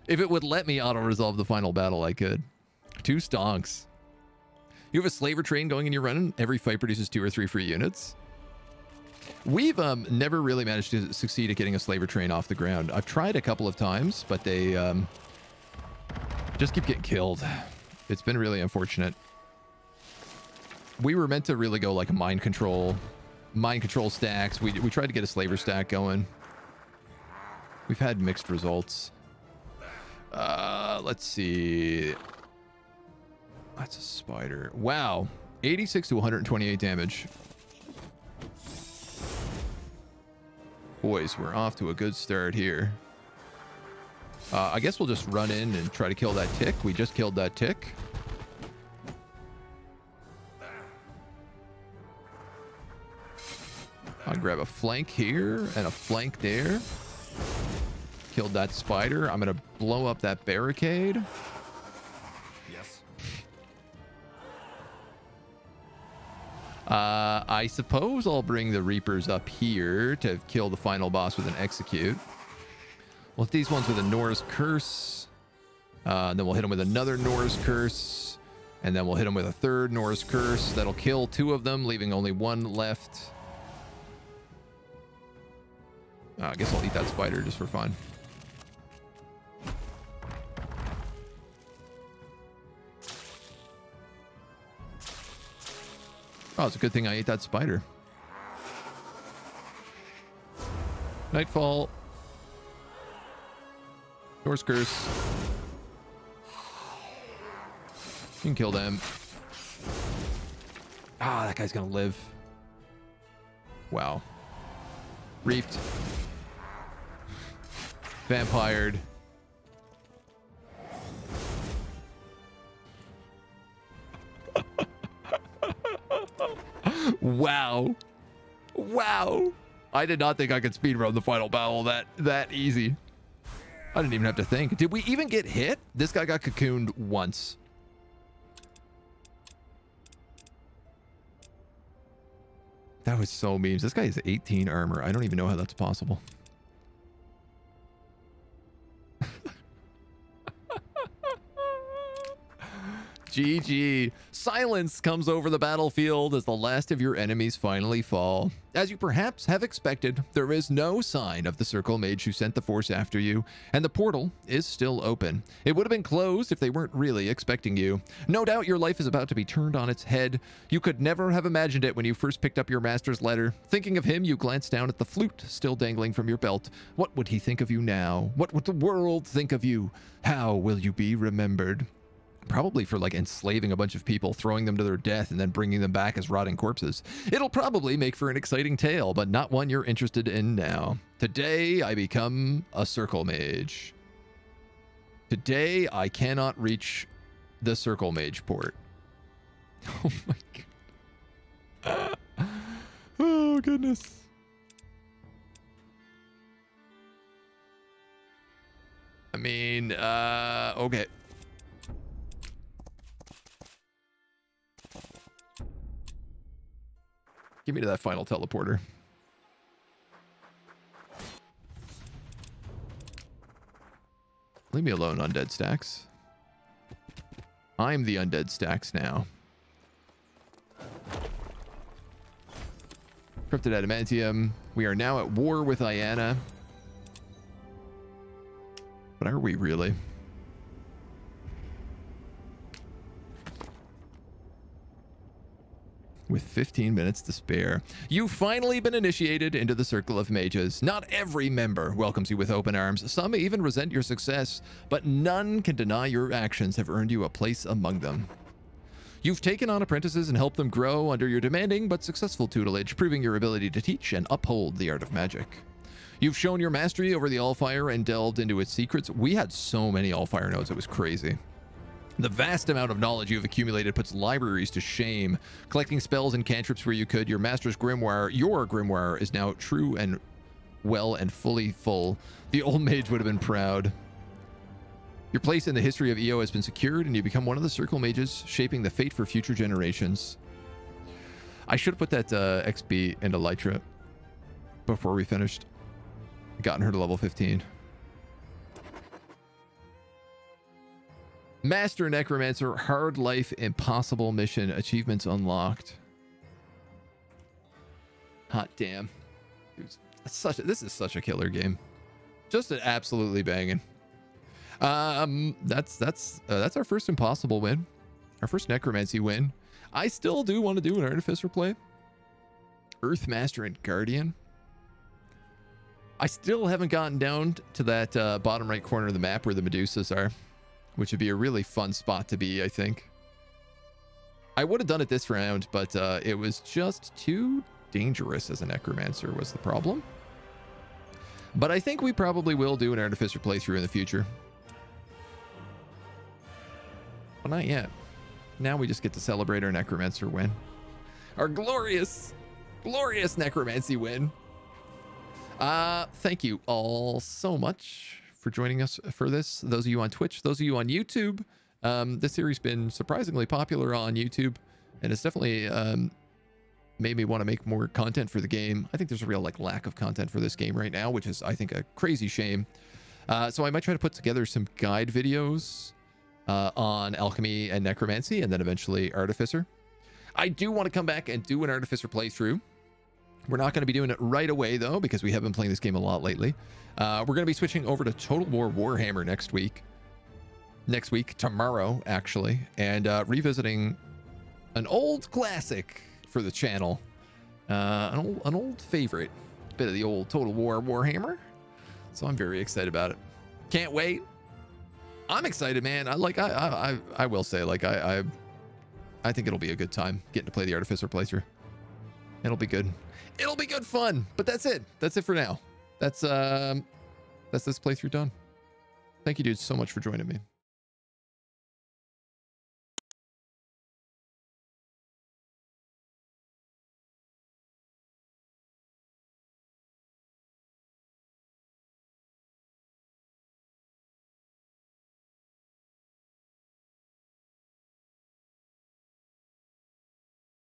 If it would let me auto-resolve the final battle, I could. 2 stonks. You have a slaver train going in your run. Every fight produces 2 or 3 free units. We've never really managed to succeed at getting a slaver train off the ground. I've tried a couple of times, but they just keep getting killed. It's been really unfortunate. We were meant to really go like a mind control stacks. We tried to get a slaver stack going. We've had mixed results. Let's see. That's a spider. Wow. 86 to 128 damage. Boys, we're off to a good start here. I guess we'll just run in and try to kill that tick. We just killed that tick. I'll grab a flank here and a flank there. Killed that spider. I'm going to blow up that barricade. Yes. I suppose I'll bring the Reapers up here to kill the final boss with an execute. We'll hit these ones with a Norse curse. Then we'll hit them with another Norse curse. And then we'll hit them with a third Norse curse. That'll kill 2 of them, leaving only 1 left. I guess I'll eat that spider just for fun. Oh, it's a good thing I ate that spider. Nightfall. Norse curse. You can kill them. Ah, that guy's gonna live. Wow. Reaped. Vampired. Wow. Wow. I did not think I could speedrun the final battle that easy. I didn't even have to think. Did we even get hit? This guy got cocooned once. That was so memes. This guy has 18 armor. I don't even know how that's possible. GG. Silence comes over the battlefield as the last of your enemies finally fall. As you perhaps have expected, there is no sign of the Circle Mage who sent the force after you, and the portal is still open. It would have been closed if they weren't really expecting you. No doubt your life is about to be turned on its head. You could never have imagined it when you first picked up your master's letter. Thinking of him, you glanced down at the flute still dangling from your belt. What would he think of you now? What would the world think of you? How will you be remembered? Probably for like enslaving a bunch of people, throwing them to their death, and then bringing them back as rotting corpses. It'll probably make for an exciting tale, but not one you're interested in now. Today, I become a Circle Mage. Today, I cannot reach the Circle Mage port. Oh my god. Oh goodness. I mean, okay. Give me to that final teleporter. Leave me alone, undead stacks. I'm the undead stacks now. Cryptid adamantium. We are now at war with Iana. But are we really? With 15 minutes to spare. You've finally been initiated into the Circle of Mages. Not every member welcomes you with open arms. Some even resent your success, but none can deny your actions have earned you a place among them. You've taken on apprentices and helped them grow under your demanding but successful tutelage, proving your ability to teach and uphold the art of magic. You've shown your mastery over the Allfire and delved into its secrets. We had so many Allfire nodes, it was crazy. The vast amount of knowledge you've accumulated puts libraries to shame. Collecting spells and cantrips where you could, your master's grimoire, your grimoire, is now true and well and fully full. The old mage would have been proud. Your place in the history of EO has been secured, and you become one of the Circle Mages, shaping the fate for future generations. I should have put that XP into Lytra before we finished. Gotten her to level 15. Master Necromancer, hard life, impossible mission, achievements unlocked. Hot damn. Dude, this is such a killer game. Just an absolutely banging. That's our first impossible win. Our first necromancy win. I still do want to do an artificer play. Earthmaster and Guardian. I still haven't gotten down to that bottom right corner of the map where the Medusas are, which would be a really fun spot to be, I think. I would have done it this round, but it was just too dangerous as a necromancer was the problem. But I think we probably will do an artificer playthrough in the future. But not yet. Now we just get to celebrate our necromancer win. Our glorious, glorious necromancy win. Thank you all so much for joining us for this. Those of you on Twitch, those of you on YouTube. This series been surprisingly popular on YouTube, and it's definitely made me want to make more content for the game. I think there's a real lack of content for this game right now, which is, I think, a crazy shame. So I might try to put together some guide videos on alchemy and necromancy, and then eventually artificer. I do want to come back and do an artificer playthrough. We're not going to be doing it right away though, because we have been playing this game a lot lately. We're going to be switching over to Total War Warhammer next week, tomorrow actually, and revisiting an old classic for the channel, an old favorite, bit of the old Total War Warhammer. So I'm very excited about it. Can't wait. I'm excited, man. I will say, I think it'll be a good time getting to play the artificer playthrough. It'll be good. It'll be good fun. But that's it. That's it for now. That's this playthrough done. Thank you, dudes, so much for joining me.